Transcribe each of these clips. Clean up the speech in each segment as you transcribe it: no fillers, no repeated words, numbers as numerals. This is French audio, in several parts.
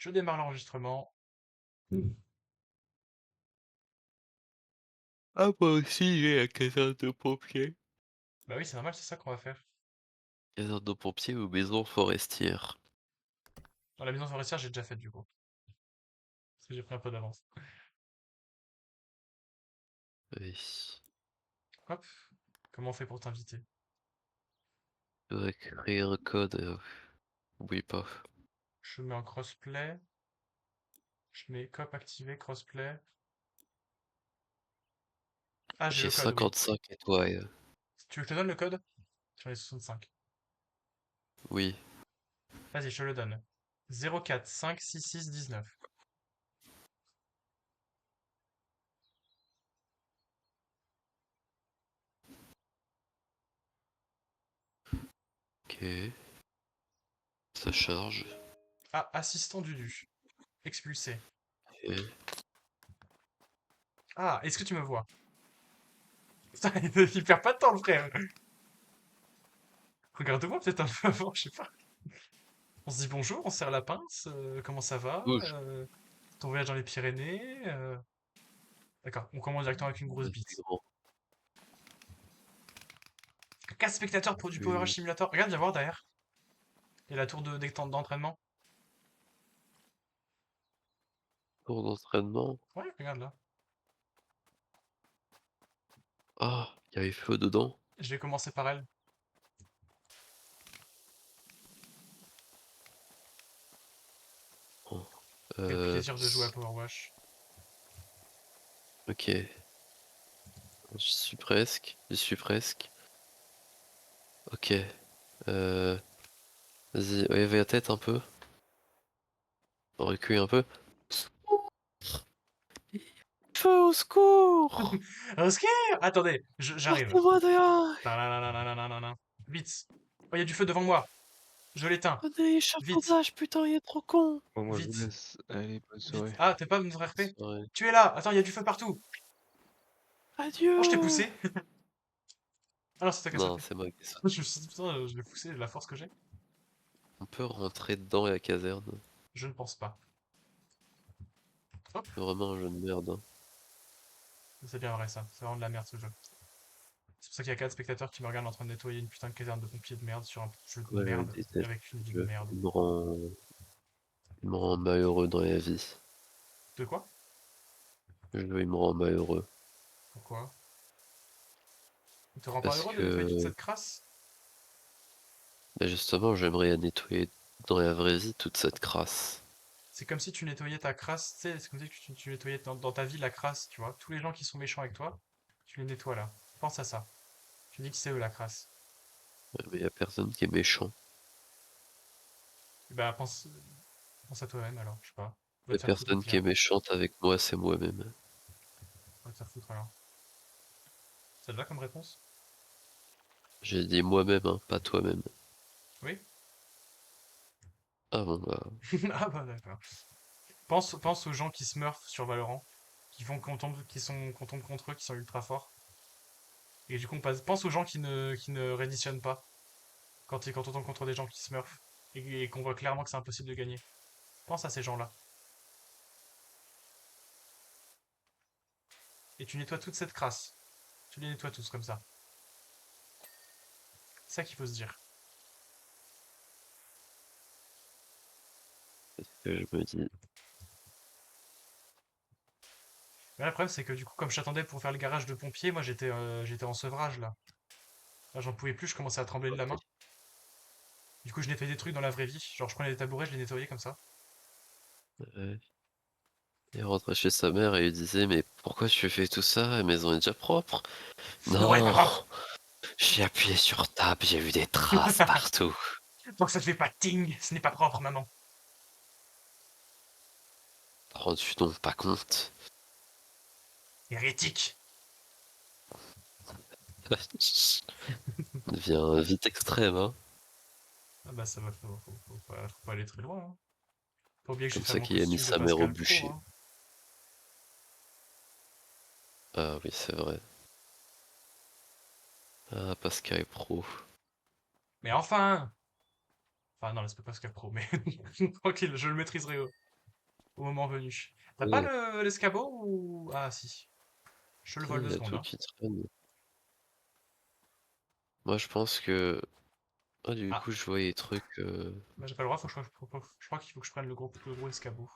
Je démarre l'enregistrement. Ah, moi aussi, j'ai la caserne de pompiers. Bah oui, c'est normal, c'est ça qu'on va faire. Caserne de pompiers ou maison forestière. Dans la maison forestière, j'ai déjà fait du coup. Parce que j'ai pris un peu d'avance. Oui. Hop. Comment on fait pour t'inviter? Je dois créer un code. Oui, pas. Je mets en crossplay. Je mets cop activé, crossplay. Ah, j'ai J'ai le code, oui. 55 étoiles. Tu veux que je te donne le code? J'en ai 65. Oui. Vas-y, je te le donne. 04 5 6 6 19. Ok. Ça charge. Ah, assistant Dudu. Expulsé. Ok. Ah, est-ce que tu me vois? Putain, il perd pas de temps, le frère. Regarde-moi peut-être un peu avant, je sais pas. On se dit bonjour, on se serre la pince, comment ça va? Bouge. Ton voyage dans les Pyrénées? D'accord, on commence directement avec une grosse Vas-y, bite. grand. 4 spectateurs pour du Power Wash Oui. Simulator. Regarde, viens voir derrière. Il y a la tour d'entraînement. Tour d'entraînement. Ouais, regarde là. Ah, il y avait feu dedans. Je vais commencer par elle. Oh. Quel plaisir de jouer à Power Wash. Ok. J'y suis presque. J'y suis presque. Ok. Euh... Vas-y, lève la tête un peu. Recule un peu. Feu au secours! Au secours. Attendez, j'arrive. Sortez-moi de là! Nananananananana. Vite. Oh, il y a du feu devant moi. Je l'éteins. Prenez Vite, l'échafaudage, putain, il est trop con! Bon, moi, je vous vite, laisse. Allez, bonne vite. soirée. Ah, t'es pas notre RP? Ouais. Tu es là. Attends, il y a du feu partout. Oh, je t'ai Adieu! poussé. Ah non, c'est toi qui as Non, sauté. c'est moi qui ai Je sauté. me suis dit, putain, je l'ai poussé, la force que j'ai. On peut rentrer dedans la caserne. Je ne pense pas. Hop, C'est vraiment un jeu de merde, hein. c'est bien vrai ça. C'est vraiment de la merde ce jeu. C'est pour ça qu'il y a 4 spectateurs qui me regardent en train de nettoyer une putain de caserne de pompiers de merde sur un jeu de Ouais, je merde déteste avec une vie ce de jeu. merde. Il me rend malheureux dans la vie. De quoi? Le jeu, il me rend malheureux. Pourquoi? Il te rend pas Parce heureux de nettoyer toute que, cette crasse? bah justement, j'aimerais nettoyer dans la vraie vie toute cette crasse. C'est comme si tu nettoyais ta crasse, tu sais, c'est comme si tu nettoyais dans ta vie la crasse, tu vois. Tous les gens qui sont méchants avec toi, tu les nettoies là. Pense à ça. Tu dis que c'est eux la crasse. Ouais, mais y a personne qui est méchant. Et bah pense à toi-même alors, je sais pas. Va La te faire foutre au personne qui est pire. méchante avec moi, c'est moi-même. Va te faire foutre alors. Ça te va comme réponse? J'ai dit moi-même, hein, pas toi-même. Oui? Ah bon, bah, Ah bah d'accord. Pense aux gens qui smurfent sur Valorant, qui font qu'on tombe contre eux, qui sont ultra forts. Et du coup, pense aux gens qui ne réditionnent pas quand on tombe contre des gens qui smurfent et qu'on voit clairement que c'est impossible de gagner. Pense à ces gens-là. Et tu nettoies toute cette crasse. Tu les nettoies tous comme ça. C'est ça qu'il faut se dire. c'est ce que je me dis. Mais là, le problème, c'est que du coup, comme je t'attendais pour faire le garage de pompier, moi j'étais en sevrage là. Là, j'en pouvais plus, je commençais à trembler de la main. Du coup, je nettoyais des trucs dans la vraie vie. Genre, je prenais des tabourets, je les nettoyais comme ça. Ouais. Il rentrait chez sa mère et il disait mais pourquoi tu fais tout ça? La maison est déjà propre. Non, elle est pas Non, propre! j'ai appuyé sur table, j'ai vu des traces partout. Tant que ça te fait pas ting, ce n'est pas propre, maman. Te rends-tu donc pas compte? Hérétique! Devient vite extrême, hein. Ah bah ça va, faut pas aller très loin, hein. Pas oublier que j'ai Comme fait ça mon qu'il a mis costume de sa mère au Pascal Pro, bûcher. hein. Ah oui, c'est vrai. Ah, Pascal Pro. Mais enfin! Enfin non, là, c'est pas Pascal Pro, mais tranquille, je le maîtriserai. au moment venu. T'as pas Ouais, l'escabeau ou... Ah si, je te le si, vole il deux y a secondes, tout hein. qui traîne. Moi, je pense que... Ah, du Ah, coup, je vois les trucs... bah, j'ai pas le droit, je crois qu'il faut que je prenne le gros escabeau.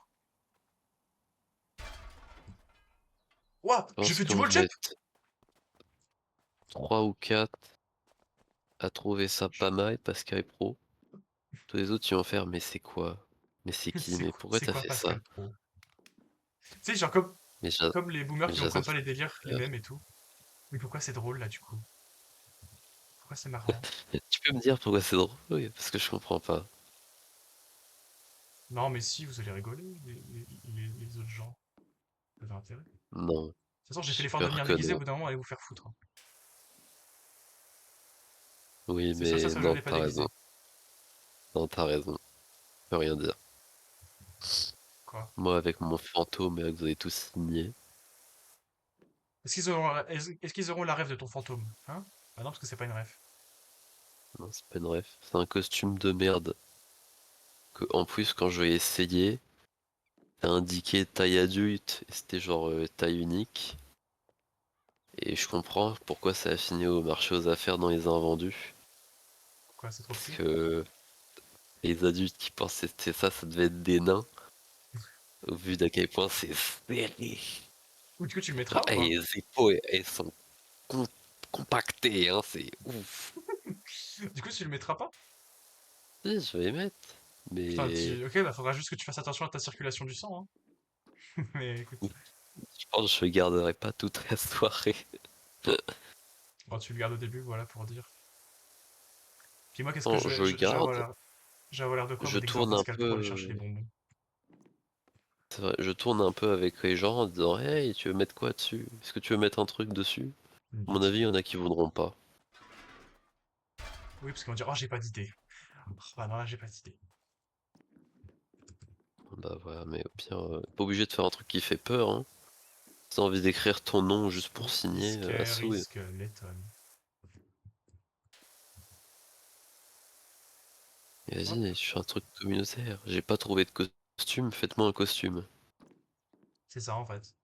Ouah, Je j'ai pense fait du qu'on wall va jump! être 3 ou 4 à trouver ça pas mal, Pascal Pro. Tous les autres, ils vont faire, mais c'est quoi? Mais c'est qui? Mais pourquoi C'est t'as quoi fait ça? Pascal Pro? Tu sais, genre Mais, comme les boomers mais qui Jason comprennent pas les délires, les Schreier. mêmes et tout. Mais pourquoi c'est drôle là du coup? Pourquoi c'est marrant? Tu peux me dire pourquoi c'est drôle? Oui, parce que je comprends pas. Non mais si, vous allez rigoler, les autres gens. Vous avez intérêt. De Non, toute façon, j'ai fait j'ai l'effort de peur venir que déguisé, au non. bout d'un moment, allez vous faire foutre, hein. Oui, C'est ça, mais ça, je non, l'ai pas t'as raison. déguisé. Non, t'as raison. Je peux rien dire. Quoi? Moi, avec mon fantôme, et que vous avez tous signé. Est-ce qu'ils auront la rêve de ton fantôme? Hein? Ah non, parce que c'est pas une rêve. Non, c'est pas une ref. C'est un costume de merde. Que, en plus, quand je l'ai essayé, t'as indiqué taille adulte, et c'était genre taille unique. Et je comprends pourquoi ça a fini au marché aux affaires dans les invendus. Quoi, c'est trop Parce petit? que les adultes qui pensaient que c'était ça, ça devait être des nains. Au vu d'à quel point c'est serré. Ou du coup, tu le Genre, mettras ou pas? les épaules, elles sont com- compactées, hein, c'est ouf. Du coup, tu le mettras pas? Si, je vais les mettre. Putain, Mais ok, bah faudra juste que tu fasses attention à ta circulation du sang, hein. Mais écoute, je pense que je le garderai pas toute la soirée. bon, tu le gardes au début, voilà, pour dire. Puis moi, qu'est-ce que Non, je le je vais garde. je vais avoir l'air de quoi, moi, Je dès que je vais voir tourne un Pascal peu. Pro aller chercher les bonbons? C'est vrai, je tourne un peu avec les gens en disant hey, tu veux mettre quoi dessus? Est-ce que tu veux mettre un truc dessus? Une À mon avis, il y bite. en a qui voudront pas. Oui, parce qu'ils vont dire, oh, j'ai pas d'idée. Bah non, là, j'ai pas d'idée. Bah voilà, mais au pire, pas obligé de faire un truc qui fait peur, hein. Si t'as envie d'écrire ton nom juste pour Whisky signer, Assou, Scary Skeleton. et Hop, vas-y, je fais un truc communautaire. J'ai pas trouvé de costume, faites-moi un costume. c'est ça, en fait.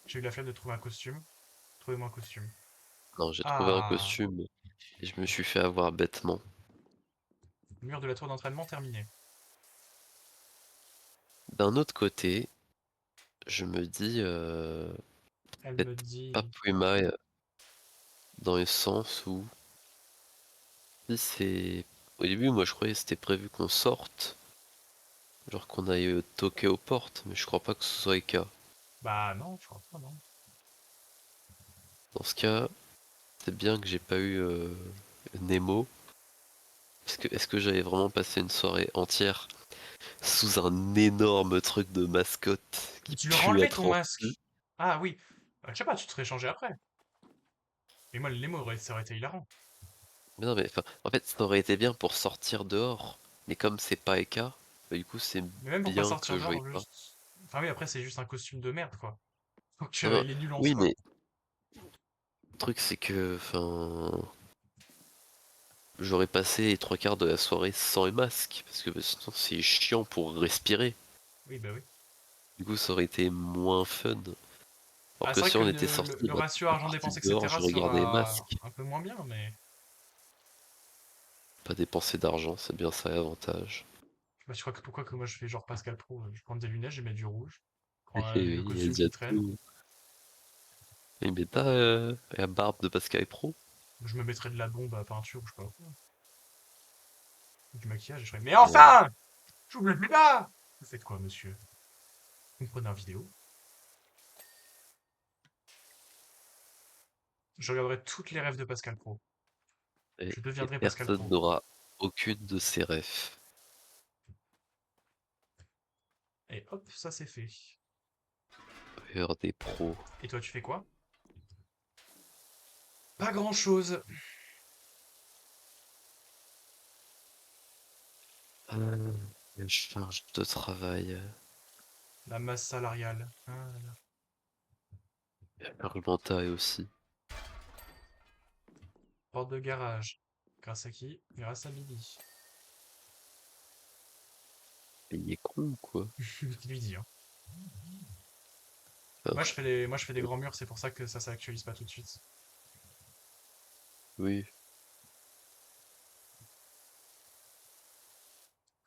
J'ai eu la flemme de trouver un costume. Trouvez-moi un costume. Non, j'ai trouvé un Ah, costume et je me suis fait avoir bêtement. mur de la tour d'entraînement terminé. D'un autre côté, je me dis Elle me peut-être pas dit, plus mal dans le sens où si c'est... Au début, moi je croyais que c'était prévu qu'on sorte, genre qu'on aille toquer aux portes, mais je crois pas que ce soit le cas. bah non, je crois pas, non. Dans ce cas, c'est bien que j'ai pas eu Nemo, parce que est-ce que j'avais vraiment passé une soirée entière sous un énorme truc de mascotte Mais qui tu leur as pue la enlevé ton transpire? masque. Ah oui. Je sais pas, tu te serais changé après. Et moi, le Nemo, ça aurait été hilarant. Mais non, mais enfin, en fait, ça aurait été bien pour sortir dehors, mais comme c'est pas le cas, bah, du coup, c'est Mais même pour pas bien sortir que je dehors, jouais pas. juste. Enfin oui, après, c'est juste un costume de merde, quoi. Donc, Non, non, il est nul en oui, soi. mais le truc, c'est que, enfin, j'aurais passé les trois quarts de la soirée sans le masque, parce que sinon, c'est chiant pour respirer. Oui, bah oui. Du coup, ça aurait été moins fun. Alors Ah, que c'est vrai si que on était sorti, le bah, ratio on est argent parti dépensé, dehors, etc. j'aurais gardé les sera masques. un peu moins bien, mais... Pas dépenser d'argent, c'est bien ça l'avantage. Bah, je crois que pourquoi que moi je fais genre Pascal Pro, je prends des lunettes, je mets du rouge, je Et prends oui, le il y a costume déjà qui traîne, tout. Oui, mais pas la barbe de Pascal Pro. je me mettrai de la bombe à peinture ou je sais pas quoi, du maquillage, et je ferai, mais Ouais. enfin! J'oublie plus là! Vous faites quoi, monsieur? Vous me prenez en vidéo? Je regarderai toutes les rêves de Pascal Pro. Je Et deviendrai Pascal personne Pro. n'aura aucune de ses refs. Et hop, ça c'est fait. Heure des pros. Et toi, tu fais quoi? Pas grand-chose. La charge de travail. La masse salariale. Ah là là. Charge mentale aussi. Porte de garage. Grâce à qui? Grâce à Billy. Mais il est con, quoi. Qui lui dit, hein. Ah, Moi, je fais des grands murs, c'est pour ça que ça s'actualise pas tout de suite. oui,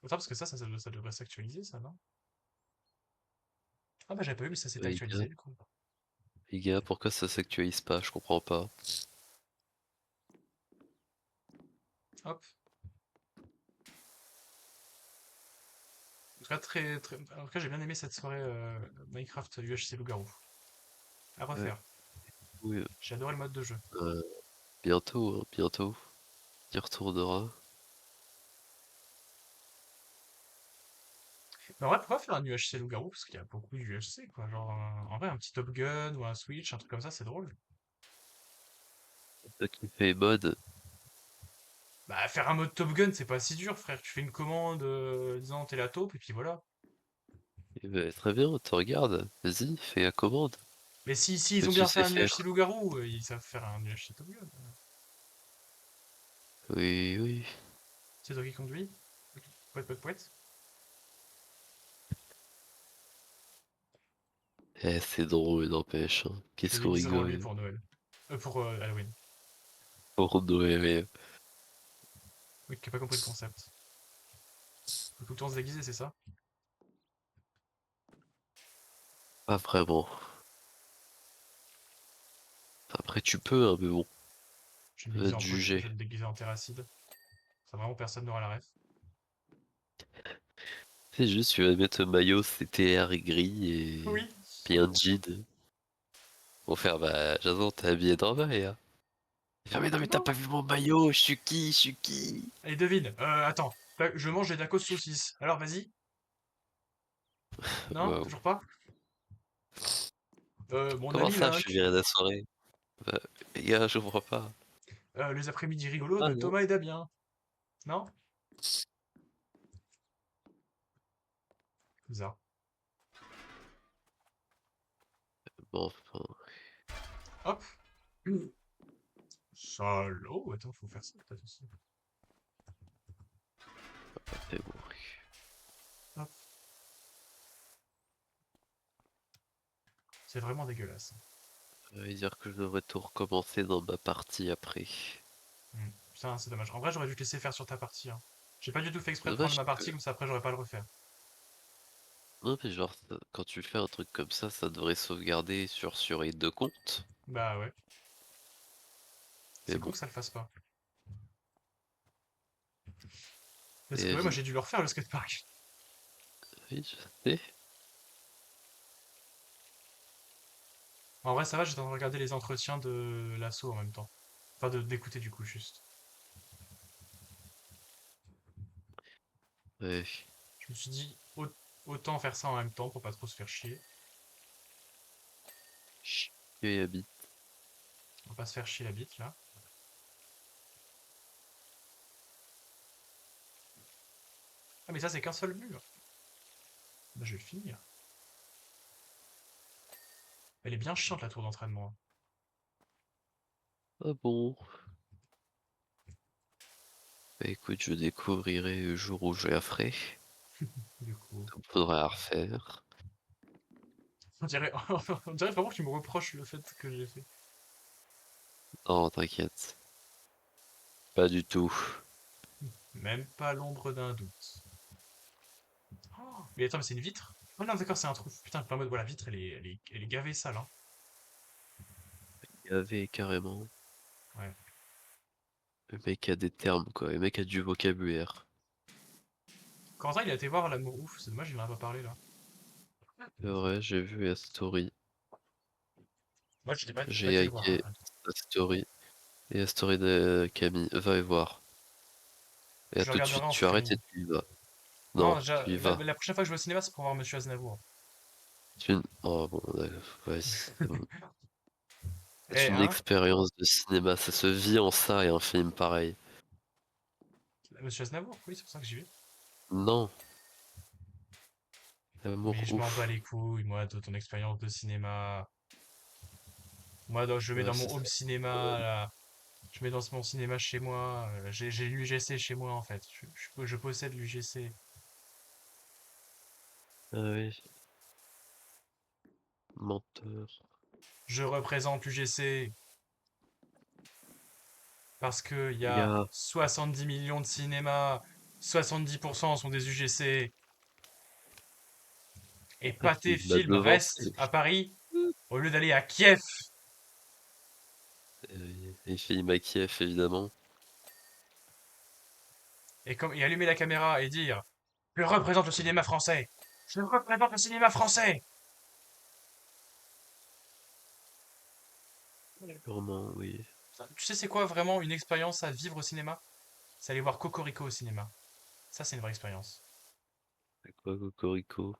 Attends, parce que ça devrait s'actualiser, ça, non? Ah bah j'avais pas vu, mais ça s'est les gars, actualisé, du coup. pourquoi ça s'actualise pas? Je comprends pas. Hop. En tout cas, en tout cas, j'ai bien aimé cette soirée Minecraft UHC Loup-garou. À Ouais, refaire. oui, J'ai adoré le mode de jeu. euh, bientôt, hein, bientôt. Il retournera. Mais en vrai, pourquoi faire un UHC Loup-garou? Parce qu'il y a beaucoup d'UHC, quoi. Genre, en vrai, un petit Top Gun ou un Switch, un truc comme ça, c'est drôle. Toi qui fais mode, Bah, faire un mode Top Gun, c'est pas si dur, frère. Tu fais une commande disant t'es la taupe, et puis voilà. eh ben, très bien, te regarde. Vas-y, fais la commande. Mais si Que ils ont tu bien fait sais un UHC faire. Loup-garou, ils savent faire un UHC Top Gun. Oui, oui. C'est toi qui conduis? Pouet, pouet, pouet. Eh, c'est drôle, n'empêche, hein. Je Qu'est-ce me qu'on déguiserai en lui rigole. pour Noël. Pour Halloween. Pour Noël, Oui, qui a pas compris le concept. Faut tout le temps se déguiser, c'est ça? pas vraiment. Après, tu peux, hein, mais bon, Je vais me va déguiser te en quoi? Je juger. vais me déguiser en terracide. Ça, vraiment, personne n'aura la ref. C'est juste, tu vas mettre un maillot CTR gris et Oui. puis un jean. Pour faire, bah, Jason, t'es habillé normal, là. Ah mais non, mais t'as Non. pas vu mon maillot, je suis qui, je suis qui? Allez, devine. Attends. Je mange des tacos saucisses. Alors, vas-y. Non? Waouh. Toujours pas? Mon Comment ami, ça, là, je suis viré de la soirée? Bah, les gars, je comprends pas. les après-midi rigolos Ah de non. Thomas et Damien. Non? Comme ça. Bon, enfin, Hop. Salaud. Attends, faut faire ça, peut-être aussi. c'est bon. Hop. C'est vraiment dégueulasse. Ça veut dire que je devrais tout recommencer dans ma partie après. Putain, c'est dommage. En vrai, j'aurais dû te laisser faire sur ta partie, hein. J'ai pas du tout fait exprès de prendre Dommage ma que... partie, comme ça après j'aurais pas à le refaire. Non, mais genre, quand tu fais un truc comme ça devrait sauvegarder sur les deux comptes. Bah ouais. Mais C'est con bon, que ça le fasse pas. Parce et que la ouais, moi vie. j'ai dû le refaire le skatepark. Oui, je sais. En vrai, ça va, j'étais en train de regarder les entretiens de l'assaut en même temps. Enfin, d'écouter du coup, juste. Ouais, Je me suis dit, autant faire ça en même temps pour pas trop se faire chier. chier et habite. On va pas se faire chier la bite là. Ah, mais ça, c'est qu'un seul mur. Bah, je vais le finir. Elle est bien chiante la tour d'entraînement, Ah bon? Bah écoute, je découvrirai le jour où je la ferai. du coup. Ça me faudra la refaire. On dirait, on dirait vraiment que tu me reproches le fait que j'ai fait. Non, t'inquiète. Pas du tout. Même pas l'ombre d'un doute. Oh, mais attends, mais c'est une vitre? Oh non, d'accord, c'est un trou. Putain, pas en mode, voilà, la vitre, elle est gavée sale, hein. Il y avait carrément. Ouais. Le mec a des termes, quoi. Le mec a du vocabulaire. Quentin, il a été voir l'amour ouf, c'est dommage, il en a pas parlé là. C'est vrai, j'ai vu la story. Moi, j'ai pas J'ai été le voir, hein. liké la story. Et la story de Camille. Va y voir. Et là Je le tout de regarderai suite, en tu arrêtes streaming. et tu y vas. Non, Non, déjà, tu y vas. la prochaine fois que je vais au cinéma, c'est pour voir Monsieur Aznavour. Oh bon, vas-y, c'est bon. C'est Eh, une hein? expérience de cinéma, ça se vit en ça et un film pareil. Monsieur Aznavour, oui, c'est pour ça que j'y vais. Non, Mais l'amour je m'en bats ouf. les couilles, moi, de ton expérience de cinéma. Moi, je mets Ouais, dans mon c'est home ça. cinéma, là. Je mets dans mon cinéma chez moi. J'ai l'UGC chez moi, en fait. Je possède l'UGC. Ah oui, menteur. Je représente l'UGC parce qu'il y Les a gars, 70 millions de cinémas, 70% sont des UGC, et ah, Pathé il m'a Film reste devancé. à Paris au lieu d'aller à Kiev. Il fait Imakiev évidemment. Et allumer la caméra et dire je représente le cinéma français. Je représente le cinéma français. Sûrement, oui. Tu sais c'est quoi vraiment une expérience à vivre au cinéma? C'est aller voir Cocorico au cinéma. Ça c'est une vraie expérience. C'est quoi Cocorico?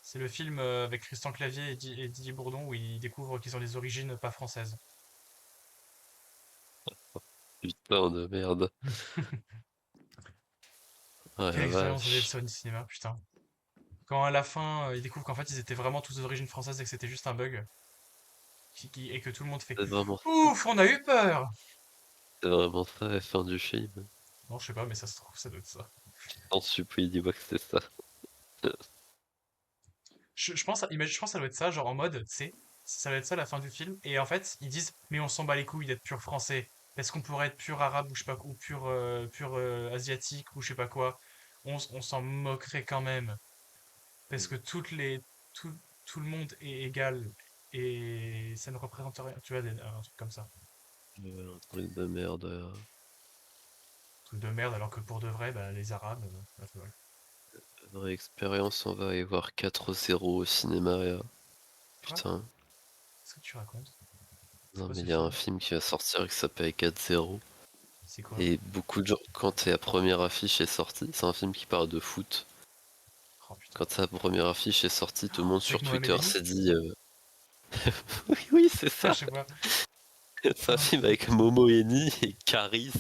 C'est le film avec Christian Clavier et Didier Bourdon où ils découvrent qu'ils ont des origines pas françaises. Putain de merde. Ah Quelle la expérience de vache. ça au cinéma, putain. Quand à la fin ils découvrent qu'en fait ils étaient vraiment tous d'origine française et que c'était juste un bug et que tout le monde fait C'est vraiment ça. ouf, on a eu peur. C'est vraiment ça la fin du film. Non, je sais pas, mais ça se trouve, ça doit être ça. Sans supplie, dis-moi que c'est ça. Je pense que ça doit être ça, genre en mode, tu sais, ça doit être ça la fin du film. Et en fait, ils disent, mais on s'en bat les couilles d'être pur français. Parce qu'on pourrait être pur arabe ou je sais pas, ou pur asiatique ou je sais pas quoi. On s'en moquerait quand même. Parce que tout, tout le monde est égal. Et ça ne représente rien. Tu vois, un truc comme ça. Un truc de merde. Truc de merde, alors que pour de vrai, bah, les arabes, bah, voilà. Vraie expérience, on va aller voir 4-0 au cinéma. Quoi? Putain. Qu'est-ce que tu racontes? C'est Non quoi mais ce il y a un film? film qui va sortir qui s'appelle 4-0. C'est quoi? Et beaucoup de gens, quand la première affiche est sortie, c'est un film qui parle de foot. Oh putain. Quand sa première affiche est sortie, tout le monde C'est sur avec Mohamed Twitter Ali? s'est dit oui, oui, c'est Je ça. sais pas. C'est un Oh film avec putain. Momo Eni et Caris.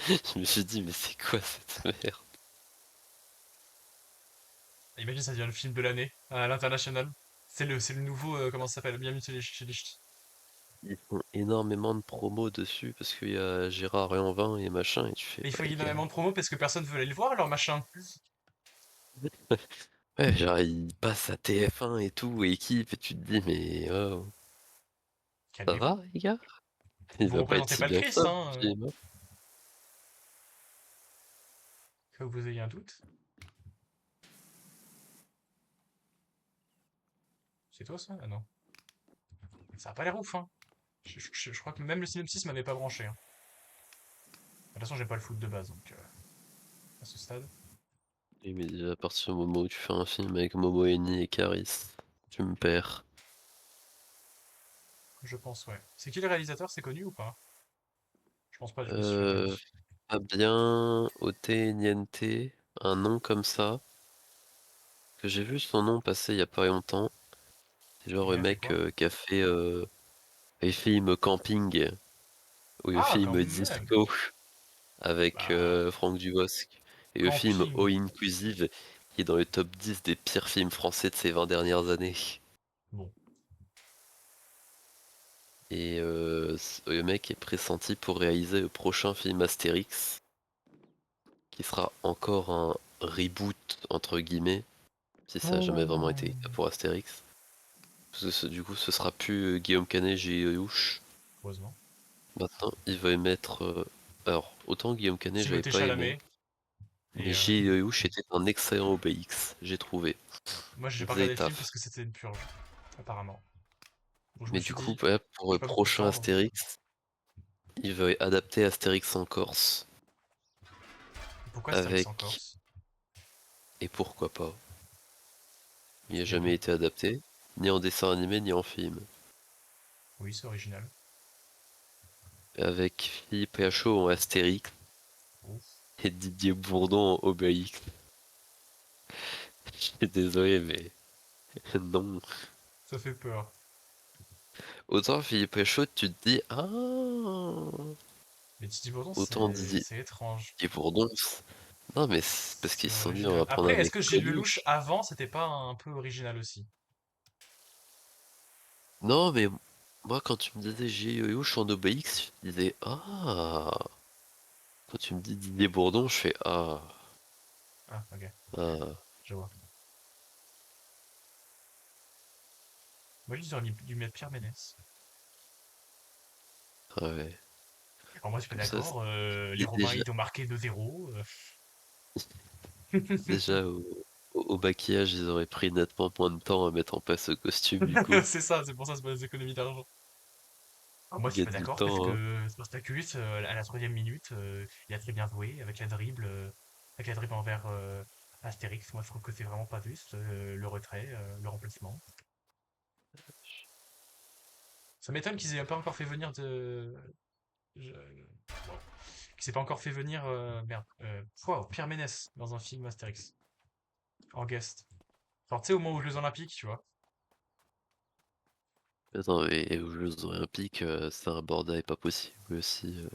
Je me suis dit, mais c'est quoi cette merde? Imagine, ça devient le film de l'année à l'international. C'est le nouveau, comment ça s'appelle? Bienvenue chez les Ch'tis. Ils font énormément de promos dessus parce qu'il y a Gérard Lanvin et machin, et tu fais, Et il faut ouais, les gars. énormément de promos parce que personne veut aller le voir, leur machin. Ouais, genre, ils passent à TF1 et tout, et équipe, et tu te dis, mais oh, ça Calmez-vous. va, les gars? Il Vous va pas être représentez si pas le bien que ça, Christ, le hein, film, hein. que vous ayez un doute. C'est toi ça? Ah non. Ça a pas l'air ouf, hein. Je crois que même le synopsis m'avait pas branché, hein. De toute façon, j'aime pas le foot de base, donc à ce stade. Et mais déjà, à partir du moment où tu fais un film avec Momo Eni et Caris, tu me perds. Je pense, ouais. C'est qui le réalisateur? C'est connu ou pas? Je pense pas, du coup, si tu me le Euh, dis. Fabien Niente, un nom comme ça, que j'ai vu son nom passer il y a pas longtemps. C'est genre Et il le a fait mec quoi? qui a fait les films Camping, ou le Ah, quand film même. Disco avec Bah, Franck Dubosc, et le film All camping. Inclusive, qui est dans le top 10 des pires films français de ces 20 dernières années. Bon. Et le mec est pressenti pour réaliser le prochain film Astérix, qui sera encore un reboot, entre guillemets, si ça a jamais vraiment été le cas Oh. pour Astérix. Parce que du coup, ce sera plus Guillaume Canet et Lelouch. Heureusement. Maintenant, il va émettre. Alors, autant Guillaume Canet, j'avais Timothée pas aimé, Chalamet. mais Et J. Lelouch était un excellent OBX, j'ai trouvé. moi, j'ai Il pas faisait regardé le le film parce taf. que c'était une purge, apparemment. Donc je me Mais du suis coup, dit, ouais, pour je le vais pas beaucoup prochain attendre. Astérix, il veut adapter Astérix en Corse, Pourquoi Astérix en avec. Corse? Et pourquoi pas? Il n'a Il y a jamais deux. été adapté, ni en dessin animé, ni en film. Oui, c'est original. Avec Philippe Lachaud en Astérix Ouf. et Didier Bourdon en Obélix. Je suis désolé, mais non. Ça fait peur. Autant Philippe Lachaud, tu te dis, ah, Mais Titi Bourdon, autant c'est étrange. Didier Bourdon, non mais c'est parce qu'ils C'est se sont dit, on va original. prendre Après, un est-ce mec que Gilles Lelouch, connu. avant, c'était pas un peu original aussi? Non mais moi quand tu me disais J.O. en Obélix, je disais, ah. Quand tu me dis Didier Bourdon, je fais, ah, Ah, ok, ah. je vois. Moi, ils auraient dû mettre Pierre Ménès. Ah ouais. Alors moi, je suis pas Comme ça, d'accord. Les et Romains, déjà, ils ont marqué 2-0. déjà au maquillage, ils auraient pris nettement moins de temps à mettre en place ce costume, du coup. C'est ça, c'est pour ça, c'est pas des économies d'argent. Alors moi, Ils je suis pas gagnent du d'accord parce temps, hein. que Spartacus, à la troisième minute, il a très bien joué avec la dribble envers Astérix. Moi, je trouve que c'est vraiment pas juste le retrait, le remplacement. Ça m'étonne qu'ils aient pas encore fait venir de. Je... bon. Qu'ils aient pas encore fait venir merde. Wow, Pierre Ménès dans un film Astérix en guest. Genre, tu sais, au moment aux Jeux Olympiques, tu vois. Attends, et aux Jeux Olympiques, c'est un bordel pas possible aussi.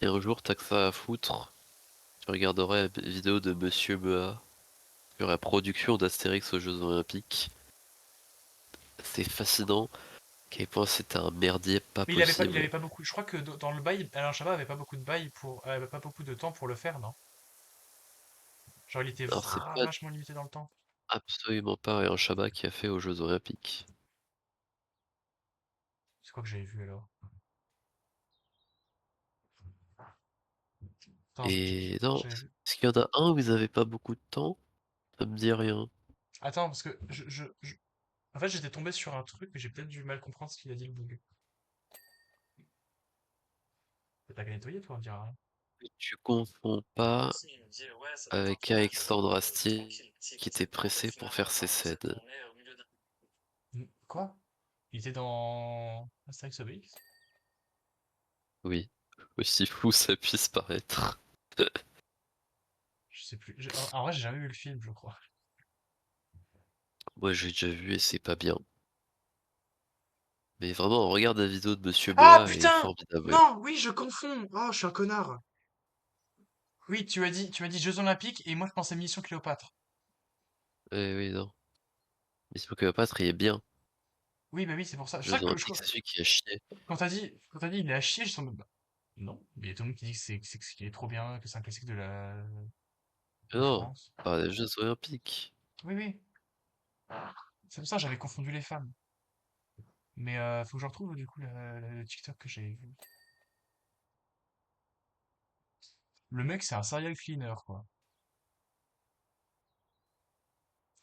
Et un jour, t'as que ça à foutre, tu regarderais la vidéo de Monsieur Mea sur la production d'Astérix aux Jeux Olympiques. C'est fascinant à quel point c'était un merdier pas Mais il possible. avait pas beaucoup. Je crois que dans le bail, Alain Chabat avait pas beaucoup de bail pour, avait pas beaucoup de temps pour le faire, non? Genre, il était Alors c'est pas vachement limité dans le temps. absolument pas un Chabat qui a fait aux Jeux Olympiques. C'est quoi que j'avais vu alors? Attends, Et non, j'avais vu. est-ce qu'il y en a un où ils avaient pas beaucoup de temps? Ça me dit rien. Attends, parce que en fait, j'étais tombé sur un truc, mais j'ai peut-être dû mal comprendre ce qu'il a dit le bug. T'as qu'à nettoyer, toi, on dirait rien. Tu confonds pas avec Alexandre Astier qui était pressé pour faire ses scènes. Quoi? Il était dans Astérix Obélix? Oui, aussi fou ça puisse paraître. Je sais plus. En vrai, j'ai jamais vu le film, je crois. Moi j'ai déjà vu et c'est pas bien. Mais vraiment, regarde la vidéo de Monsieur Ah, Mea et putain! formidable. Ouais, Non, oui, je confonds. Oh, je suis un connard. Oui, tu m'as dit Jeux Olympiques et moi je pensais Mission Cléopâtre. oui, non. Mission Cléopâtre, il est bien. Oui, bah oui, c'est pour ça. C'est ça Jeux que Olympiques, c'est celui qui a chié. quand t'as dit il est à chier, je suis en mode, bah, non. Mais il y a tout le monde qui dit que qu'il est trop bien, que c'est un classique de Non, France. par les Jeux Olympiques. Oui, oui. C'est pour ça que j'avais confondu les femmes. Mais faut que je retrouve du coup le TikTok que j'ai vu. Le mec, c'est un serial cleaner, quoi.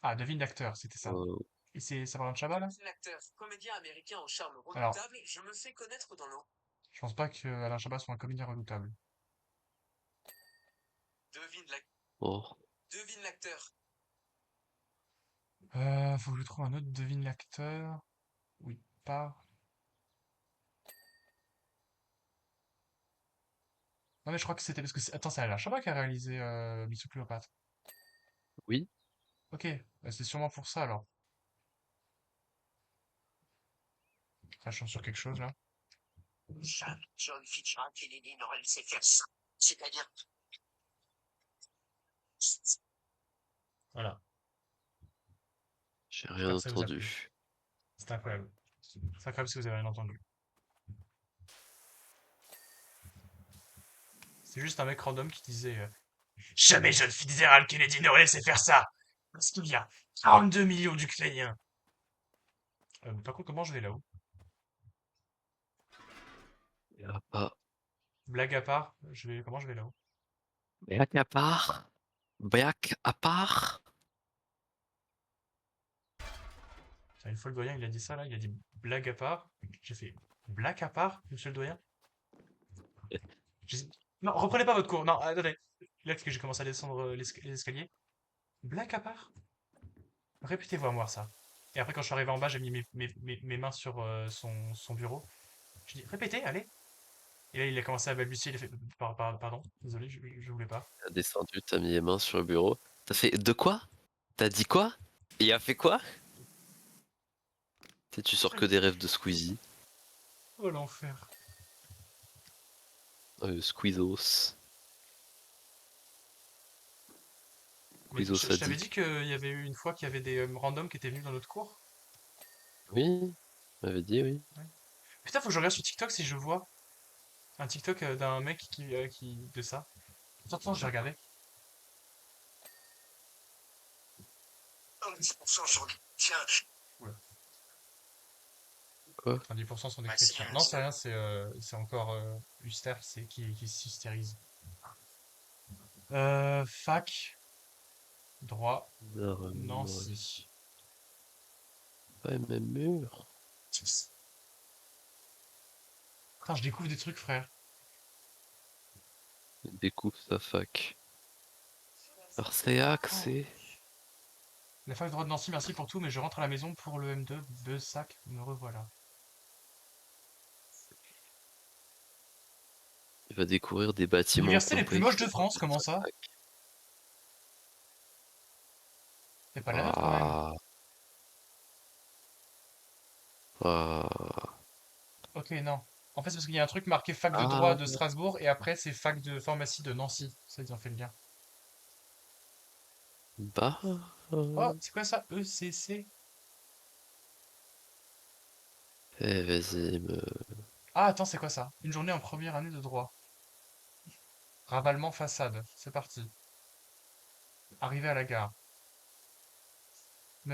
Ah, devine l'acteur, c'était ça. Euh, Et ça parle de Chabat, là? Alors, je pense pas que Alain Chabat soit un comédien redoutable. oh. Faut que je trouve un autre devine l'acteur. Oui, pas. Non, mais je crois que c'était parce que attends, c'est Alain Chabat qui a réalisé Mission Cléopâtre. Oui, Ok, bah, c'est sûrement pour ça alors. Crachons sur quelque chose là. Voilà, j'ai j'espère rien que ça vous a plu. entendu. C'est incroyable. C'est incroyable si vous avez rien entendu. C'est juste un mec random qui disait jamais John Fitzgerald Kennedy n'aurait laissé faire ça! Parce qu'il y a 42 millions d'Ukrainiens! Par contre, comment je vais là-haut? Il y a pas. Blague à part, comment je vais là-haut? Black à part. Black à part. Tiens, une fois le doyen, il a dit ça là, il a dit blague à part. J'ai fait blague à part, monsieur le doyen? J'ai- Non, reprenez pas votre cours. Non, attendez. Là, que j'ai commencé à descendre les escaliers. Blague à part. Répétez-vous à moi ça. Et après, quand je suis arrivé en bas, j'ai mis mes mains sur son bureau. Je dis répétez, allez. Et là, il a commencé à balbutier. Il a fait pardon, désolé, je voulais pas. T'as descendu, t'as mis les mains sur le bureau. T'as fait de quoi? T'as dit quoi? Et il a fait quoi? Tu sors que des rêves de Squeezie. Oh l'enfer. Squeezos. Mais Squeezos je t'avais dit addict. qu'il y avait eu une fois qu'il y avait des randoms qui étaient venus dans notre cours. Oui, m'avait dit oui. Ouais. Putain, faut que je regarde sur TikTok si je vois un TikTok d'un mec de ça. Attends, je vais regarder. Oula, Quoi? enfin, 10% sur des chrétiens. Non, c'est rien, c'est encore Huster qui s'hystérise. Fac, droit, Non, Nancy. ouais, même mur. Putain, je découvre des trucs, frère. Découvre sa fac. Arcéac, Oh. c'est. La fac de droit de Nancy, merci pour tout, mais je rentre à la maison pour le M2. Sac, me revoilà. Il va découvrir des bâtiments L'université les plus complets moches qui de font France, partie de comment sa ça? fac. C'est pas la nôtre quand même. Ah, ah, Ok, non. En fait, c'est parce qu'il y a un truc marqué fac de droit ah, de Strasbourg et après c'est fac de pharmacie de Nancy. Ça, ils ont fait le lien. bah, Oh, c'est quoi ça? ECC? vas-y, Ah, attends, c'est quoi ça? Une journée en première année de droit. Ravalement façade. C'est parti. Arrivé à la gare.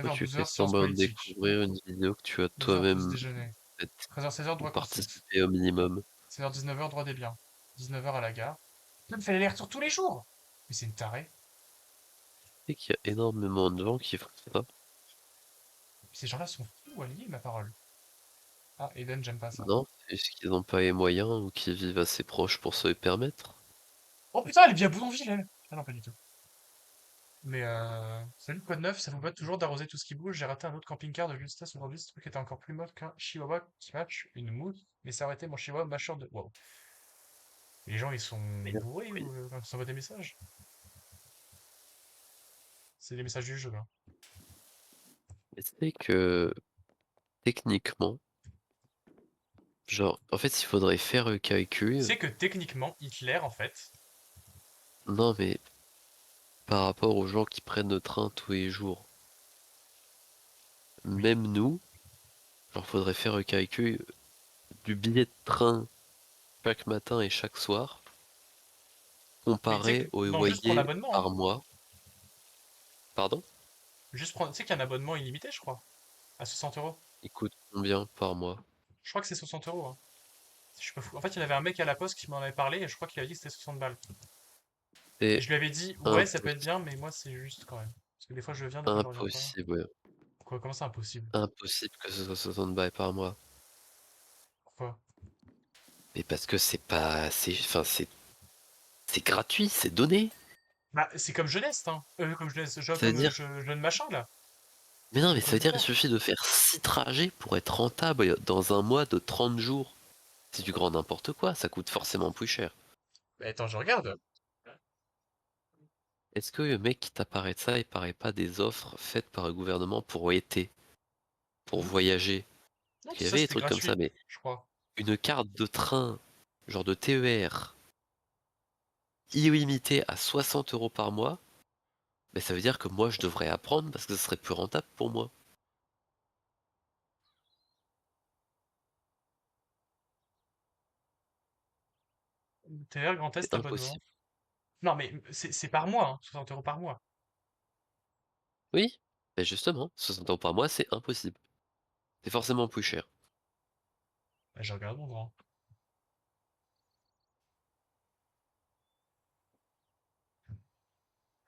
toi, 9h, tu 12h, fais sciences semblant de politiques. découvrir une vidéo que tu as 12h, pause toi-même déjeuner. faite 13h, 16h, ou droit coursive. participé au minimum. 16h, 19h, droit des biens. 19h à la gare. Il me fallait les retours tous les jours! Mais c'est une tarée. Et qu'il y a énormément de gens qui font ça. Ces gens-là sont fous, alignés, ma parole. Ah, Eden, j'aime pas ça. Non, c'est juste qu'ils n'ont pas les moyens ou qu'ils vivent assez proches pour se les permettre. Oh putain, elle est bien à Boudonville, elle! Ah non, pas du tout. Mais salut, quoi de neuf? Ça vous va toujours d'arroser tout ce qui bouge? J'ai raté un autre camping-car de justesse aujourd'hui. Ce truc était encore plus mode qu'un chihuahua qui match une mousse. Mais ça aurait été mon chihuahua mâcheur de. Wow. Les gens, ils sont Mais non, bourrés oui. ou quand ils s'envoient des messages? C'est des messages du jeu, là. Mais c'est que techniquement, genre, en fait, il faudrait faire le Tu calcul. sais que techniquement, Hitler, en fait. Non, mais par rapport aux gens qui prennent le train tous les jours, Oui. même nous, genre, faudrait faire le calcul du billet de train chaque matin et chaque soir, Mais tu sais que. comparé au Non, juste prendre loyer l'abonnement, hein. par mois. Pardon? Juste prendre. Tu sais qu'il y a un abonnement illimité, je crois. À 60 euros. Il coûte combien par mois? Je crois que c'est 60 euros, hein. Si je suis pas fou. En fait, il y en avait un mec à la poste qui m'en avait parlé et je crois qu'il avait dit que c'était 60 balles. Et C'est je lui avais dit, ouais, ça peut être impossible. bien, mais moi, c'est juste quand même. Parce que des fois, je viens, des fois, je reviens pas. Impossible, ouais. Quoi, comment c'est impossible? Impossible que ce soit 60 balles par mois. Pourquoi? Mais parce que c'est pas, enfin, c'est gratuit, c'est donné. Bah, c'est comme jeunesse, hein. Comme jeunesse, Ça veut dire, jeune machin, là. mais non, Le mais ça veut code dire, il ouvert. suffit de faire 6 trajets pour être rentable dans un mois de 30 jours. C'est du grand n'importe quoi, ça coûte forcément plus cher. Bah, attends, je regarde. Est-ce que le mec qui t'apparaît de ça, il paraît pas des offres faites par le gouvernement pour l'été, pour Oui. voyager? Non, Parce qu'il y ça, avait des c'était trucs comme ça, gratuit, mais je crois. une carte de train, genre de TER, illimitée à 60 euros par mois, ben ça veut dire que moi je devrais apprendre parce que ce serait plus rentable pour moi. TR Grand C'est Est abonnement. impossible. Non, mais c'est par mois, hein, 60 euros par mois. Oui, ben justement, 60 euros par mois, c'est impossible. C'est forcément plus cher. Bah, je regarde mon grand.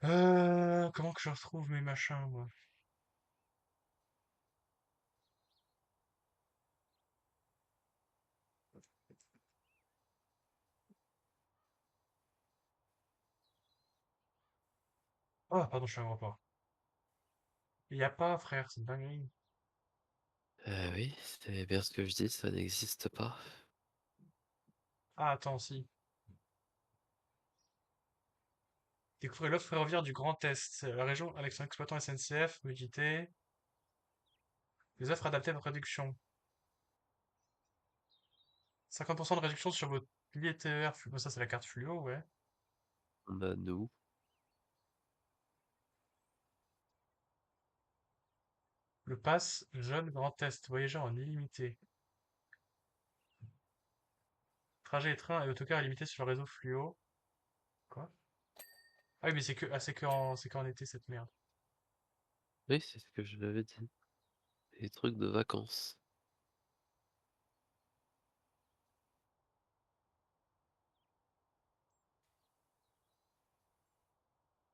Comment que je retrouve mes machins, moi? Oh, pardon, je suis un gros porc. Il y a pas, frère, c'est une dinguerie. Oui, c'est bien ce que je dis, ça n'existe pas. Ah, attends, si. Découvrez l'offre ferroviaire du Grand Est. La région avec son exploitant SNCF, Mudité. Les offres adaptées à votre réduction. 50% de réduction sur votre billet TER. Bon, ça, c'est la carte fluo, ouais. On a nous. Le pass jeune Grand Est. Voyager en illimité. Trajet et train et autocar illimité sur le réseau fluo. Quoi? Ah oui, mais c'est que en été, cette merde. Oui, c'est ce que je l'avais dit. Les trucs de vacances.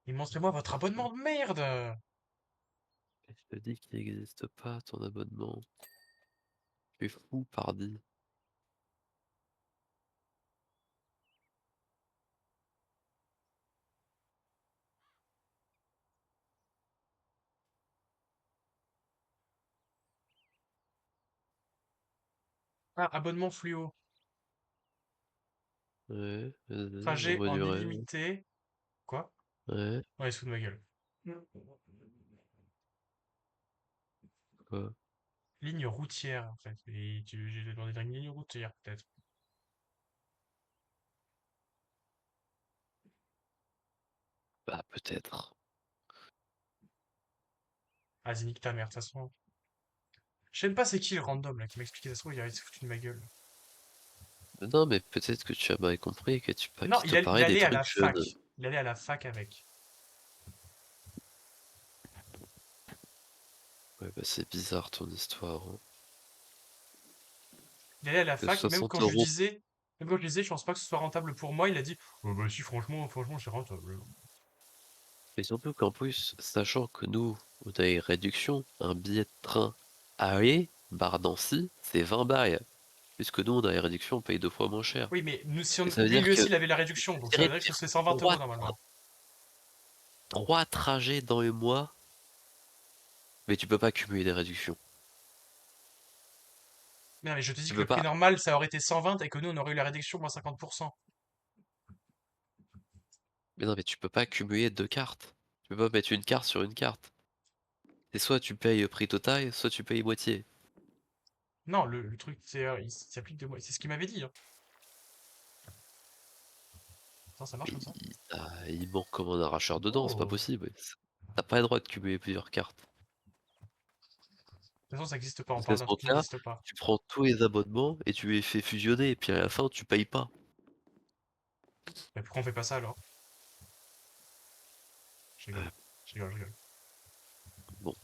Et montrez-moi votre abonnement de merde! Et je te dis qu'il n'existe pas ton abonnement. Tu es fou, pardi. Ah, abonnement fluo. Ouais, vas-y, Trajet envoie en du rêve. illimité. Quoi? Ouais, Ouais, sous de ma gueule. quoi? Ligne routière, en fait. Et j'ai demandé une ligne routière, peut-être. Bah, peut-être. Vas-y, nique ta mère, de toute façon. Je sais même pas c'est qui le random, là, qui m'a expliqué ça, se trouve, il s'est foutu de ma gueule. Non, mais peut-être que tu as mal compris et que Non, qu'il te il paraît des allait à trucs la fac. jeunes. Il allait à la fac avec. Ouais, bah, c'est bizarre ton histoire, hein. Il allait à la Que fac, 60 euros. même quand je lui disais, je pense pas que ce soit rentable pour moi, il a dit, oh bah si, franchement, c'est rentable. Et surtout qu'en plus, sachant que nous, on a une réduction, un billet de train aller, barre Nancy, c'est 20 balles. Puisque nous, on a une réduction, on paye 2 fois moins cher. Oui, mais nous, si Et on, ça veut lui dire aussi, que il avait la réduction, donc ça veut j'irais dire que faire c'est 120 euros normalement. trois trajets dans le mois, mais tu peux pas cumuler des réductions. Mais non, mais je te dis Tu que le peux prix pas. normal, ça aurait été 120 et que nous, on aurait eu la réduction moins 50%. Mais non, mais tu peux pas cumuler deux cartes. Tu peux pas mettre une carte sur une carte. C'est soit tu payes prix total, soit tu payes moitié. Non, le truc, il s'applique de moi. C'est ce qu'il m'avait dit, hein. Attends, ça marche Mais comme ça? il manque comme un arracheur dedans, c'est pas Oh! possible. T'as pas le droit de cumuler plusieurs cartes. De toute façon, ça n'existe pas, on Parce qu'à parle ce d'un truc qui moment-là, n'existe pas. tu prends tous les abonnements et tu les fais fusionner, et puis à la fin, tu payes pas. Mais pourquoi on fait pas ça alors? Je rigole. Euh, Je rigole. Bon,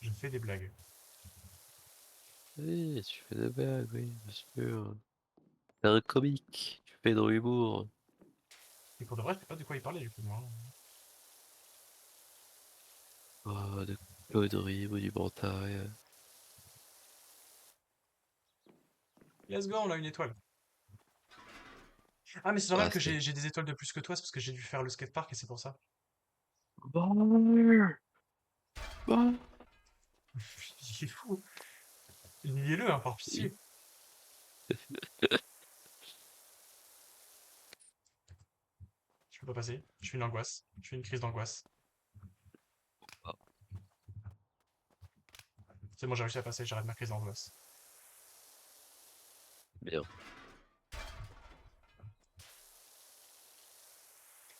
Je fais des blagues. oui, tu fais des blagues, oui, bien sûr. T'es un comique, tu fais dans l'humour. Et pour de vrai, je sais pas de quoi il parlait du coup, moi. Oh, de conneries monumentales. Let's go, on a une étoile. Ah, mais c'est normal Ah, que c'est... j'ai des étoiles de plus que toi, c'est parce que j'ai dû faire le skatepark et c'est pour ça. Banger. Bah, Il est fou. Niez-le, hein, par oui. pitié. Je peux pas passer. Je fais une angoisse. Je fais une crise d'angoisse. Ah, C'est bon, j'ai réussi à passer, j'arrête ma crise d'angoisse. bien.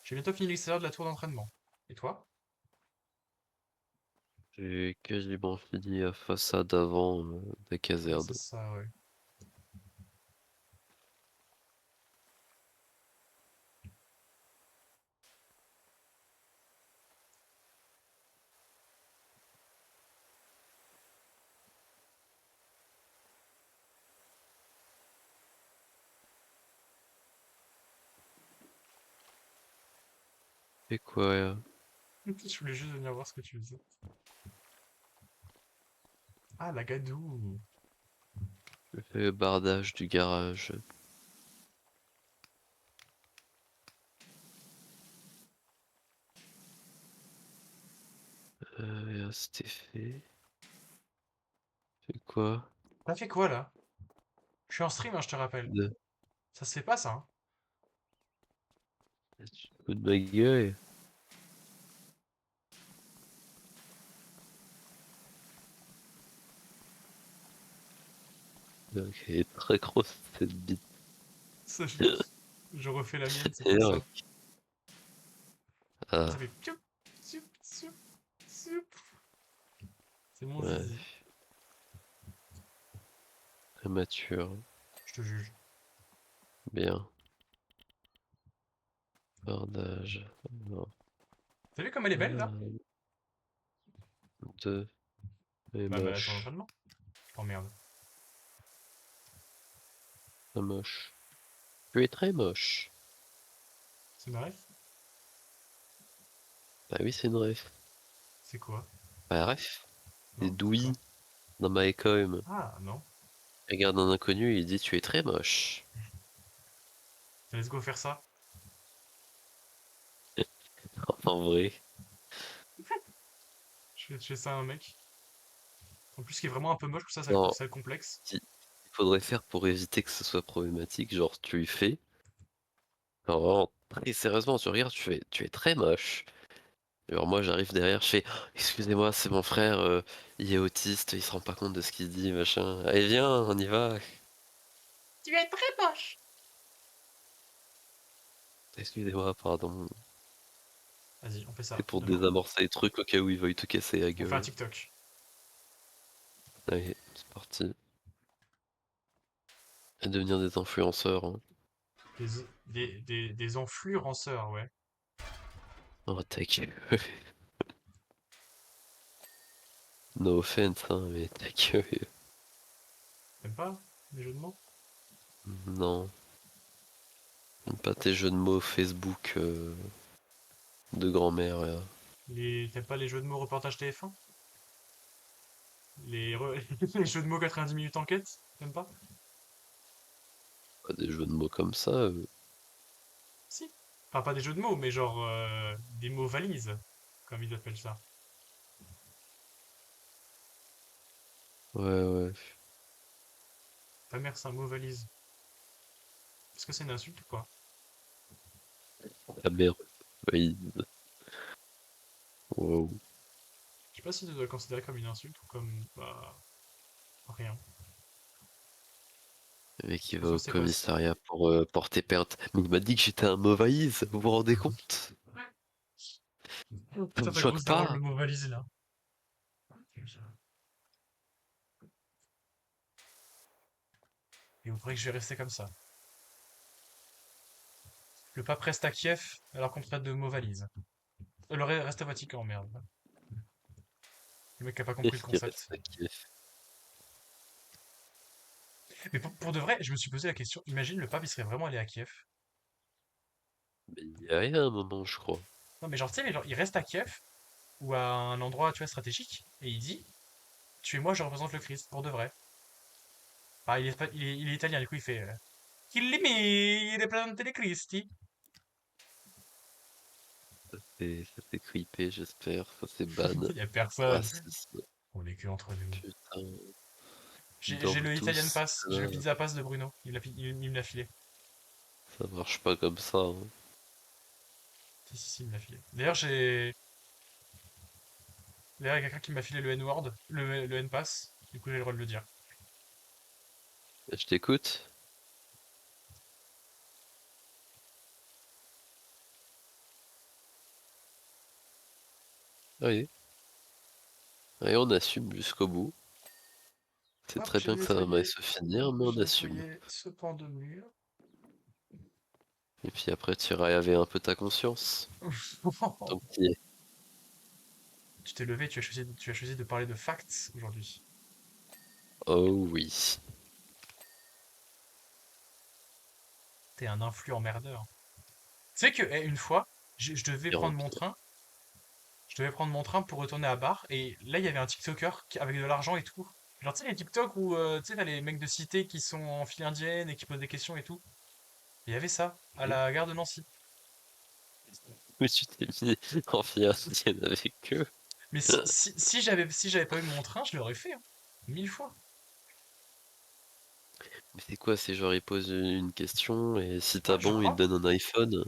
J'ai bientôt fini l'extérieur de la tour d'entraînement. Et toi? J'ai quasiment fini la façade avant des Ouais, c'est casernes. ça, ouais. Et quoi, Je voulais juste venir voir ce que tu faisais. Ah, la gadoue. je fais le bardage du garage. C'était fait. C'est quoi? T'as fait quoi là? Je suis en stream, hein, je te rappelle. De... Ça se fait pas ça, hein. Tu te fous de ma gueule? Donc, elle est très grosse cette bite. Ça, je refais la mienne, c'est pour D'ailleurs, ça. Ça ah, fait piou, piou, piou, piou. C'est mon ouais, zizi. prématuré. Je te juge. Bien. Bardage. Non. T'as vu comme elle est belle, là? 2 et Bah, ton moche. entraînement. Oh merde. Très moche. Tu es très moche. C'est ma ref? Bah oui, c'est une ref. C'est quoi? Bah ref. C'est Non, c'est Douy quoi? dans Malcolm. Ah, non. Regarde un inconnu et il dit tu es très moche. Let's go faire ça. En vrai. Je fais ça à un mec. En plus, qui est vraiment un peu moche, comme Non, ça le complexe. il faudrait faire pour éviter que ce soit problématique, genre tu lui fais. Alors vraiment, très sérieusement, tu regardes, tu es très moche. Alors moi j'arrive derrière, je fais excusez-moi, c'est mon frère, il est autiste, il se rend pas compte de ce qu'il dit, machin. Allez viens, on y va. Tu es très moche. Excusez-moi, pardon. Vas-y, on fait C'est ça, pour demain. désamorcer les trucs au cas où il veuille te casser la On fait un gueule. TikTok. Allez, c'est parti. Et devenir des influenceurs, hein. Des influenceurs, ouais. Oh ta gueule. No offense, hein, mais ta gueule. T'aimes pas les jeux de mots? Non, j'aime pas tes jeux de mots Facebook de grand-mère, là. T'aimes pas les jeux de mots reportage TF1? Les jeux de mots 90 minutes enquête? T'aimes pas? Pas des jeux de mots comme ça. Si. Enfin, pas des jeux de mots, mais genre des mots valises, comme ils appellent ça. Ouais, ouais. Ta mère, c'est un mot valise. Est-ce que c'est une insulte ou quoi? La mère valide. Wow. Je sais pas si tu dois le considérer comme une insulte ou comme, bah, rien. Le mec il En va soi, au c'est pas. commissariat pour porter plainte. Mais il m'a dit que j'étais un mauvais valise, vous vous rendez compte? Ça me Ça t'a choque grosse d'avoir le pas. mot valise là. Et vous croyez que je vais rester comme ça? Le pape reste à Kiev alors qu'on traite de mot valise. Reste à Vatican, merde. Le mec a pas compris le Qu'est-ce qui reste concept. à Kiev? Mais pour de vrai, je me suis posé la question, imagine le pape il serait vraiment allé à Kiev. Mais il y a rien à un moment, je crois. Non mais genre, tu sais, mais genre, il reste à Kiev ou à un endroit, tu vois, stratégique, et il dit, tuez-moi, je représente le Christ, pour de vrai. Ah, il est italien, du coup il fait, Kill me, représente le Christi. Ça s'est creepé, j'espère. Ça c'est ban. Il y a personne. Racisme. On est que entre nous. Putain. J'ai le Italian Dortus. Pass, j'ai le Pizza Pass de Bruno. Il me l'a filé. Ça marche pas comme ça, hein. Si, il me l'a filé. D'ailleurs, il y a quelqu'un qui m'a filé le N-word, le N-pass. Du coup, j'ai le droit de le dire. Je t'écoute. Allez. Allez, on assume jusqu'au bout. C'est Hop, très j'ai bien que ça va mal nettoyé, se finir, mais on assume. ce pan de mur. Et puis après, tu iras laver un peu ta conscience. Tant que t'y es. Tu t'es levé, tu as choisi de parler de facts aujourd'hui. Oh oui. T'es un influ emmerdeur. Tu sais que, une fois, je devais Pire en prendre mon pire. train. Je devais prendre mon train pour retourner à Bar. Et là, il y avait un TikToker avec de l'argent et tout. Genre, tu sais, les TikTok où, tu sais, t'as les mecs de cité qui sont en file indienne et qui posent des questions et tout. Il y avait ça, à Mhm. la gare de Nancy. Mais tu t'es mis en fiançailles avec eux. Mais si j'avais pas eu mon train, je l'aurais fait, hein. 1000 fois. Mais c'est quoi, c'est genre ils posent une question et si Ouais, t'as je bon, ils te crois. donnent un iPhone.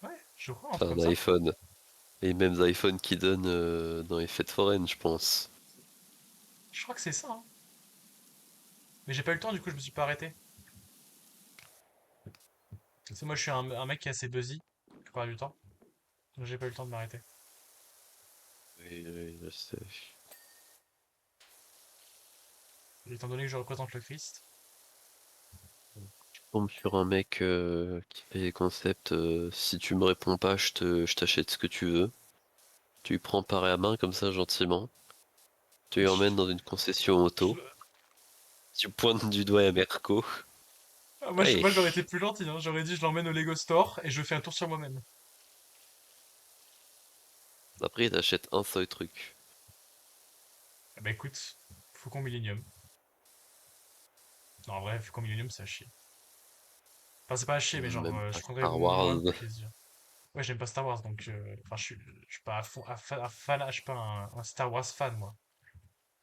Ouais, je crois, un truc Enfin, comme un ça. iPhone. Les mêmes iPhones qu'ils donnent dans les fêtes foraines, je pense. Je crois que c'est ça, hein. Mais j'ai pas eu le temps, du coup, je me suis pas arrêté. Tu sais, moi, je suis un mec qui est assez busy, la plupart du temps. Donc, j'ai pas eu le temps de m'arrêter. Oui, oui, je sais. Et étant donné que je représente le Christ. Je tombe sur un mec qui fait des concepts. Si tu me réponds pas, je t'achète ce que tu veux. Tu lui prends par la main comme ça gentiment. Tu lui emmènes Je- dans une concession auto. je- Tu pointes du doigt à Merco. Ah, Allez, moi, j'aurais été plus gentil, hein. J'aurais dit je l'emmène au Lego Store et je fais un tour sur moi-même. après t'achètes un seul truc. Eh bah écoute, Faucon Millenium. Non, en vrai, Faucon Millenium, c'est à chier. Enfin, c'est pas à chier, mais genre, Même pas je prendrais Star Wars. moins de plaisir. Ouais, j'aime pas Star Wars, donc, enfin, je suis pas à fond, je suis pas un Star Wars fan, moi.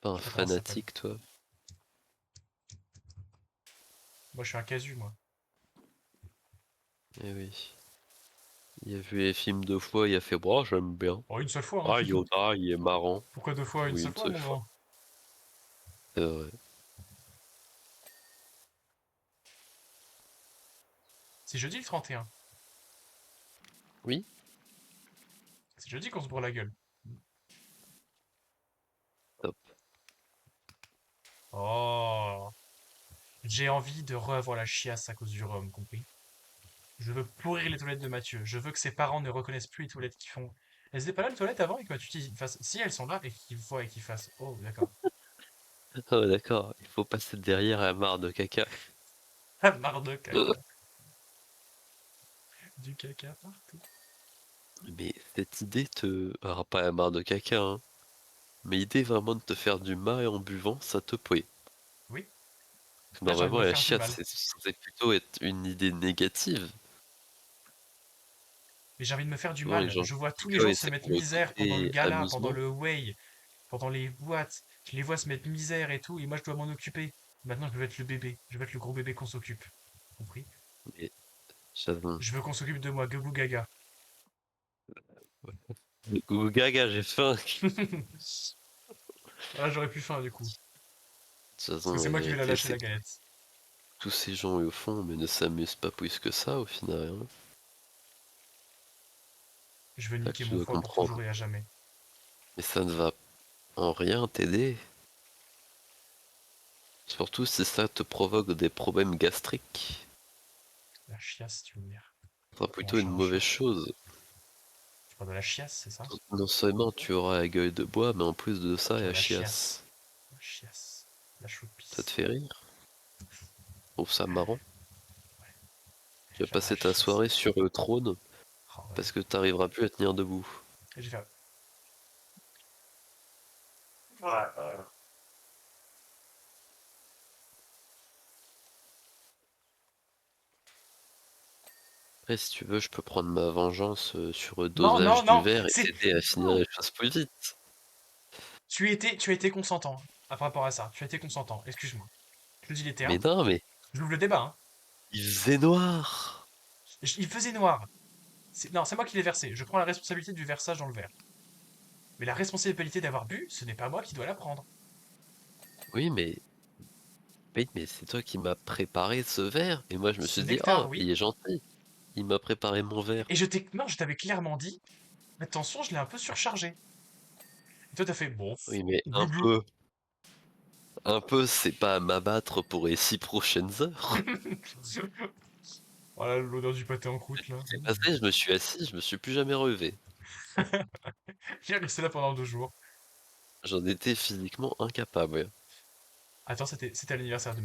Pas Je un sais pas comment ça s'appelle. fanatique toi. Moi, je suis un casu, moi. Eh oui. Il a vu les films deux fois, il a fait bon, j'aime bien. Oh, une seule fois, Ah, hein. Yoda, il est marrant. Pourquoi deux fois? Une Oui, seule une fois, seule mon fois. grand. C'est vrai. C'est jeudi le 31. Oui, C'est jeudi qu'on se bourre la gueule. top. Oh. J'ai envie de re-avoir la chiasse à cause du rhum, compris? Je veux pourrir les toilettes de Mathieu. Je veux que ses parents ne reconnaissent plus les toilettes qu'ils font. Elles étaient pas là, les toilettes, avant, et que Mathieu fasse... Si elles sont là, et qu'il voit et qu'il fasse... Oh, d'accord. Ah ouais, d'accord, il faut passer derrière la mare de caca. Ah, marre de caca. Du caca partout. Mais cette idée te... Alors pas la mare de caca, hein. Mais l'idée vraiment de te faire du mal en buvant, ça te plaît. Oui. Là, j'ai envie de Normalement me la faire du chiasse, mal. c'est censé plutôt être une idée négative. Mais j'ai envie de me faire du Souvent les mal. gens Je vois qui tous les gens picolent, se c'est mettre pour le misère pendant le côté gala, pendant amusement. le way, pendant les boîtes. Je les vois se mettre misère et tout, et moi, je dois m'en occuper. Maintenant, je veux être le bébé. Je veux être le gros bébé qu'on s'occupe. Compris? Mais j'avoue. Je veux qu'on s'occupe de moi, Gugu Gaga. Coucou Gaga, j'ai faim. Voilà, j'aurais plus faim, du coup. De toute Parce que façon, c'est la moi qui vais la vérité, lâcher, c'est la que galette. tous ces gens le font, mais ne s'amusent pas plus que ça au final, hein. Je veux C'est ça que niquer tu mon dois foie pour comprendre. toujours et à jamais. Mais ça ne va en rien t'aider. Surtout si ça te provoque des problèmes gastriques. La chiasse, tu veux dire. Ce sera Pour un plutôt une chat, un chat. mauvaise chose. Tu parles de la chiasse, c'est ça? Non seulement tu auras la gueule de bois, mais en plus de Je ça, parle la de la chiasse. chiasse. La chiasse. La chaude Ça te pisse. fait rire? Je trouve ça marrant. Ouais, Tu vas j'adore la passer ta chiasse. soirée sur le trône Oh ouais. parce que t'arriveras plus à tenir debout. Et j'ai fait... Ouais. Après, si tu veux, je peux prendre ma vengeance sur le Non, non, dosage du non! verre et C'est... t'aider à finir Non! les choses plus vite. Tu as été consentant par rapport à ça. Tu as été consentant. Excuse-moi. Je le dis les Mais termes. non, mais Je l'ouvre le débat, hein. il faisait noir. Il faisait noir. Non, c'est moi qui l'ai versé. Je prends la responsabilité du versage dans le verre. Mais la responsabilité d'avoir bu, ce n'est pas moi qui dois la prendre. Oui, mais c'est toi qui m'as préparé ce verre. Et moi, je me Ce suis dit, oh, nectar, oui. il est gentil. Il m'a préparé mon verre. Et non, je t'avais clairement dit, attention, je l'ai un peu surchargé. Et toi, t'as fait, bon, Oui, mais glouglou. un peu, c'est pas à m'abattre pour les 6 prochaines heures. Voilà, l'odeur du pâté en croûte, là. C'est passé, je me suis assis, je me suis plus jamais relevé. Il est resté là pendant 2 jours. J'en étais physiquement incapable. Attends, c'était l'anniversaire de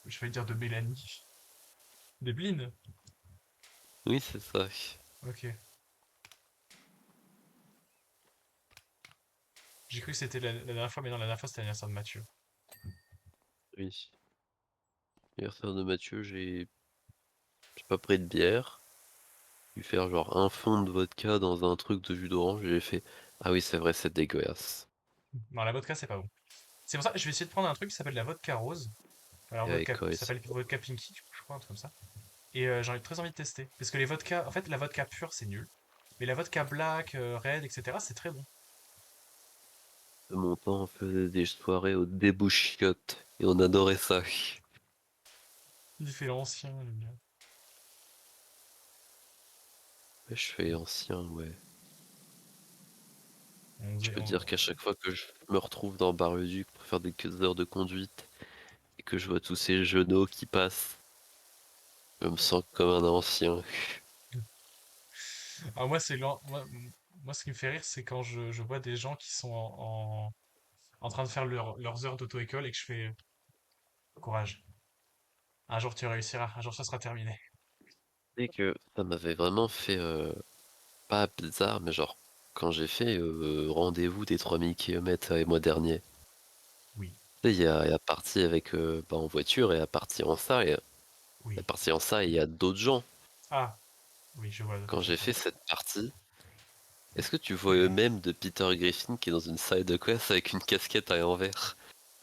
je vais dire de Mélanie. De Blin. Oui, c'est ça. Ok. J'ai cru que c'était la dernière fois, mais non, la dernière fois, c'était l'anniversaire de Mathieu. Oui. Anniversaire de Mathieu, j'ai pas pris de bière. J'ai faire genre un fond de vodka dans un truc de jus d'orange et j'ai fait ah oui, c'est vrai, c'est dégueulasse. Non, la vodka, c'est pas bon. C'est pour ça que je vais essayer de prendre un truc qui s'appelle la vodka rose. Alors, Et avec vodka, quoi ça aussi. s'appelle vodka pinky, je crois, un truc comme ça. Et très envie de tester. Parce que les vodkas, en fait, la vodka pure, c'est nul. Mais la vodka black, red, etc., c'est très bon. De mon temps, on faisait des soirées au débouchiottes et on adorait ça. Il fait l'ancien, le gars. Ouais, je fais ancien, ouais. On Je faisait- peux dire qu'à chaque fois que je me retrouve dans Bar-le-Duc pour faire des heures de conduite et que je vois tous ces genoux qui passent, je me sens comme un ancien. Ah, moi, c'est moi, ce qui me fait rire, c'est quand je vois des gens qui sont en train de faire leurs heures d'auto-école et que je fais courage. Un jour, tu réussiras. Un jour, ça sera terminé. Et que ça m'avait vraiment fait pas bizarre, mais genre quand j'ai fait rendez-vous des 3000 km les mois derniers. Oui, Tu sais, il y a parti avec en voiture et la partie en ça et la oui. partie en ça, il y a d'autres gens. Ah, oui, je vois de quoi Quand tu me j'ai parles. fait cette partie, est-ce que tu vois Oui. eux-mêmes de Peter Griffin qui est dans une salle de classe avec une casquette à l'envers,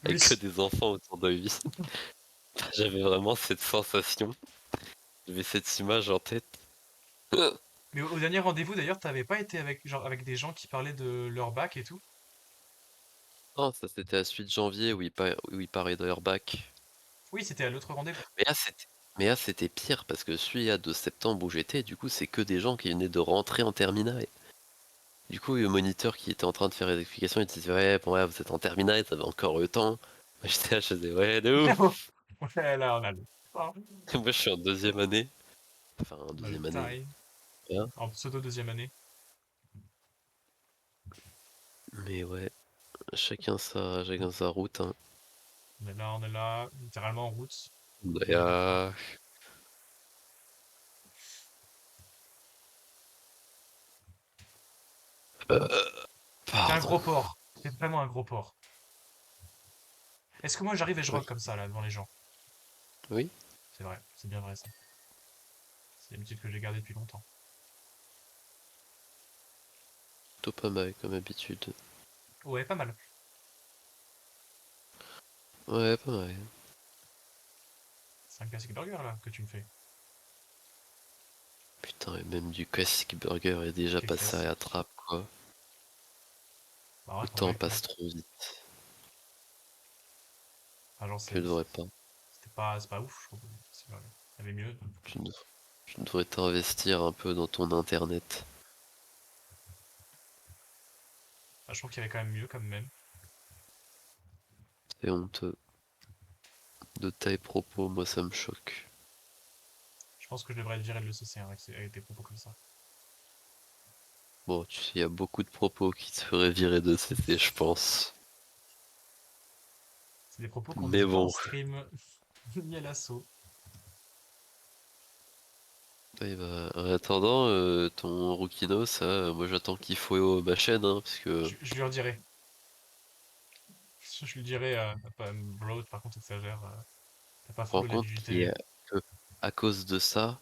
Oui. avec que des enfants autour de lui? J'avais vraiment cette sensation, j'avais cette image en tête. Mais au dernier rendez-vous, d'ailleurs, t'avais pas été avec, genre, avec des gens qui parlaient de leur bac et tout? Non, ça c'était à suite janvier où il parlait d'Airbag. Oui, c'était à l'autre rendez-vous. Mais là c'était mais là c'était pire parce que celui-là de septembre où j'étais, du coup c'est que des gens qui venaient de rentrer en terminale. Du coup, le moniteur qui était en train de faire les explications, il disait ouais, bon ouais, vous êtes en terminale, ça va encore le temps. Moi j'étais là, je disais ouais, de ouf. Ouais, là, on a le temps. Moi je suis en deuxième année, enfin en On a le deuxième année, time. rien. En pseudo deuxième année. Mais ouais, chacun sa route, hein. On est là, littéralement en route. Et, Deuxième train. euh, T'es un pardon. gros porc. T'es vraiment un gros porc. Est-ce que moi j'arrive et je Oui, rock comme ça, là, devant les gens? oui, C'est vrai, c'est bien vrai ça. C'est l'habitude que j'ai gardée depuis longtemps. plutôt pas mal comme habitude. Ouais, pas mal. Ouais, pas mal. C'est un classique burger là que tu me fais. Putain, et même du classic burger est déjà Quel passé à la classique. trappe, quoi. Bah Le ouais, temps ouais. passe trop vite. Enfin, genre, Tu devrais pas. c'est pas ouf, je trouve. Il y avait mieux. Tu, dev- Tu devrais t'investir un peu dans ton internet. Bah, je trouve qu'il y avait quand même mieux, comme même. C'est honteux. De tes propos, moi ça me choque. Je pense que je devrais être viré de l'ECC hein, avec des propos comme ça. Bon, tu sais, il y a beaucoup de propos qui te feraient virer de CC, je pense. C'est des propos qu'on ne Mais dit pas en bon, stream, ni à l'assaut. eh ben, en attendant, ton Rukino, ça, moi j'attends qu'il faut ma chaîne, hein, parce que Je lui redirai. Je lui dirai, pas, bro, par contre, exagère. T'as pas rends follow la compte VGTV. que à cause de ça,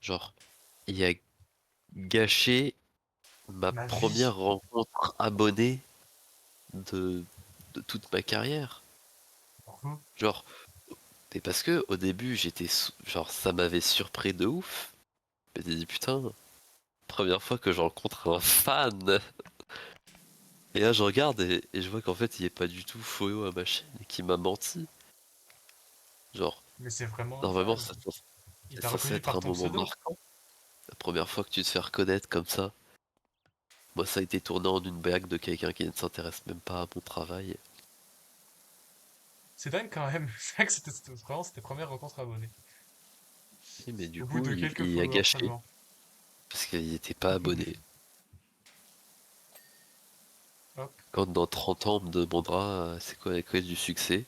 genre, il a gâché ma Ma vie. première rencontre abonnée de, de toute ma carrière. Pourquoi? Genre, c'est parce que au début genre ça m'avait surpris de ouf. Je m'étais dit putain, première fois que je rencontre un fan. Et là je regarde et je vois qu'en fait il est pas du tout follow à ma chaîne et qu'il m'a menti. Genre, Mais c'est vraiment un normalement fan. Il c'est t'a censé reconnu être par un ton moment pseudo. marquant. La première fois que tu te fais reconnaître comme ça. Moi ça a été tourné en une blague de quelqu'un qui ne s'intéresse même pas à mon travail. C'est dingue quand même. C'est vrai que c'était vraiment c'était première rencontre abonnée. Et mais du Au bout coup de quelques il a followers gâché seulement. parce qu'il était pas abonné. Hop. Quand dans 30 ans on me demandera c'est quoi la clé du succès,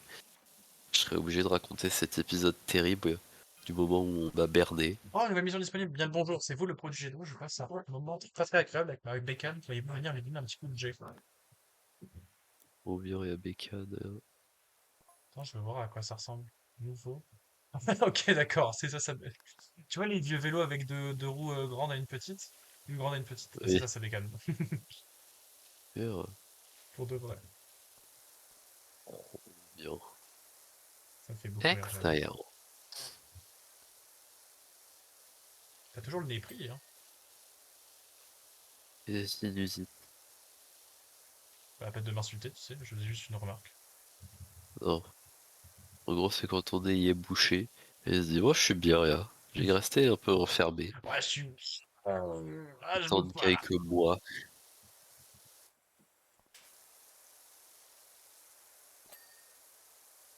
je serais obligé de raconter cet épisode terrible du moment où on m'a berné. Oh, nouvelle mission disponible. Bien le bonjour. C'est vous le prodigy d'eau. Je passe un moment très très agréable avec Beckham. Qui va venir lui donner un petit coup de jet. Rovian et Abécane. Attends, je vais voir à quoi ça ressemble. Nouveau. Ok, d'accord. C'est ça, ça. Tu vois les vieux vélos avec deux roues grandes à une petite? Une grande à une petite. Bah, c'est Oui, ça, ça Beckham. bien. Pour de vrai. Bien. Ça me fait beaucoup rire, j'avoue. Excellent. T'as toujours le nez pris, hein. Et sinusite. Pas la peine de m'insulter, tu sais. Je faisais juste une remarque. Non. En gros, c'est quand on est bouché et se dit, moi je suis bien là. J'ai resté un peu enfermé. Ouais, je suis. Ah, je me. Attendre Voilà. quelques mois.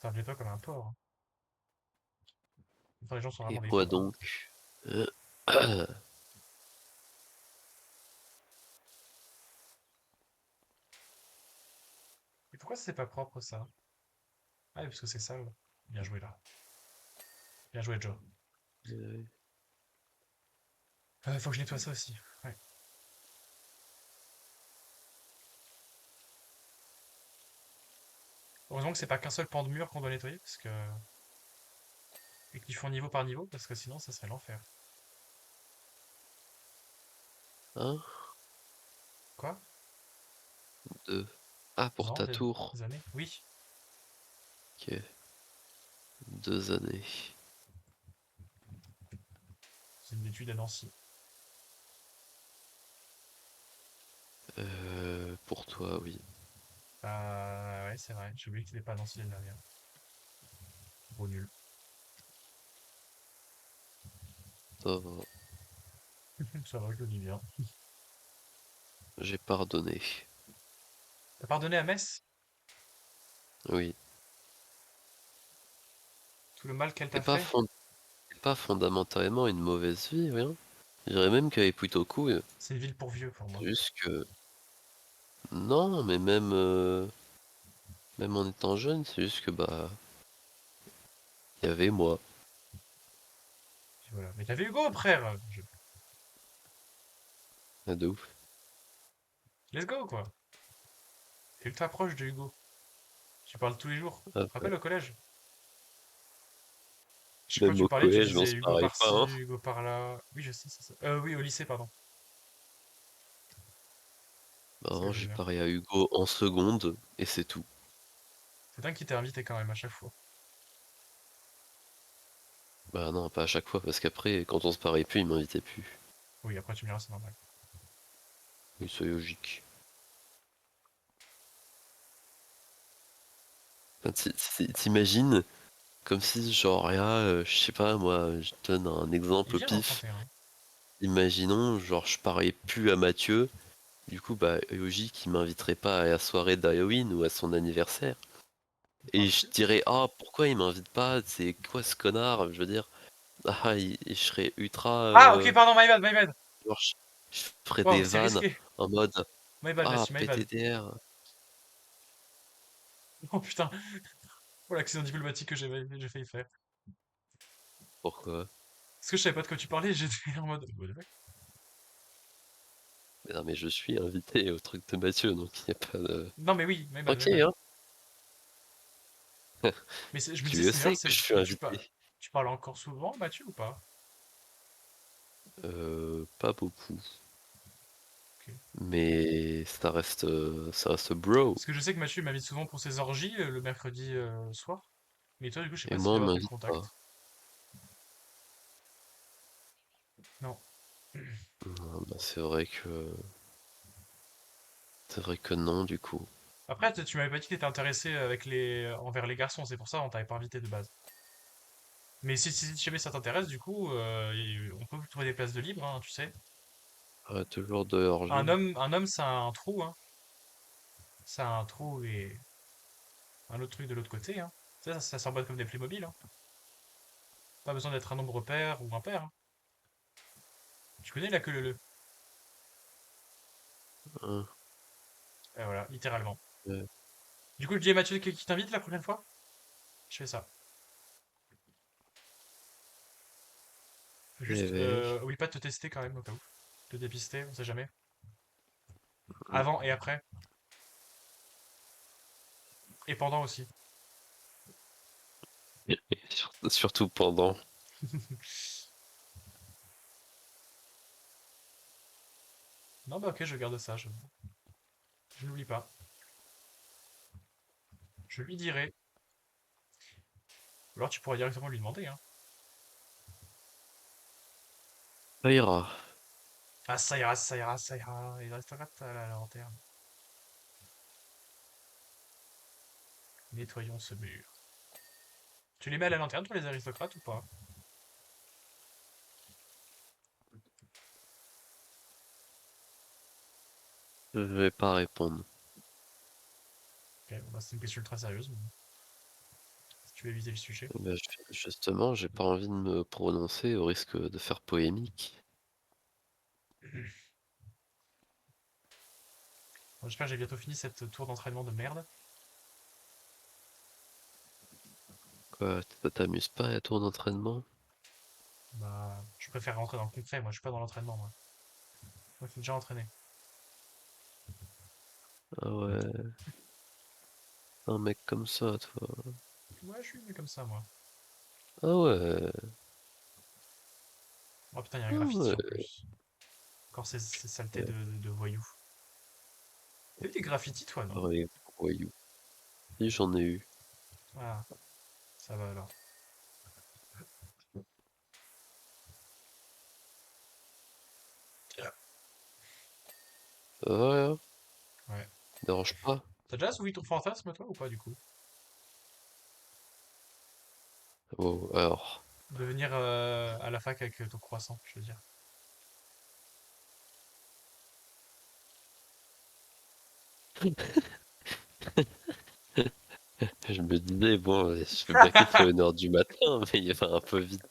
T'appelais-toi comme un porc, hein. Enfin, les gens sont Et vraiment des moi porcs. donc. euh, Pourquoi c'est pas propre ça? Ah, oui, parce que c'est sale. Bien joué là. Bien joué, Joe. Euh, Faut que je nettoie ça aussi. Ouais. Heureusement que c'est pas qu'un seul pan de mur qu'on doit nettoyer, parce que. Et qu'ils font niveau par niveau, parce que sinon ça serait l'enfer. Un, Quoi? deux. Ah, pour Non, ta tour. des années? Oui. Ok. 2 années. C'est une étude à Nancy. Pour toi, oui. Ouais, c'est vrai. J'ai oublié que c'était pas à Nancy l'année dernière. Gros nul. Ça va. Ça va, je le dis bien. J'ai pardonné. T'as pardonné à Metz? Oui. Tout le mal qu'elle C'est t'a pas, fait? fond- c'est pas fondamentalement une mauvaise vie, rien. Je dirais même qu'elle est plutôt cool. C'est une ville pour vieux pour moi. C'est juste que. Non, mais même en étant jeune, c'est juste que bah. Il y avait moi. Puis voilà. Mais t'avais Hugo, frère! Ah, de ouf. Let's go, quoi. T'es ultra proche de Hugo. Tu parles tous les jours. Tu Ah, te ouais. rappelles au collège? Chaque fois que Même tu au parlais, tu collège, on disais se Hugo parlait pas, par-ci, hein. Hugo par-là. Oui, je sais, c'est ça. Oui, au lycée, pardon. Bah, C'est ce que non, je veux j'ai dire. parlé à Hugo en seconde, et c'est tout. C'est dingue qu'il t'ait invité quand même à chaque fois. Bah non, pas à chaque fois, parce qu'après, quand on se parlait plus, il m'invitait plus. Oui, après tu me diras, c'est normal. Oui, c'est logique. Enfin, t'imagines, comme si, genre, là, je sais pas, moi, je te donne un Il exemple au vient dans le pif. 31. Imaginons, genre, je parlais plus à Mathieu, du coup, bah, logique, il m'inviterait pas à la soirée d'Halloween ou à son anniversaire. Il Et parle je plus. dirais, ah, pourquoi il m'invite pas? C'est quoi ce connard? Je veux dire, ah, je serais ultra, Ah, ok, pardon, my bad, my bad. genre, je ferais des Waouh, c'est vannes risqué. en mode, My bad, ah, Mathieu, my bad. PTDR, Oh putain, oh l'accident diplomatique que j'ai failli faire. pourquoi? Parce que je savais pas de quoi tu parlais, j'étais en mode. What the fuck. Mais non, mais je suis invité au truc de Mathieu, donc il n'y a pas de. Non, mais oui, my bad, my Tranquille, bad. hein? Mais je me Tu disais, le c'est bizarre, sais que je suis mais invité. tu parles encore souvent, Mathieu, ou pas? Pas beaucoup. Ok. Mais ça reste bro. Parce que je sais que Mathieu m'invite souvent pour ses orgies le mercredi soir. Mais toi, du coup, je sais Et pas moi, s'il on doit avoir tes m'invite pas. contacts. Non. Bah, c'est vrai que non, du coup. Après, tu m'avais pas dit que t'étais intéressé envers les garçons, c'est pour ça on t'avait pas invité de base. Mais si jamais ça t'intéresse, du coup, on peut trouver des places de libre, hein, tu sais. Ah, toujours de l'orgie. Un homme, ça a un trou, hein. Ça a un trou et un autre truc de l'autre côté, hein. Ça s'emboîte comme des Playmobil, hein. Pas besoin d'être un nombre pair ou impair, hein. Tu connais la queue leu. Hein, Et voilà, littéralement. ouais, Du coup, je dis à Mathieu qui t'invite la prochaine fois. Je fais ça. eh Juste, ben, oublie pas de te tester quand même, au cas où. Te dépister, on sait jamais. Avant et après. Et pendant aussi. surtout pendant. Non, bah ok, je garde ça, je n'oublie pas. Je lui dirai. Ou alors tu pourrais directement lui demander, hein. Ça ira. Ah, ça ira, ça ira, ça ira. Les aristocrates à la lanterne. Nettoyons ce mur. Tu les mets à la lanterne, toi, les aristocrates, ou pas? Je vais pas répondre. Ok, bon, bah, c'est une question ultra sérieuse, mais si tu veux éviter le sujet. Eh ben, justement, j'ai pas envie de me prononcer au risque de faire polémique. Bon, j'espère que j'ai bientôt fini cette tour d'entraînement de merde. Quoi, ça t'amuse pas à ton entraînement? Bah, je préfère rentrer dans le concret, moi, je suis pas dans l'entraînement, moi. Moi, je suis déjà entraîné. Ah ouais, un mec comme ça, toi. Ouais, je suis né comme ça, moi. Ah ouais, Oh putain, il y a un ah graffiti ouais, en plus. Encore ces saletés ouais, de voyous. T'as vu des graffitis, toi, non? pareil, voyou. Si j'en ai eu. Ah, ça va alors. Ah ouais, hein, Ouais. dérange pas. T'as déjà assouvi ton fantasme, toi, ou pas, du coup? Oh, alors, De venir à la fac avec ton croissant, je veux dire. je me disais, bon, je veux bien qu'il soit 1h du matin, mais il va un peu vite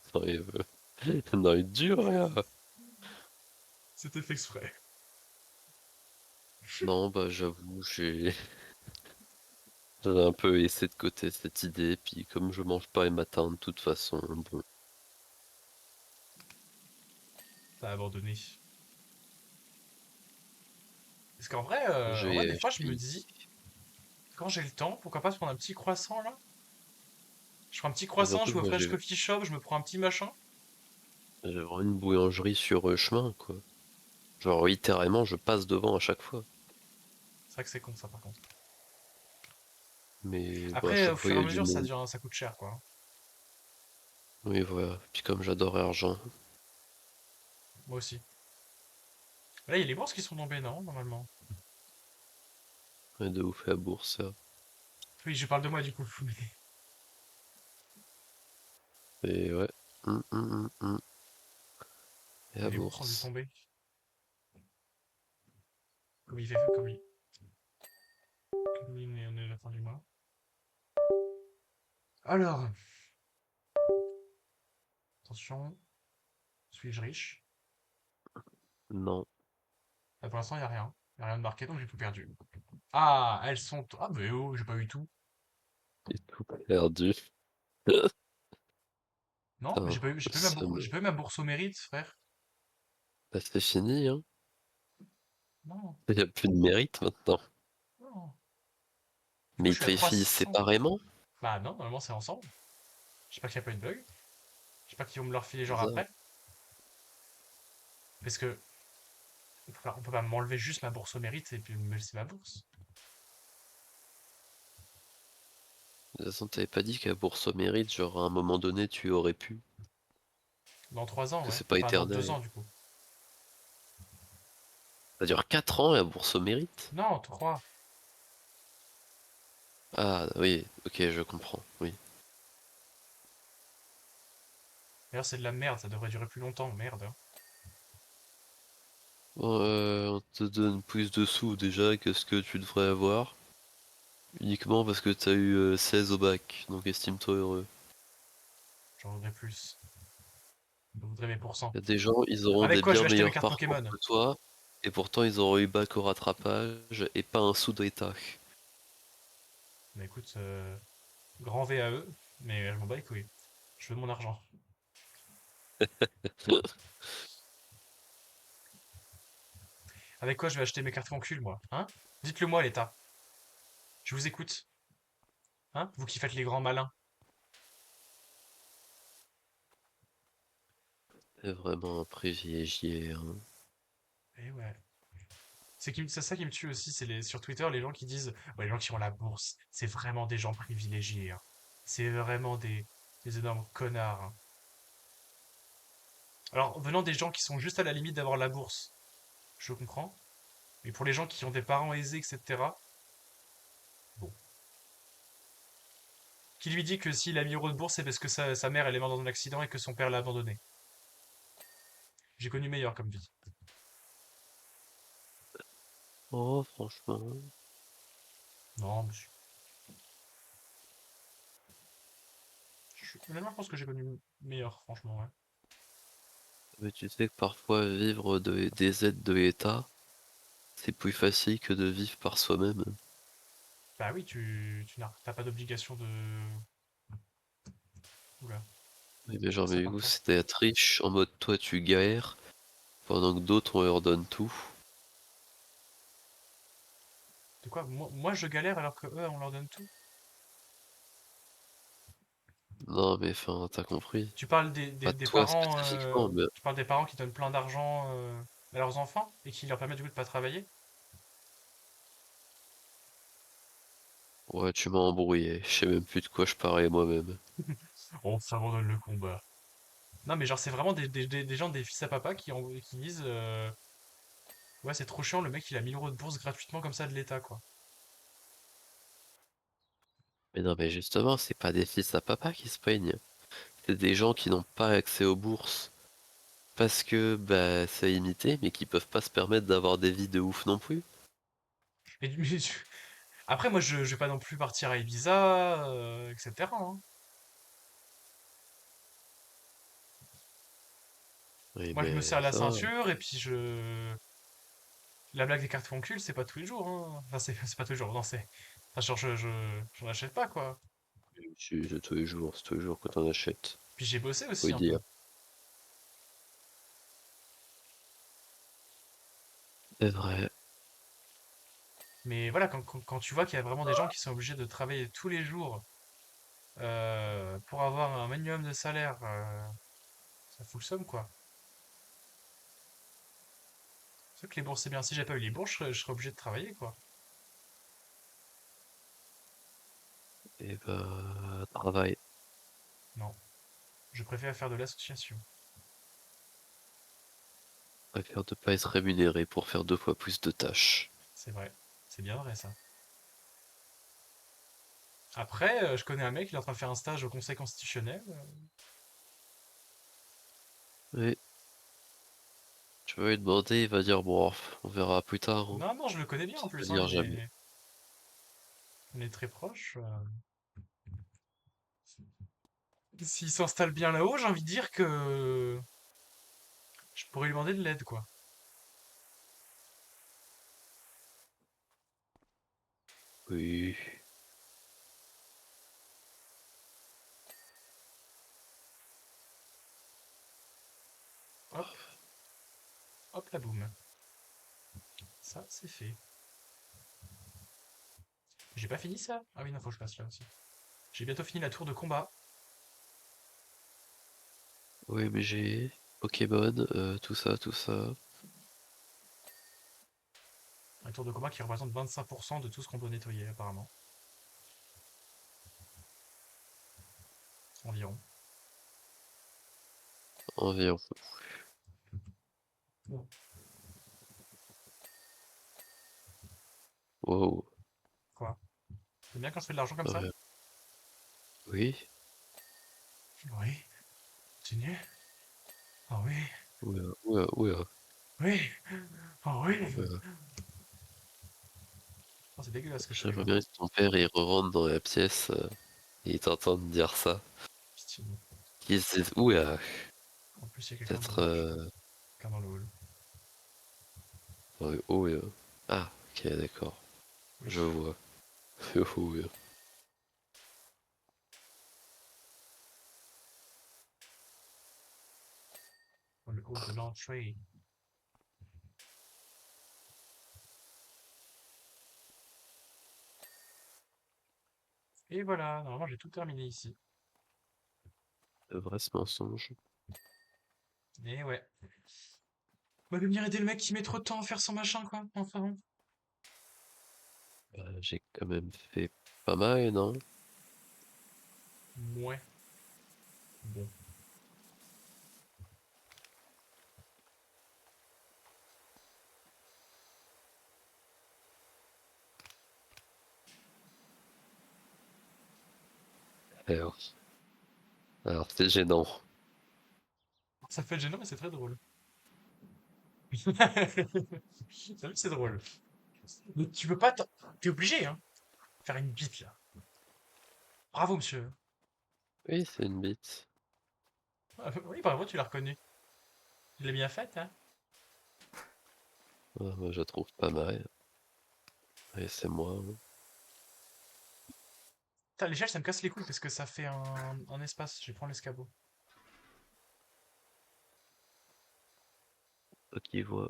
dans une dure, là. C'était fait exprès. Non, bah j'avoue, j'ai un peu laissé de côté cette idée, puis comme je mange pas les matins de toute façon, bon, T'as abandonné. Parce qu'en vrai, des je fois, je me suis... dis, quand j'ai le temps, pourquoi pas se prendre un petit croissant, là? Je prends un petit Et croissant, je surtout, vais au moi French Coffee Shop, je me prends un petit machin. j'ai vraiment une boulangerie sur chemin, quoi. Genre, littéralement, je passe devant à chaque fois. C'est vrai que c'est con, ça, par contre. Mais bah, à Après, au chaque fois, fur il et y à a du mesure, monde. ça coûte cher, quoi. Oui, voilà. Puis comme j'adore l'argent, Moi aussi. Là, il y a les bourses qui sont tombées, non, normalement. et de ouf la bourse, ça. Oui, je parle de moi, du coup. Et ouais. Hum. Et la Mais les bourses ont dû bourse. tomber. Comme il fait, comme il est, on est à la fin du mois. Alors, attention, suis-je riche? Non, Là, pour l'instant, il n'y a rien. Il n'y a rien de marqué, donc j'ai tout perdu. Ah, elles sont... Ah, mais oh, j'ai pas eu tout. j'ai tout perdu. Non, Putain, j'ai pas eu seum. j'ai pas eu ma bourse au mérite, frère. Bah, c'est fini, hein. Non, Il n'y a plus de mérite maintenant. non. Du coup, Mais je ils suis te à les filent 300. séparément? Bah non, normalement, c'est ensemble. J'espère qu'il n'y a pas eu de bug. J'espère qu'ils vont me le refiler genre Bizarre. après. Parce que on peut pas m'enlever juste ma bourse au mérite et puis me laisser ma bourse. De toute façon, t'avais pas dit qu'à bourse au mérite, genre à un moment donné, tu aurais pu. Dans 3 ans, Que ouais. c'est pas Enfin, dans 2 éternel. ans, du coup. Ça dure 4 ans la bourse au mérite? Non, 3. Ah oui, ok, je comprends, oui. D'ailleurs, c'est de la merde, ça devrait durer plus longtemps, merde. Bon, on te donne plus de sous déjà que ce que tu devrais avoir. Uniquement parce que t'as eu 16 au bac, donc estime-toi heureux. J'en voudrais plus. Je voudrais mes pourcents. Y a des gens, ils auront Avec des quoi je bien vais acheter mes meilleurs cartes parcours Pokémon? que toi, et pourtant ils auront eu bac au rattrapage et pas un sou d'État. Bah écoute, grand V à eux, mais je m'en bats les couilles. Je veux mon argent. Avec quoi je vais acheter mes cartes concul, moi? Hein? Dites-le moi, l'État. Je vous écoute. Hein? Vous qui faites les grands malins. C'est vraiment un privilégié, hein. Eh ouais. C'est ça qui me tue aussi, c'est sur Twitter, les gens qui disent, ouais, les gens qui ont la bourse, c'est vraiment des gens privilégiés, hein. C'est vraiment des énormes connards, hein. Alors, venant des gens qui sont juste à la limite d'avoir la bourse, je comprends. Mais pour les gens qui ont des parents aisés, etc., bon. Qui lui dit que s'il a 1000 euros de bourse, c'est parce que sa mère, elle est morte dans un accident et que son père l'a abandonné. J'ai connu meilleur comme vie. Oh, franchement. Non, monsieur. Honnêtement, je pense que j'ai connu meilleur, franchement, ouais. Mais tu sais que parfois vivre des aides de l'État, c'est plus facile que de vivre par soi-même. Bah oui, t'as pas d'obligation de... Oula, Oui, mais genre, ça mais du parle coup, fort. c'était être riche en mode toi tu galères, pendant que d'autres on leur donne tout. De quoi? Moi, je galère alors que eux, on leur donne tout? Non, mais enfin, t'as compris. Tu parles Pas des toi parents, spécifiquement, mais tu parles des parents qui donnent plein d'argent à leurs enfants et qui leur permettent du coup de pas travailler? ouais, tu m'as embrouillé. Je sais même plus de quoi je parlais moi-même. On s'abandonne le combat. Non, mais genre, c'est vraiment des gens, des fils à papa qui disent ouais, c'est trop chiant, le mec il a 1 000 € de bourse gratuitement comme ça de l'État, quoi. Mais non, mais justement, c'est pas des fils à papa qui se plaignent. C'est des gens qui n'ont pas accès aux bourses parce que bah c'est limité, mais qui peuvent pas se permettre d'avoir des vies de ouf non plus. Après, moi je vais pas non plus partir à Ibiza, etc., hein. Oui, Moi je me serre mais la ça va. ceinture et puis je. La blague des cartes cul, c'est pas tous les jours, hein. Enfin, c'est pas tous les jours, non, c'est. Enfin, genre, j'en achète pas, quoi. C'est tous les jours que t'en achètes. Puis j'ai bossé Faut aussi y un peu. dire. C'est vrai. Mais voilà, quand tu vois qu'il y a vraiment des gens qui sont obligés de travailler tous les jours pour avoir un minimum de salaire, ça fout le seum, quoi. C'est vrai que les bourses, c'est bien. Si j'avais pas eu les bourses, je serais obligé de travailler, quoi. Et bah, travail. Non, je préfère faire de l'association. Préfère de pas être rémunéré pour faire 2 fois plus de tâches. C'est vrai. C'est bien vrai, ça. Après, je connais un mec, il est en train de faire un stage au Conseil constitutionnel. Oui, tu vas lui demander, il va dire bon, on verra plus tard, hein. Non, non, je le connais bien en Pire que plus, hein. dire jamais. On est très proches. S'il s'installe bien là-haut, j'ai envie de dire que je pourrais lui demander de l'aide, quoi. Oui. Hop, hop la boum. Ça, c'est fait. J'ai pas fini ça? Ah oui, non, faut que je passe là aussi. J'ai bientôt fini la tour de combat. Oui, mais j'ai Pokémon, tout ça, tout ça. La tour de combat qui représente 25% de tout ce qu'on doit nettoyer, apparemment. Environ. Environ. Bon. Wow. Quoi? T'aimes bien quand je fais de l'argent comme ça? Euh, oui. Oui. Continue. Ah oui. Oula, oula, oula, Oui. Ah oui. oula. Oh, c'est dégueulasse ce que je fais J'aimerais là. bien que ton père il rentre dans la pièce et il t'entende dire ça. Pitié. Qu'il se dise oula, En plus, il y a quelqu'un peut-être. dans, quelqu'un dans le hall. Ouais, oula. Ah, ok, d'accord. Oui. Je vois. Oula. Dans le hall de l'entrée. Et voilà, normalement j'ai tout terminé ici. C'est vrai ce mensonge. Et ouais. Bah, venir aider le mec qui met trop de temps à faire son machin, quoi. Enfin. J'ai quand même fait pas mal, non? Ouais. Bon. Alors, alors c'est gênant. Ça fait gênant, mais c'est très drôle. T'as vu, c'est drôle. Mais tu peux pas. T'es obligé, hein. Faire une bite, là. Bravo, monsieur. Oui, c'est une bite. Ah, oui, bravo, tu l'as reconnu. Tu l'as bien faite, hein. Ouais, moi, je la trouve pas mal. Et c'est moi, hein. Putain, l'échelle, ça me casse les couilles parce que ça fait un espace. Je vais prendre l'escabeau. Ok, voit.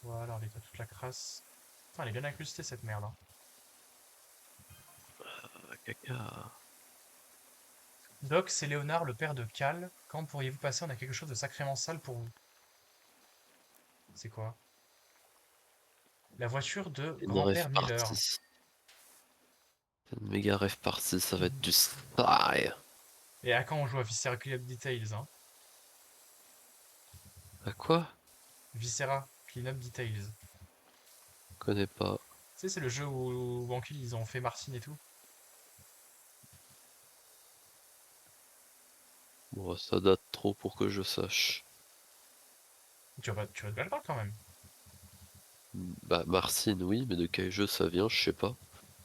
Voilà, on nettoie toute la crasse. Putain, elle est bien incrustée cette merde, hein. Ah, caca. Doc, c'est Léonard, le père de Cal. Quand pourriez-vous passer? On a quelque chose de sacrément sale pour vous. C'est quoi? La voiture de Une rêve grand-père Miller. partie. Une méga rêve partie, ça va être du style. Et à quand on joue à Viscera Cleanup Details, hein? À quoi? Viscera Cleanup Details. Connais pas. Tu sais, c'est le jeu où Banky, ils ont fait Martine et tout. Bon, ça date trop pour que je sache. Tu vas te battre quand même. Bah, Martine, oui, mais de quel jeu ça vient, je sais pas.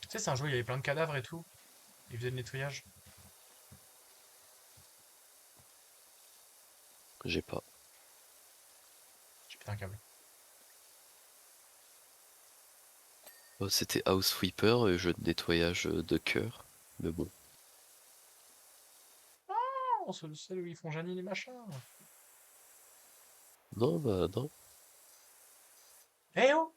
Tu sais, c'est un jeu où il y avait plein de cadavres et tout. Ils faisaient le nettoyage. J'ai pas. J'ai pété un câble. Oh, c'était House Sweeper, jeu de nettoyage de cœur. Mais bon. Oh, c'est le seul où ils font Janine et machin. Non, bah non. Eh oh!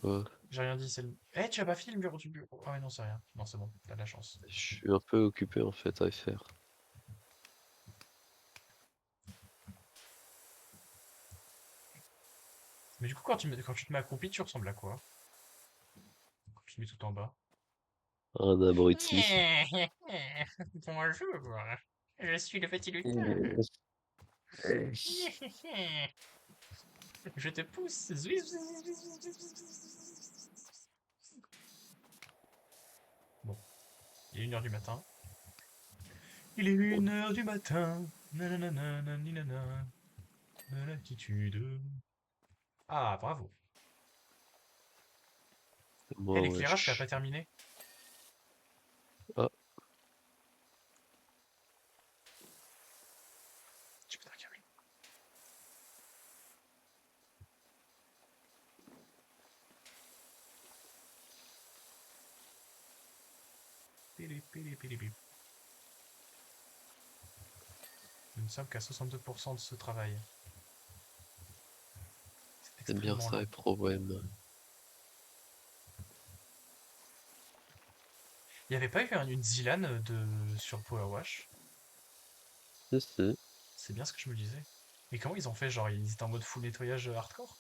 Quoi? J'ai rien dit, c'est le. Eh, tu as pas fini le mur du bureau. Ah ouais, non, c'est rien. Non, c'est bon, t'as de la chance. Je suis un peu occupé en fait à faire. Mais du coup, quand tu te mets accroupi, tu ressembles à quoi? Quand tu te mets tout en bas. Un abruti. Bonjour, je suis le petit lutin. Je te pousse. Bon, il est 1 heure du matin. Il est 1 heure du matin. Nanana, naninana, de latitude. Ah, bravo. Eh, Moi, l'éclairage, t'as pas wesh. terminé? Ah, Tu peux t'arrêter. Pili, pili, pili, pip. Nous ne sommes qu'à 62% de ce travail. C'est c'est bien extrêmement ça long. les problèmes. Il n'y avait pas eu une Zilan sur Power Wash? Si, si. C'est bien ce que je me disais. Mais comment ils ont fait? Genre, ils étaient en mode full nettoyage hardcore?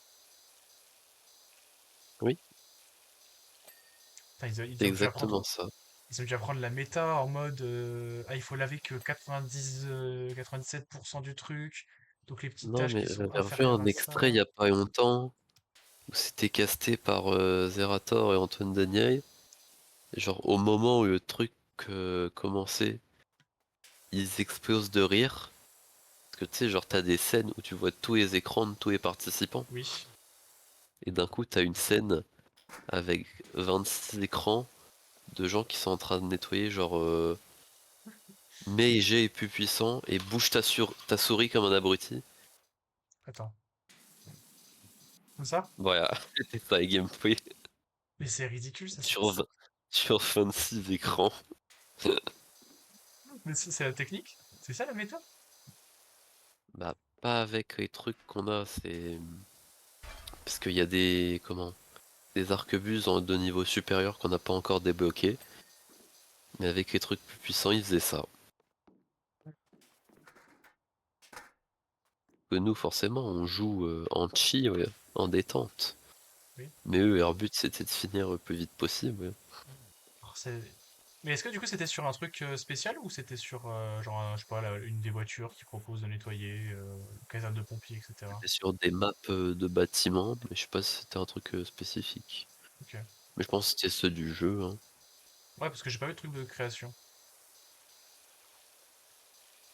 Oui, Enfin, c'est exactement ça. ils ont dû apprendre la méta en mode ah, il faut laver que 97% du truc. Donc les petites Non, tâches mais qui sont j'avais revu inférieures un à extrait il y ça. a pas longtemps où c'était casté par Zerator et Antoine Daniel. Et genre, au moment où le truc commençait, ils explosent de rire. Parce que tu sais, genre, t'as des scènes où tu vois tous les écrans de tous les participants. Oui. Et d'un coup, t'as une scène avec 26 écrans de gens qui sont en train de nettoyer, genre, Meiji est plus puissant et bouge ta souris comme un abruti. Attends. Comme ça? Voilà, c'était ça, les gameplay Mais c'est ridicule, ça. sur, 20 sur 26 écrans. Mais c'est la technique? C'est ça la méta? Bah, pas avec les trucs qu'on a, c'est. Parce qu'il y a des. Comment? Des arquebuses de niveau supérieur qu'on n'a pas encore débloqués. Mais avec les trucs plus puissants, ils faisaient ça. Que nous, forcément, on joue en chi, ouais, en détente. Oui. Mais eux, leur but, c'était de finir le plus vite possible. Ouais. Oh, mais est-ce que du coup c'était sur un truc spécial ou c'était sur genre je sais pas une des voitures qui propose de nettoyer caserne de pompiers etc. C'était sur des maps de bâtiments, mais je sais pas si c'était un truc spécifique. Ok. Mais je pense que c'était ceux du jeu, hein. Ouais parce que j'ai pas vu de truc de création.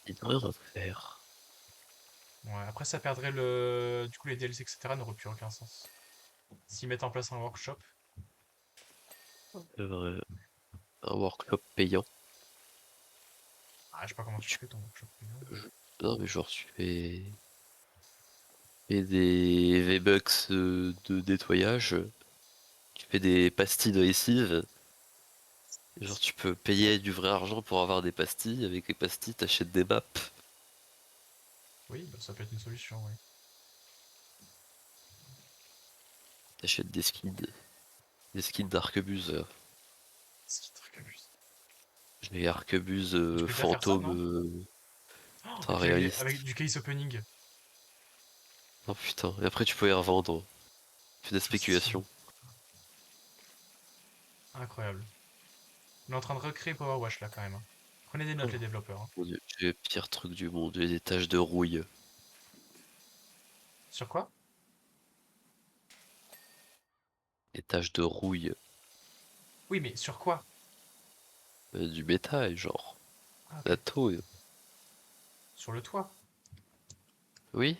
Ils devraient refaire. Ouais après ça perdrait le du coup les DLC etc n'auraient plus aucun sens. S'ils mettent en place un workshop. C'est vrai. un workshop payant. Ah, je sais pas comment tu Tu, fais ton workshop payant. je- non mais genre fais des V-Bucks de nettoyage, tu fais des pastilles de lessive. Genre tu peux payer du vrai argent pour avoir des pastilles, avec les pastilles t'achètes des maps, Oui, bah, ça peut être une solution, oui. t'achètes des skins d'arquebuse. C'est qui truc abuse. J'ai arquebuse Mais tu peux déjà faire ça, fantôme non? Oh, ultra réaliste. avec du case opening. Oh putain, et après tu peux les revendre. Tu fais des Trop stylé. spéculations. Incroyable. On est en train de recréer Power Wash là quand même, hein. Prenez des notes Oh les développeurs, hein. mon dieu, j'ai le pire truc du monde, j'ai des taches de rouille. Sur quoi? Des taches de rouille, Oui, mais sur quoi? du bétail, genre. Ah, La ok. taupe. Sur le toit. Oui,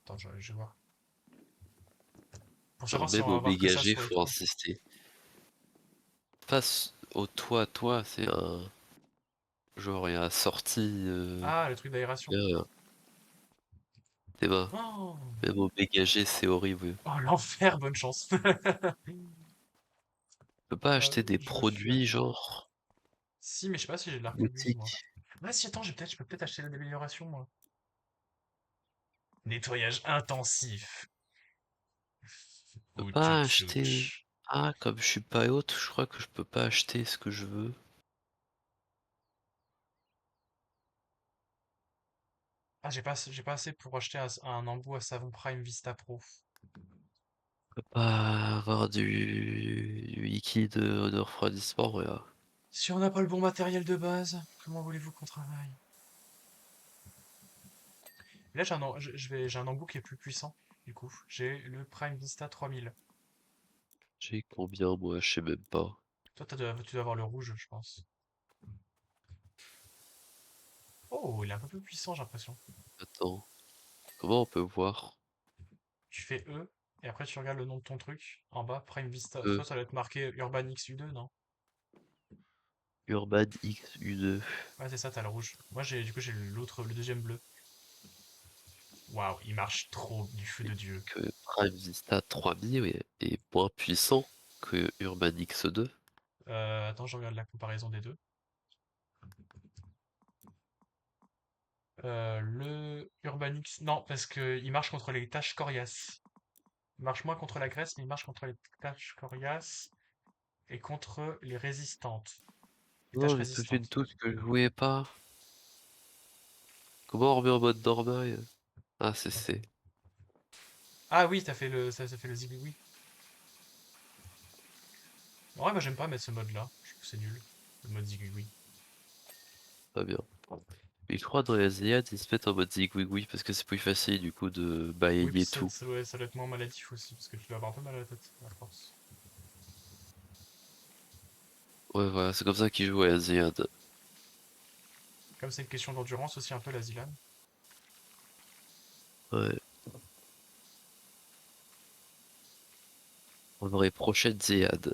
Attends, je vais voir. Pour genre savoir si on même va au avoir que ça BGG, sur le faut toit. insister. Face au toit, c'est un. Genre, il y a sortie. Ah, le truc d'aération. Bien, c'est bas. Oh, Même au BGG, c'est horrible. oh l'enfer, bonne chance. Tu peux pas acheter des Je me fuis. produits, genre. Si, mais je sais pas si j'ai de l'arquebuse, moi. Boutique. Ah si, attends, je peux peut-être acheter la d'amélioration, moi. Nettoyage intensif. Je peux Ou pas acheter. tchoutchouch. Ah, comme je suis pas haute, je crois que je peux pas acheter ce que je veux. Ah, j'ai pas assez pour acheter un embout à savon Prime Vista Pro. Je peux pas avoir du liquide de refroidissement, ouais. Si on n'a pas le bon matériel de base, comment voulez-vous qu'on travaille? Là, j'ai un embout qui est plus puissant. Du coup, j'ai le Prime Vista 3000. J'ai combien, moi, je sais même pas. Toi, tu dois avoir le rouge, je pense. Oh, il est un peu plus puissant, j'ai l'impression. Attends, comment on peut voir? Tu fais E, et après tu regardes le nom de ton truc, en bas, Prime Vista. E, Toi, ça doit être marqué Urban XU2, non? Urban XU2. Ouais, c'est ça, t'as le rouge. Moi, du coup, j'ai le deuxième bleu. Waouh, il marche trop du feu de Dieu. Que Prime Vista 3000 est moins puissant que Urban X2. Attends, je regarde la comparaison des deux. Le Urban X, non, parce que il marche contre les taches coriaces. Il marche moins contre la graisse, mais il marche contre les taches coriaces et contre les résistantes. Les taches Non, j'ai tout une résistantes. touche que je voulais pas. Comment on remet en mode normal? Ah, c'est. Ah oui, ça fait le zigouigoui. Ouais, moi j'aime pas mettre ce mode-là. Je trouve que c'est nul. Le mode zigouigoui. Pas bien. Mais je crois dans les Asiades, ils se mettent en mode zigouigoui parce que c'est plus facile du coup de Oui, puis balayer tout. ça doit être moins maladif aussi, parce que tu dois avoir un peu mal à la tête, à force. Ouais, voilà, c'est comme ça qu'ils jouent à Asiades. Comme c'est une question d'endurance aussi un peu la Zilan. Ouais. En vrai, prochaine Ziad,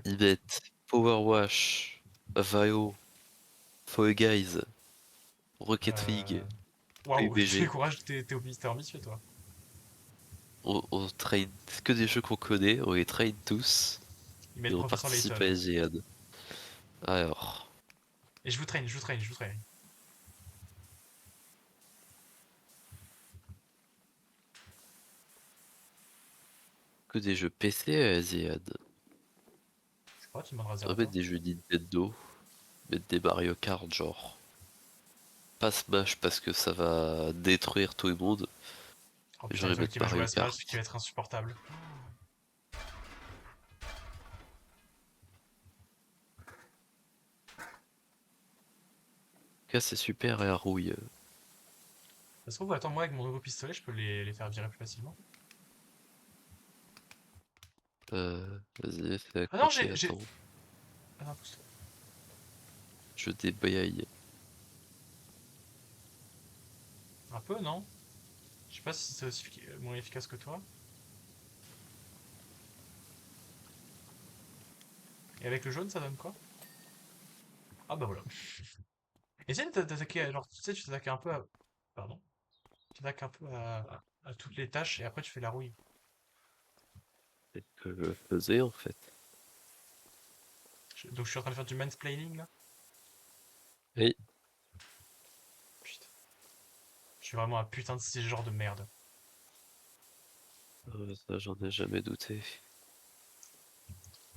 ils mettent Power Wash, Vio, Fall Guys, Rocket Euh... League, Waouh, quel PUBG. courage, t'es ambitieux toi. On trade que des jeux qu'on connaît, on les trade tous Ils et mettent on Professeur participe à Layton. la Ziad. Alors, Et je vous traîne. que des jeux PC à la Ziad. Je crois que tu demanderas On va mettre Zerator. des jeux Nintendo, mettre des Mario Kart, genre. Pas Smash parce que ça va détruire tout le monde. Oh putain, J'aurais quelqu'un mettre qui va jouer Mario à Smash, Kart. qui va être insupportable. Cas c'est super et à rouille. Ça se trouve, attends, moi avec mon nouveau pistolet, je peux les faire virer plus facilement. Vas-y, fais à Ah non, côté, attends. Attends, pousse-toi. Je débraye. Un peu, non? Je sais pas si c'est aussi moins efficace que toi. Et avec le jaune, ça donne quoi? Ah bah voilà. Essaye de t'attaquer, genre, tu sais, tu t'attaques un peu à... Pardon. Tu t'attaques un peu à toutes les tâches et après tu fais la rouille. C'est ce que je faisais en fait. Donc je suis en train de faire du mansplaining là. Oui, Putain. Je suis vraiment un putain de ce genre de merde. ça j'en ai jamais douté.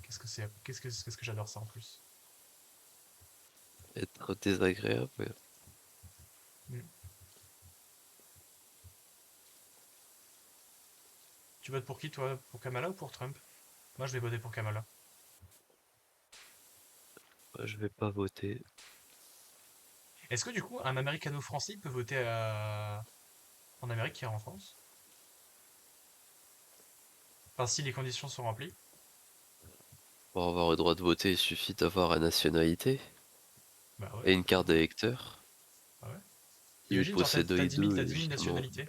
Qu'est-ce que c'est? Qu'est-ce que j'adore ça en plus. Être désagréable, ouais. Hmm. Tu votes pour qui toi? Pour Kamala ou pour Trump? Moi je vais voter pour Kamala. Moi, je vais pas voter. Est-ce que du coup un Américano-français peut voter en Amérique qui est en France? Enfin si les conditions sont remplies. Pour avoir le droit de voter, il suffit d'avoir la nationalité Bah ouais. et une carte d'électeur. Ah ouais. Si vous Imagine genre possédez t'as les 10 000, deux, t'as 10 000 logiquement, nationalités.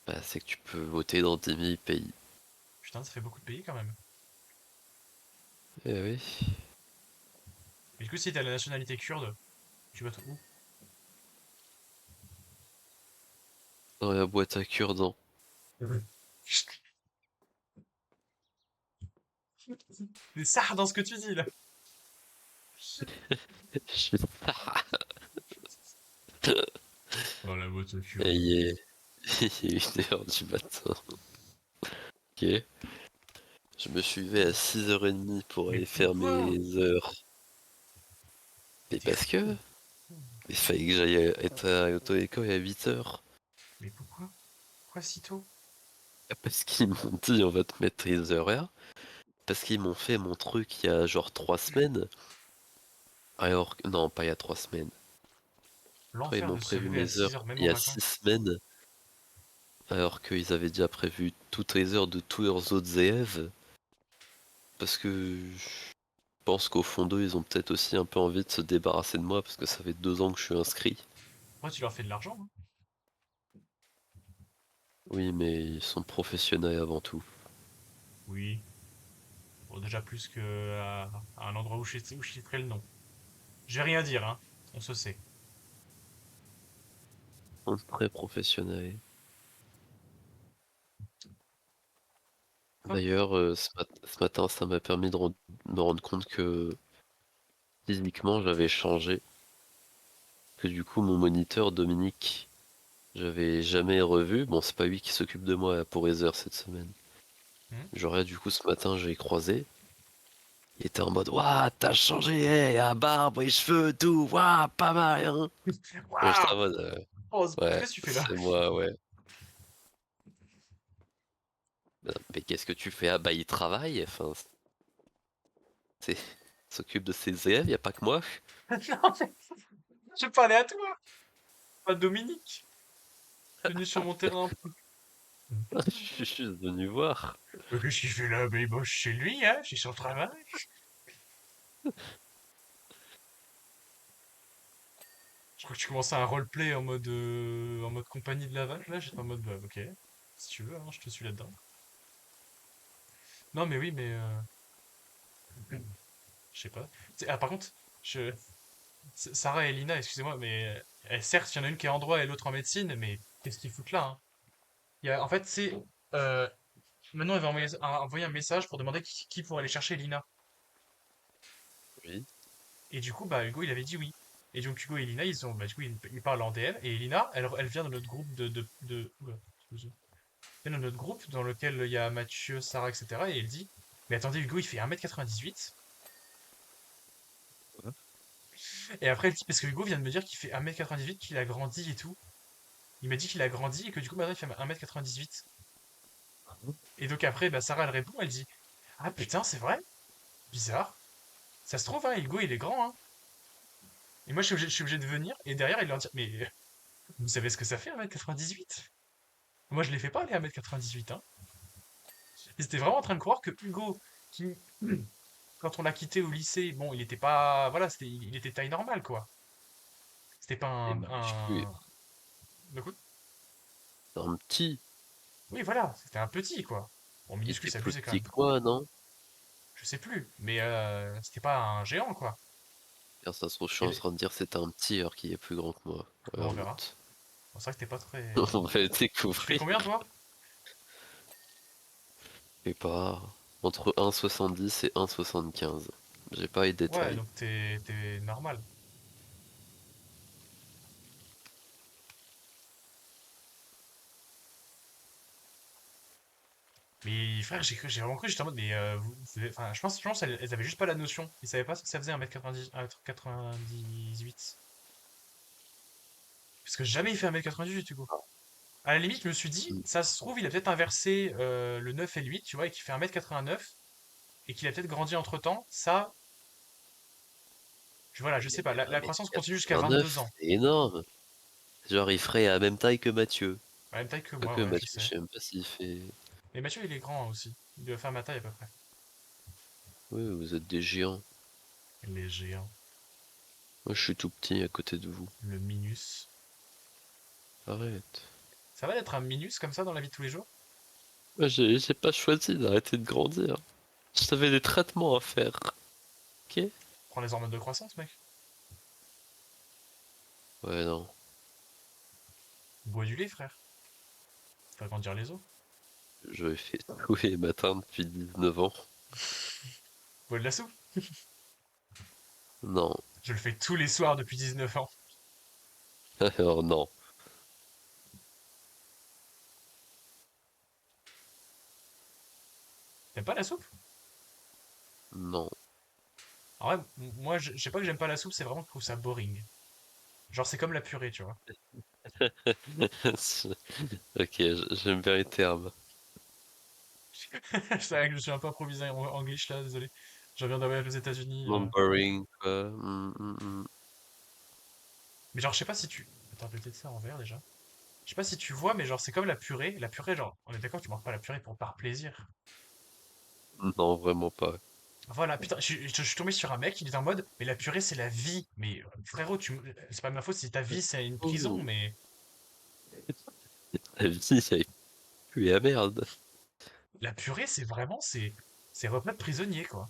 bah, c'est que tu peux voter dans 10 000 pays. Putain ça fait beaucoup de pays quand même. Eh oui, Et du coup si t'as la nationalité kurde, tu votes où? dans la boîte à cure-dents. Mhm. C'est ça dans ce que tu dis là. Je suis- Oh la voiture Et kurde. il est 1h du matin. Ok. Je me suis levé à 6h30 pour Mais aller faire pourquoi? mes heures. Mais Mais t'es parce fou. que il fallait que j'aille être à l'auto-école à 8h. Mais pourquoi? Pourquoi si tôt? Parce qu'ils m'ont dit on va te mettre les horaires. Parce qu'ils m'ont fait mon truc il y a genre 3 semaines. Alors, non, pas il y a 3 semaines. Après, ils L'enfer m'ont de se prévu lever à mes 6 heures heures même il en y a vacances. 6 semaines. Alors qu'ils avaient déjà prévu toutes les heures de tous leurs autres élèves. Parce que je pense qu'au fond d'eux, ils ont peut-être aussi un peu envie de se débarrasser de moi. Parce que ça fait 2 ans que je suis inscrit. Moi tu leur fais de l'argent, hein. Oui, mais ils sont professionnels avant tout. Oui. Bon, déjà plus que à un endroit où je citerai le nom. J'ai rien à dire, hein. On se sait. Ils sont très professionnels. Hop. D'ailleurs, ce matin, ça m'a permis de me rendre compte que physiquement, j'avais changé. Que du coup, mon moniteur, Dominique, j'avais jamais revu. Bon, c'est pas lui qui s'occupe de moi pour les heures cette semaine. Hmm. J'aurais du coup ce matin, j'ai croisé. Il était en mode Waouh, t'as changé, hey, la barbe, les cheveux, tout, waouh, pas mal, hein. Et j'étais en Waouh! mode Oh, Ouais, qu'est-ce que tu fais là? c'est moi, ouais. Mais qu'est-ce que tu fais? Ah bah, il travaille, enfin, c'est. Il s'occupe de ses élèves, y a pas que moi. Non, mais je parlais à toi, pas Dominique. Venu sur mon terrain. Je suis juste venu voir. Mais qu'est-ce qu'il fait là? Mais il bosse chez lui, hein? Chez son travail. Je crois que tu commençais un roleplay en mode compagnie de la vache. Là, j'étais en mode, bah, ok. Si tu veux, hein, je te suis là-dedans. Non, mais oui, mais je sais pas. Ah, par contre, je... Sarah et Lina, excusez-moi, mais certes, il y en a une qui est en droit et l'autre en médecine, mais qu'est-ce qu'ils foutent là, hein? En fait, c'est euh, maintenant, elle va envoyer un message pour demander qui pourrait aller chercher Lina. Oui. Et du coup, bah, Hugo, il avait dit oui. Et donc, Hugo et Lina, bah, du coup, ils parlent en DM. Et Lina, elle vient de notre groupe oula, excusez. Elle vient de notre groupe dans lequel il y a Mathieu, Sarah, etc. Et elle dit, mais attendez, Hugo, il fait 1m98. Ouais. Et après, elle dit, parce que Hugo vient de me dire qu'il fait 1m98, qu'il a grandi et tout. Il m'a dit qu'il a grandi et que du coup, maintenant, il fait 1m98. Et donc après, bah, Sarah, elle répond, elle dit, ah putain, c'est vrai? Bizarre. Ça se trouve, hein, Hugo, il est grand, hein. Et moi, je suis obligé de venir. Et derrière, il leur dit, mais vous savez ce que ça fait 1m98? Moi, je les fais pas aller à 1m98, hein. Ils étaient vraiment en train de croire que Hugo, qui, quand on l'a quitté au lycée, bon, il était pas, voilà, il était taille normale, quoi. C'était pas Et minuscule. de quoi. Un petit. Oui, voilà, c'était un petit, quoi. Bon, Il minuscule, était c'est plus abusé quand petit même. que moi, non? je sais plus, mais c'était pas un géant, quoi. Car ça se trouve, je suis Et en train de dire c'est un petit alors qu'il est plus grand que moi. Ouais, bon, on en verra. août. Bon, c'est vrai que t'es pas très... On va le Tu fais découvrir. combien, toi? Et pas entre 1,70 et 1,75. J'ai pas les Ouais, détails. donc t'es normal. Mais frère, j'ai vraiment cru, j'étais en mode, mais enfin, je pense elles avaient juste pas la notion. Ils savaient pas ce que ça faisait 1m90, 1m98. Parce que jamais il fait 1m98 du coup. À la limite, je me suis dit, Mm. ça se trouve, il a peut-être inversé le 9 et le 8, tu vois, et qu'il fait 1m89, et qu'il a peut-être grandi entre-temps. Ça, voilà, je sais pas, la croissance continue jusqu'à 22 1m89, ans. c'est énorme. Genre, il ferait à la même taille que Mathieu. À la même taille que moi, Quoique ouais, je Mathieu, je sais. sais même pas s'il fait. Mais Mathieu, il est grand hein, aussi. Il doit faire ma taille à peu près. Oui, vous êtes des géants. Les géants. Moi, je suis tout petit à côté de vous. Le minus. Arrête. Ça va d'être un minus comme ça dans la vie de tous les jours? Moi, j'ai pas choisi d'arrêter de grandir. J'avais des traitements à faire. Ok? Prends les hormones de croissance, mec. Ouais, non. Bois du lait, frère. Faire grandir les os. Je fais tous les matins depuis 19 ans. Bois de la soupe. Non. Je le fais tous les soirs depuis 19 ans. Alors, non. T'aimes pas la soupe? Non. En vrai, moi, je sais pas que j'aime pas la soupe, c'est vraiment que je trouve ça boring. Genre, c'est comme la purée, tu vois. Ok, j'aime bien les termes. C'est vrai que je suis un peu improvisé en anglais là, désolé. Je viens d'un voyage aux États-Unis. Numbering, quoi. Mais genre, je sais pas si tu. Attends, je vais peut-être faire en vert déjà. Je sais pas si tu vois, mais genre, c'est comme la purée. La purée, genre, on est d'accord, tu manges pas la purée pour par plaisir. Non, vraiment pas. Voilà, putain, je suis tombé sur un mec, il est en mode, mais la purée, c'est la vie. Mais frérot, c'est pas de ma faute si ta vie, c'est une prison, Oh, mais la vie, ça pue la merde. la purée, c'est vraiment, c'est repas de prisonnier, quoi.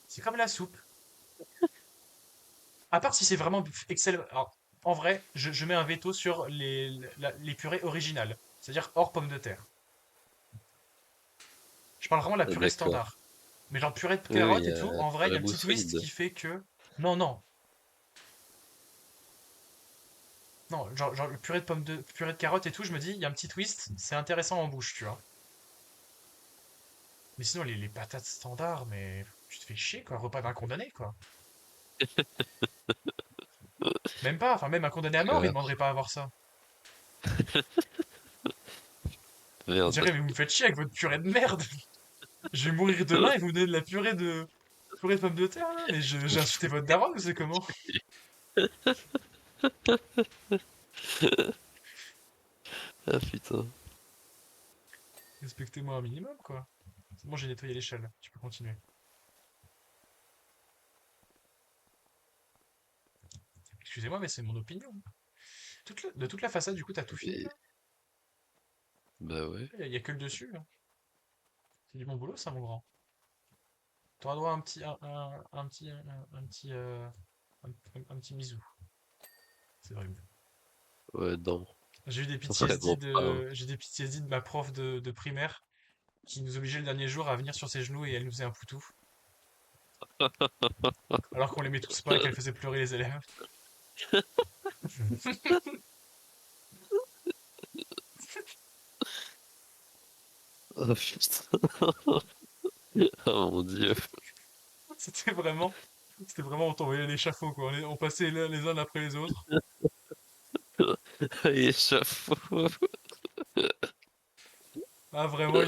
C'est comme la soupe. À part si c'est vraiment excellent. Alors, en vrai, je mets un veto sur les purées originales, c'est-à-dire hors pommes de terre. Je parle vraiment de la purée D'accord. standard. Mais genre purée de Oui, carottes et tout, en vrai, il y purée a un petit twist mousseline. qui fait que. Non, non. Non, genre le purée de carottes et tout, je me dis, il y a un petit twist, c'est intéressant en bouche, tu vois. Mais sinon, les patates standards, mais tu te fais chier, quoi. Repas d'un condamné, quoi. Même pas, enfin, même un condamné à mort, il D'accord. demanderait pas à avoir ça. Il Merde. dirait, mais vous me faites chier avec votre purée de merde. Je vais mourir demain et vous me donnez de la purée de pommes de terre, là. Mais j'ai insulté votre daronne ou c'est comment? Ah putain. Respectez-moi un minimum, quoi. C'est bon, j'ai nettoyé l'échelle. Tu peux continuer. Excusez-moi, mais c'est mon opinion. De toute la façade, du coup, t'as tout fini, Et- là? Bah ouais. Y a que le dessus, là. C'est du bon boulot, ça, mon grand. T'auras droit à un petit bisou. C'est vrai. Ouais, non. J'ai eu des Vraiment pas, hein. j'ai des PTSD de ma prof de primaire qui nous obligeait le dernier jour à venir sur ses genoux et elle nous faisait un poutou. Alors qu'on l'aimait tous pas et qu'elle faisait pleurer les élèves. Oh putain. Oh mon dieu. C'était vraiment, c'était vraiment, on t'envoyait à l'échafaud, quoi. On passait les uns après les autres. Échafaud. Ah, vraiment,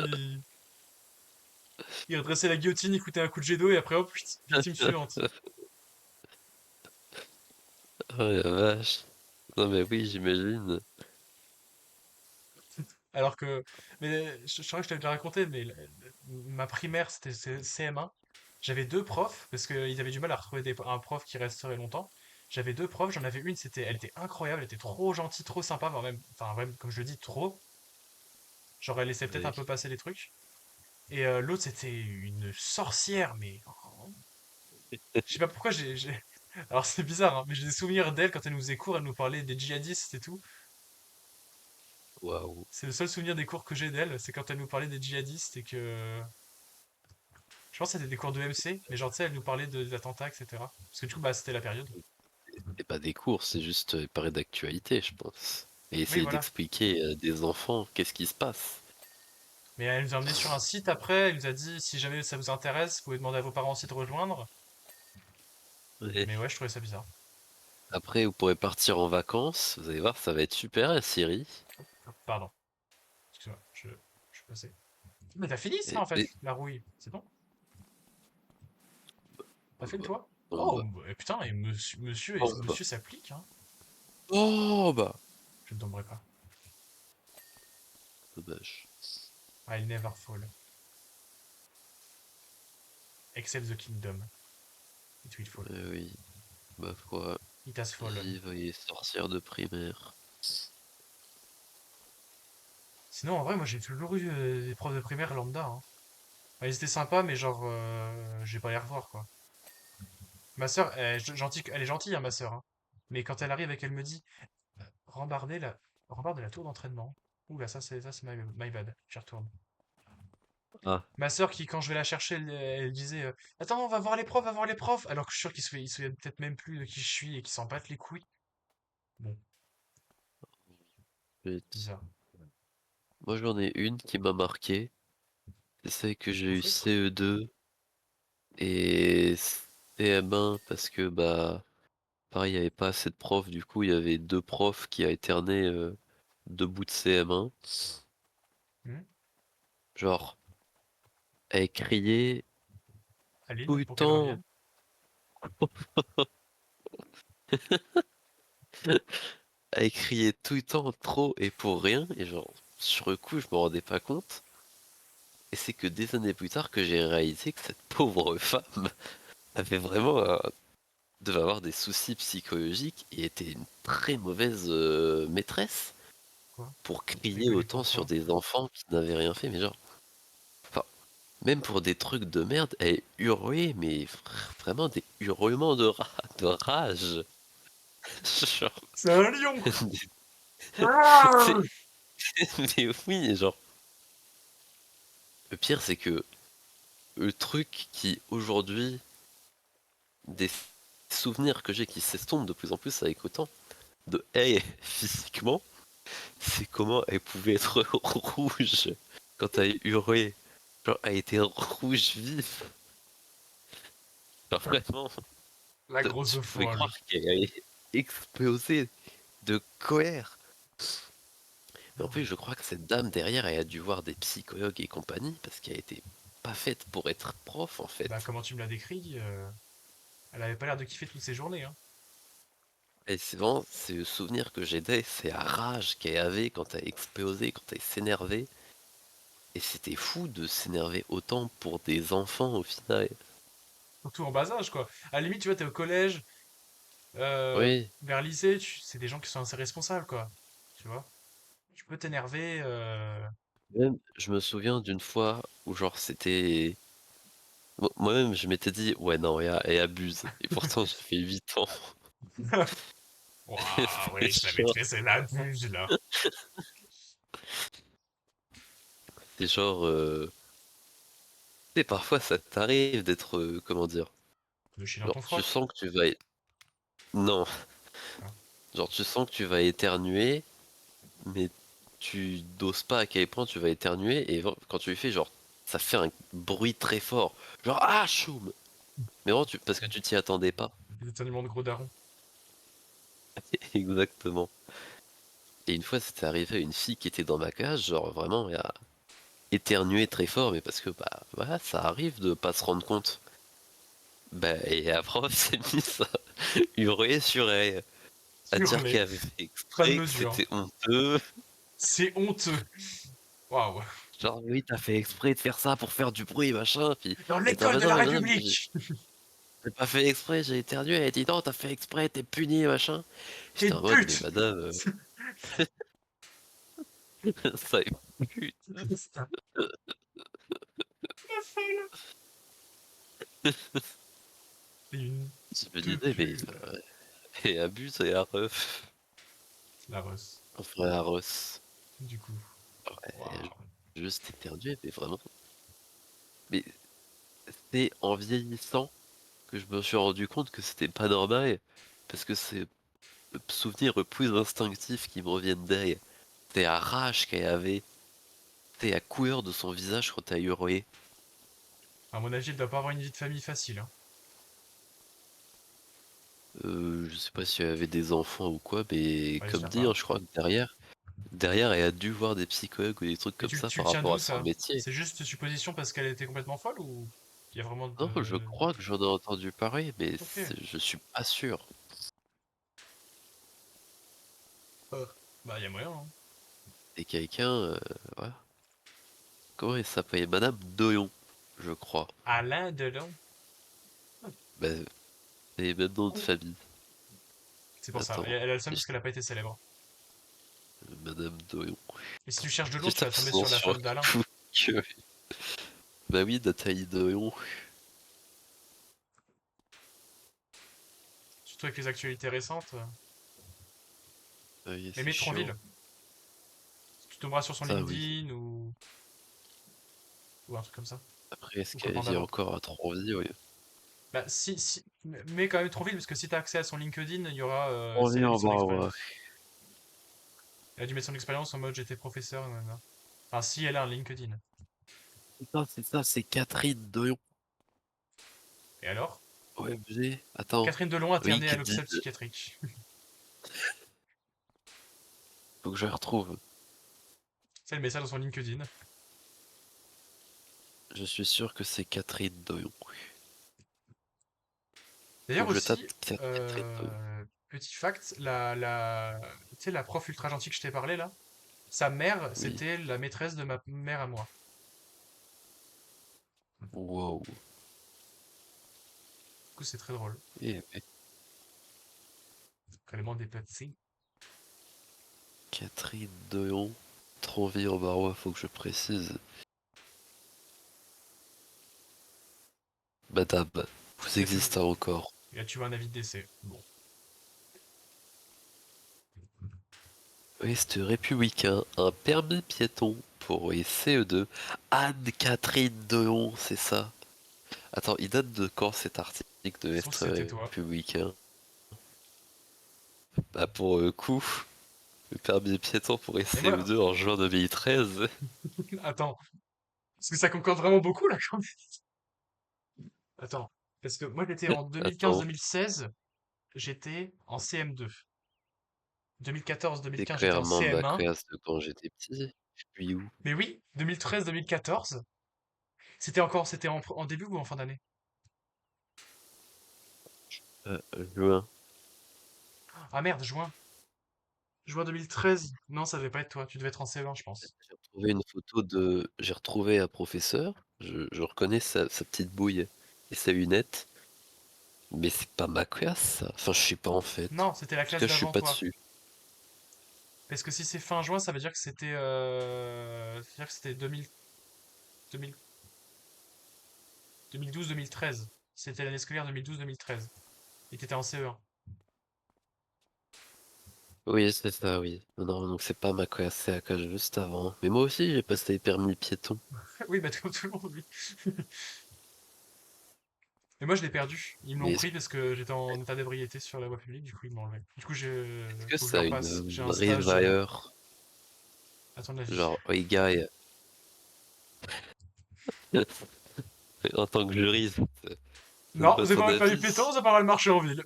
il redressait la guillotine, il foutait un coup de jet d'eau et après, hop, victime suivante. Oh la vache. Non mais oui, j'imagine. Alors que, mais je crois que je t'avais déjà raconté, mais ma primaire, c'était CM1. J'avais deux profs, parce qu'ils avaient du mal à retrouver un prof qui resterait longtemps. J'avais deux profs, j'en avais une, elle était incroyable, elle était trop gentille, trop sympa, enfin même, comme je le dis, trop. Genre, elle laissait peut-être un Oui. peu passer les trucs. Et l'autre, c'était une sorcière, mais je sais pas pourquoi Alors c'est bizarre, hein, mais j'ai des souvenirs d'elle quand elle nous faisait cours, elle nous parlait des djihadistes et tout. Waouh. C'est le seul souvenir des cours que j'ai d'elle, c'est quand elle nous parlait des djihadistes et que... Je pense que c'était des cours de MC, mais genre, tu sais, elle nous parlait des attentats, etc. Parce que du coup, bah, c'était la période. Et pas des cours, c'est juste parler d'actualité, je pense. Et Oui, essayer voilà. d'expliquer à des enfants qu'est-ce qui se passe. Mais elle nous a emmenés sur un site après, elle nous a dit, si jamais ça vous intéresse, vous pouvez demander à vos parents aussi de rejoindre. Ouais. Mais ouais, je trouvais ça bizarre. Après, vous pourrez partir en vacances. Vous allez voir, ça va être super la Syrie. Pardon, excuse-moi, je suis passé. Mais t'as fini ça, Et, en fait, et- la rouille, c'est bon? T'as oh fait le bah, toit? oh Oh, bah, bah, putain, et oh bah, monsieur s'applique, hein. oh bah. Je ne tomberai pas. Dommage. I'll never fall, except the kingdom. It will fall. Oui, ma foi, It has fallen. vive les sorcières de primaire. Sinon, en vrai, moi, j'ai toujours eu des profs de primaire lambda, hein. Bah, ils étaient sympas, mais genre, je vais pas les revoir, quoi. Ma sœur, elle est gentille, hein, ma sœur, hein. Mais quand elle arrive et qu'elle me dit, rembarder rembarde la tour d'entraînement. Ouh là, ça c'est my bad. J'y retourne. Ah, Ma sœur qui, quand je vais la chercher, elle disait, attends, on va voir les profs, va voir les profs. Alors que je suis sûr ils se souviennent peut-être même plus de qui je suis et qu'ils s'en battent les couilles. Bon, zut. bizarre. Moi j'en ai une qui m'a marqué. C'est celle que j'ai Au eu feutre? CE2 et CM1 parce que bah pareil, il n'y avait pas assez de profs, du coup il y avait deux profs qui alternaient deux bouts de CM1. Hmm. Genre, elle criait tout Aline, le pour qu'elle temps. revienne. Elle criait tout le temps trop et pour rien. Et genre, sur le coup, je me rendais pas compte. Et c'est que des années plus tard que j'ai réalisé que cette pauvre femme avait vraiment devait avoir des soucis psychologiques et était une très mauvaise maîtresse Quoi? pour crier Rigoler autant sur pourquoi? des enfants qui n'avaient rien fait. Mais genre, enfin, même pour des trucs de merde, elle hurlait, mais vraiment des hurlements de rage. Genre, C'est un lion! c'est- Ah. mais oui, genre, le pire c'est que le truc qui aujourd'hui, des souvenirs que j'ai qui s'estompent de plus en plus avec autant de elle physiquement, c'est comment elle pouvait être rouge quand elle hurlait. Genre, elle était rouge vif. Genre, vraiment, La tu grosse pouvais folle. croire qu'elle allait exploser de colère. Mais en Ah plus, ouais. je crois que cette dame derrière, elle a dû voir des psychologues et compagnie parce qu'elle était pas faite pour être prof en Bah, fait. comment tu me l'as décrit, elle avait pas l'air de kiffer toutes ses journées, hein. Et c'est vraiment, c'est le souvenir que j'ai d'elle, c'est la rage qu'elle avait quand elle explosait, quand elle s'énervait. Et c'était fou de s'énerver autant pour des enfants au final. Surtout en bas âge, quoi. À la limite, tu vois, t'es au collège, Oui, vers le lycée, c'est des gens qui sont assez responsables, quoi. Tu vois? Tu peux t'énerver, même je me souviens d'une fois où genre c'était... Moi-même je m'étais dit, ouais non, elle abuse. Et pourtant j'ai fait 8 ans. Waouh, C'est ouais, je la genre, maîtresse, elle abuse, là. c'est genre, tu sais, parfois ça t'arrive d'être, comment dire, De chier dans genre ton tu froc. sens que tu vas... Non, Ah. genre tu sens que tu vas éternuer, mais tu doses pas à quel point tu vas éternuer, et quand tu le fais, genre, ça fait un bruit très fort. Genre, ah, choum! Mais vraiment, parce que tu t'y attendais pas. Des éternuements de gros daron. Exactement. Et une fois, c'était arrivé à une fille qui était dans ma cage, genre, vraiment, elle a éternué très fort, mais parce que, bah, voilà, ça arrive de pas se rendre compte. Bah, et la prof s'est mise à hurler sur elle, à dire Hurler. qu'elle avait fait Pas de exprès, que mesure. c'était honteux. C'est honteux. Waouh. Genre, oui, t'as fait exprès de faire ça pour faire du bruit, machin. Puis, Dans elle était en l'école mode, de non, la mais madame, République! j'ai pas fait exprès, j'ai éternué. Elle a dit, non, t'as fait exprès, t'es puni, machin. T'es J'étais une en mode, mais pute! madame, ça pue. Une C'est une peu idée, mais plus. et abuse et à ref. La Russe, On ferait à Ross. du coup. Ouais, Waouh. juste éternuer, mais vraiment. Mais c'est en vieillissant que je me suis rendu compte que c'était pas normal, parce que c'est le souvenir le plus instinctif qui me revienne d'elle. C'était la rage qu'elle avait, c'était la couleur de son visage quand elle hurlait. À mon avis, il doit pas avoir une vie de famille facile, hein. Je sais pas si elle avait des enfants ou quoi, mais Ouais, comme j'espère dit, hein, pas. je crois que derrière, elle a dû voir des psychologues ou des trucs Mais comme ça tu le par tiens rapport d'où, à son ça? métier. C'est juste supposition parce qu'elle était complètement folle ou il y a vraiment Non, je de... crois que j'en ai entendu parler, mais Ok. je suis pas sûr. Bah, il y a moyen, hein. Et quelqu'un, ouais. Comment il s'appelait? Madame Doyon, je crois. Alain Delon. Bah, c'est le même nom de famille. C'est pour ça. Attends, Elle a le seum si parce qu'elle a pas été célèbre. Madame Doyon. Et si tu cherches de Tu long, tu vas tapes tomber son nom sur la sur femme d'Alain. Google. Bah oui, Nathalie Doyon. Surtout avec les actualités récentes. Ah oui, Mais c'est chiant. Métronville. Tu tomberas sur son Ça oui. LinkedIn ou un truc comme ça. Après, est-ce Ou qu'elle commande vit avant. encore à Tronville? Oui. Bah, si, mais quand même Métronville, parce que si t'as accès à son LinkedIn, il y aura, si elle Tronville a mis en son bas, expérience. Elle a dû mettre son expérience en mode j'étais professeur, nanana. Enfin, si elle a un LinkedIn. c'est ça, c'est Catherine Doyon. Et alors? OMG, attends. Catherine Delon, internée à LinkedIn, l'hôpital psychiatrique. faut que je retrouve. C'est le message dans son LinkedIn. Je suis sûr que c'est Catherine Doyon. Faut D'ailleurs que je tape aussi, Catherine Doyon. petit fact, tu sais, la prof ultra gentille que je t'ai parlé là, sa mère, Oui. c'était la maîtresse de ma mère à moi. Wow. Du coup, c'est très drôle. Eh, Carrément des petits. Catherine Doyon. Tronville en Barrois, faut que je précise. Madame, vous Et là, tu, existez encore. et là, tu vois un avis de décès. Bon. Ouest républicain, un permis piéton pour les CE2. Anne-Catherine Doyon, c'est ça. Attends, il date de quand cet article de Ça se trouve, l'Est c'était toi. républicain? Bah pour le coup, le permis piéton pour les Et moi, CE2 en juin 2013. attends, parce que ça concorde vraiment beaucoup là quand même. Attends, parce que moi j'étais en Attends, 2015-2016, j'étais en CM2. c'est 2014-2015, j'étais en clairement ma CM1. classe de quand j'étais petit. Je suis où? Mais oui, 2013-2014, c'était en début ou en fin d'année? Euh, Juin. Ah merde, juin. Juin 2013. Non, ça devait pas être toi. Tu devais être en CE1, je pense. J'ai retrouvé une photo de. J'ai retrouvé un professeur. Je reconnais sa petite bouille et sa lunette. Mais c'est pas ma classe, ça. Enfin, je sais pas en fait. Non, c'était la En tout classe cas, je suis d'avant pas toi. dessus. Parce que si c'est fin juin, ça veut dire que c'était 2000, 2000, 2012-2013. C'était l'année scolaire 2012-2013. Et t'étais en CE1. Oui, c'est ça, oui. Non, non, donc c'est pas ma classe, c'est la classe juste avant. Mais moi aussi, j'ai passé les permis piéton. Oui, bah comme tout le monde, oui. Et moi, je l'ai perdu. Ils me l'ont Mais pris parce que j'étais en état d'ébriété sur la voie publique. Du coup, ils m'ont enlevé. Du coup, est-ce que faut que je ça le a repasse. une J'ai un vraie stage valeur? à ton avis. Genre, oui, gars, en tant que juriste, donne Non, pas vous avez ton pas le permis pétant, avis. vous avez pas le marché en ville.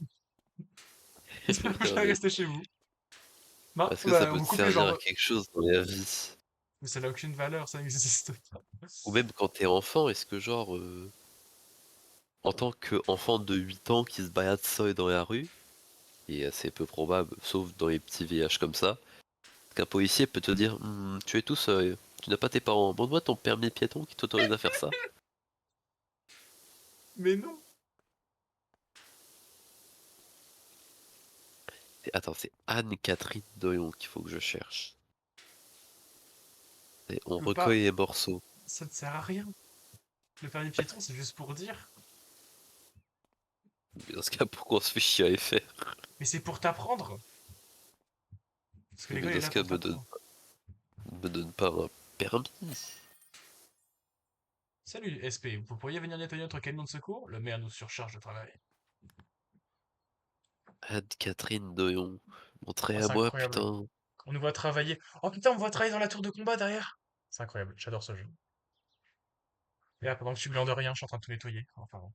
Vous Non, allez mais rester chez vous. Non, est-ce que ça bah, on peut vous te coupe les servir à jambes. quelque chose dans la vie? Mais ça n'a aucune valeur, ça n'existe pas. Ou même quand t'es enfant, est-ce que genre, en tant qu'enfant de 8 ans qui se balade seul dans la rue, et assez peu probable, sauf dans les petits villages comme ça, qu'un policier peut te dire tu es tout seul, tu n'as pas tes parents, montre-moi ton permis piéton qui t'autorise à faire ça. Mais non. Attends, c'est Anne-Catherine Doyon qu'il faut que je cherche. Et on Tu peux pas. recueille les morceaux. Ça ne sert à rien. Le permis piéton, c'est juste pour dire. Mais dans ce cas, pourquoi on se fait chier à les faire? Mais c'est pour t'apprendre. Parce que Mais l'école est dans ce là cas, pour t'apprendre. me donne pas un permis. Salut, SP, vous pourriez venir nettoyer notre camion de secours? Le maire nous surcharge de travail. Anne-Catherine Doyon. Montrez Oh, à c'est moi, incroyable. putain. On nous voit travailler. Oh putain, on me voit travailler dans la tour de combat derrière. C'est incroyable, j'adore ce jeu. Et là, pendant que tu glandes rien, je suis en train de tout nettoyer. Enfin bon,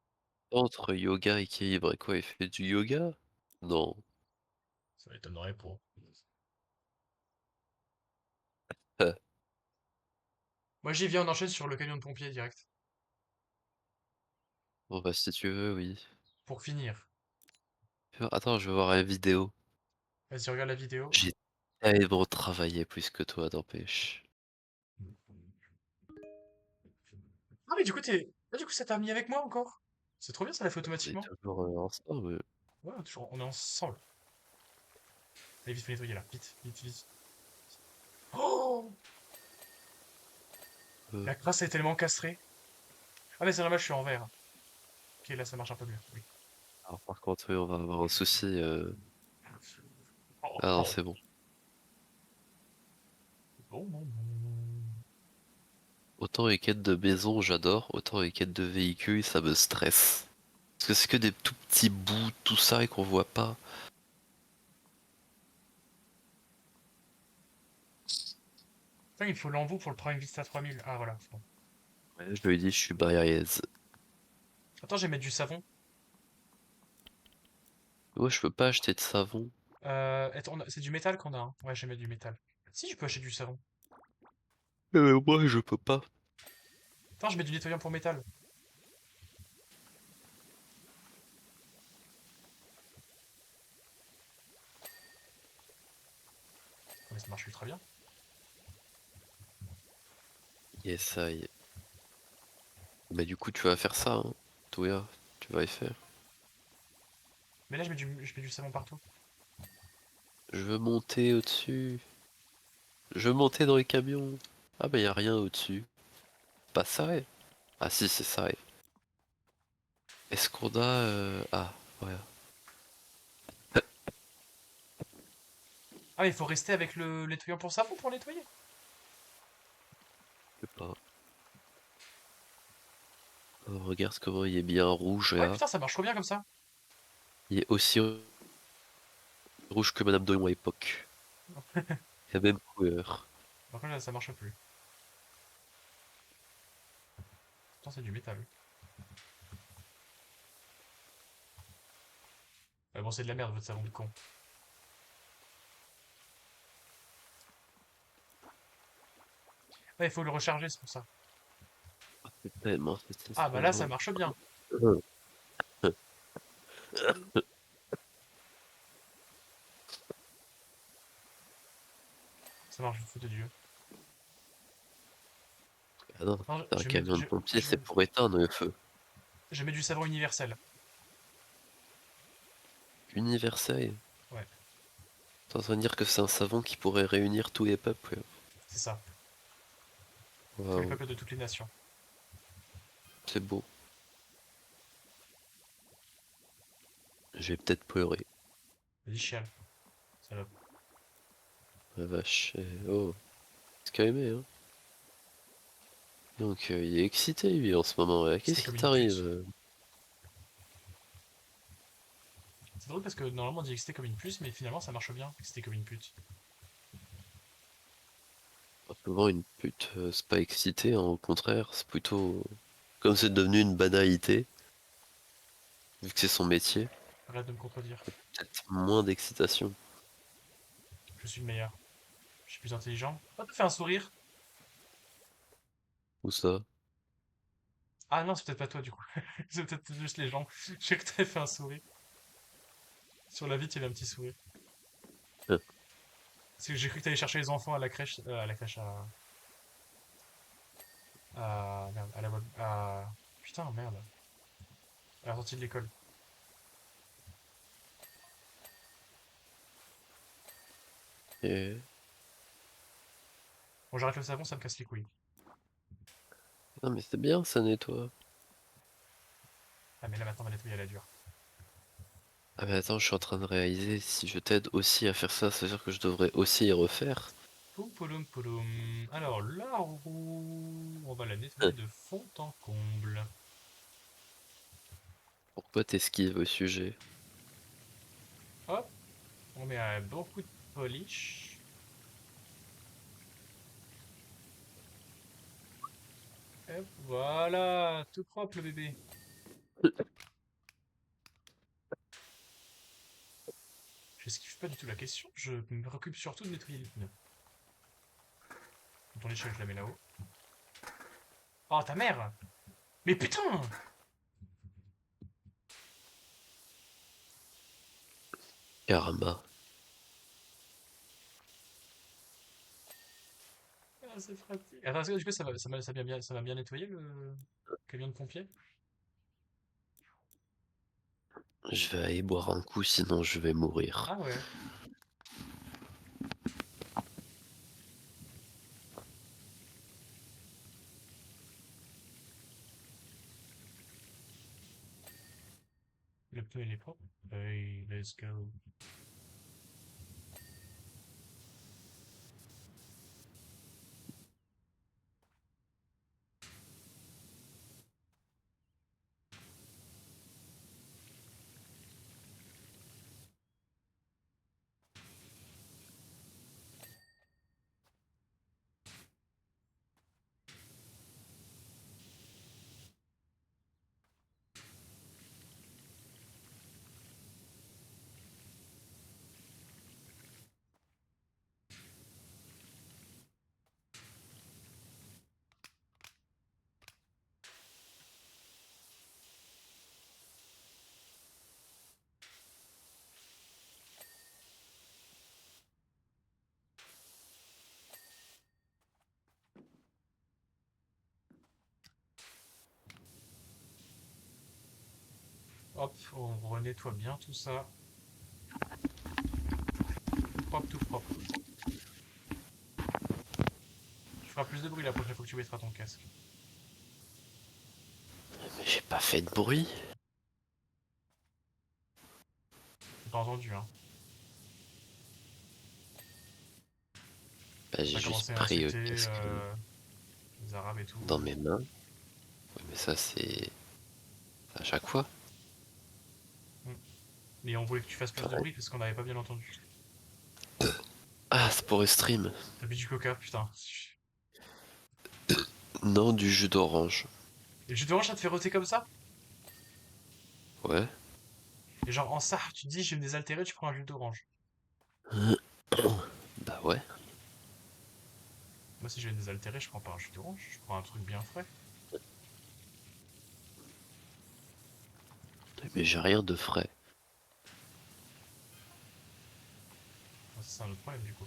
Entre yoga et équilibre, et quoi, il fait du yoga? Non. ça m'étonnerait pour. Moi j'y viens, on enchaîne sur le camion de pompier direct. Bon bah si tu veux, oui. Pour finir. Attends, je vais voir la vidéo. Vas-y, regarde la vidéo. J'ai tellement travaillé plus que toi, n'empêche. Ah mais du coup t'es. Ah, du coup ça t'a mis avec moi encore. C'est trop bien, ça l'a fait On est automatiquement. toujours ensemble. Ouais, toujours, on est ensemble. Allez, vite, faut nettoyer là. Vite, vite, vite. Oh, Euh, la crasse est tellement castrée. Ah mais c'est normal, je suis en vert. Ok, là ça marche un peu mieux. Oui. alors par contre, oui, on va avoir un souci. Oh, Ah non, oh. c'est bon. Bon, bon, bon. Autant les quêtes de maison, j'adore. Autant les quêtes de véhicules, ça me stresse. Parce que c'est que des tout petits bouts, tout ça, et qu'on voit pas. Putain, il faut l'embout pour le Prime Vista 3000. Ah voilà, c'est bon. Ouais, je lui ai dit, je suis barrière. Attends, je vais mettre du savon. Moi, je peux pas acheter de savon. Attends, c'est du métal qu'on a, hein. Ouais, je vais mettre du métal. Si, je peux acheter du savon. Moi, je peux pas. Attends, je mets du nettoyant pour métal. Ah, mais ça marche ultra bien. Yes, I. Bah du coup, tu vas faire ça, hein. Toi, tu vas y faire. Mais là, je mets du savon partout. Je veux monter au-dessus. Je veux monter dans les camions. Ah bah y a rien au-dessus. Pas ça, ouais. Ah si, c'est ça, ouais. Est-ce qu'on a... Ah, voilà. Ah, mais il faut rester avec le nettoyant pour savon pour nettoyer. Je sais pas. Oh, regarde comment il est bien rouge Ouais, là. putain, ça marche trop bien comme ça. Il est aussi rouge que Madame Doyon à l'époque. La même couleur. Par contre, là, ça marche plus. Putain, c'est du métal. Bon, c'est de la merde, votre savon de con. Ouais, il faut le recharger, c'est pour ça. C'est tellement Ah, bah là, satisfaisant. ça marche bien. Ça marche, faute de Dieu. Ah non, Non, un je mets, camion de pompier, c'est pour éteindre le feu. je mets du savon universel. Universel. Ouais, T'es en train de dire que c'est un savon qui pourrait réunir tous les peuples. c'est ça. Tous les Waouh, peuples de toutes les nations. c'est beau. J'ai peut-être pleuré. Vas-y, chiale. Salope. La vache. Oh, c'est calmé, hein. Donc, il est excité, lui, en ce moment. C'était Qu'est-ce qui comme une pute. t'arrive? C'est drôle parce que normalement on dit excité comme une puce, mais finalement ça marche bien, excité comme une pute. Souvent, une pute, c'est pas excité, hein, au contraire, c'est plutôt... Comme c'est devenu une banalité, vu que c'est son métier, Arrête de me contredire. peut-être moins d'excitation. Je suis le meilleur. Je suis plus intelligent. Oh, t'as fait un sourire? Ou ça? Ah non, c'est peut-être pas toi du coup. C'est peut-être juste les gens. Je sais que t'avais fait un sourire. Sur la vitre, il y avait un petit sourire. Hein. Parce que j'ai cru que t'allais chercher les enfants à la crèche, merde, à la bonne, putain, merde, à la sortie de l'école. Et... Bon, j'arrête le savon, ça me casse les couilles. Non mais c'est bien, ça nettoie. Ah, mais là, maintenant, on va nettoyer à la dure. Ah mais attends, je suis en train de réaliser, si je t'aide aussi à faire ça, ça veut dire que je devrais aussi y refaire. Poum, pouloum, pouloum. Alors, la roue, on va la nettoyer Hein. de fond en comble. Pourquoi t'esquives au sujet? Hop, on met beaucoup de polish. Hop, voilà, tout propre le bébé. J'esquive pas du tout la question, je me préoccupe surtout de nettoyer les pneus. Ton échelle, je la mets là-haut. Oh, ta mère! Mais putain! Karma. Ah, c'est pratique. Attends, est-ce que du coup, ça va bien nettoyer le camion de pompier? Je vais aller boire un coup, sinon je vais mourir. Ah ouais. Le pneu, il est propre. Hey, let's go. Hop, on renettoie bien tout ça. Tout propre, tout propre. Tu feras plus de bruit la prochaine fois que tu mettras ton casque. Mais j'ai pas fait de bruit. T'as entendu, hein? Bah, j'ai T'as juste commencé à pris le insulter casque les Arabes et tout. dans mes mains. Ouais, mais ça c'est à chaque fois. Hmm. Et on voulait que tu fasses plus de Pareil. bruit parce qu'on n'avait pas bien entendu. Ah, c'est pour le stream. T'as bu du coca, putain. Non, du jus d'orange. Et le jus d'orange, ça te fait roter comme ça? Ouais. Et genre, en ça, tu te dis, je vais me désaltérer, tu prends un jus d'orange. Bah ouais. Moi, si je vais me désaltérer, je prends pas un jus d'orange, je prends un truc bien frais. Mais j'ai rien de frais. Ah, ça, c'est un autre problème, du coup.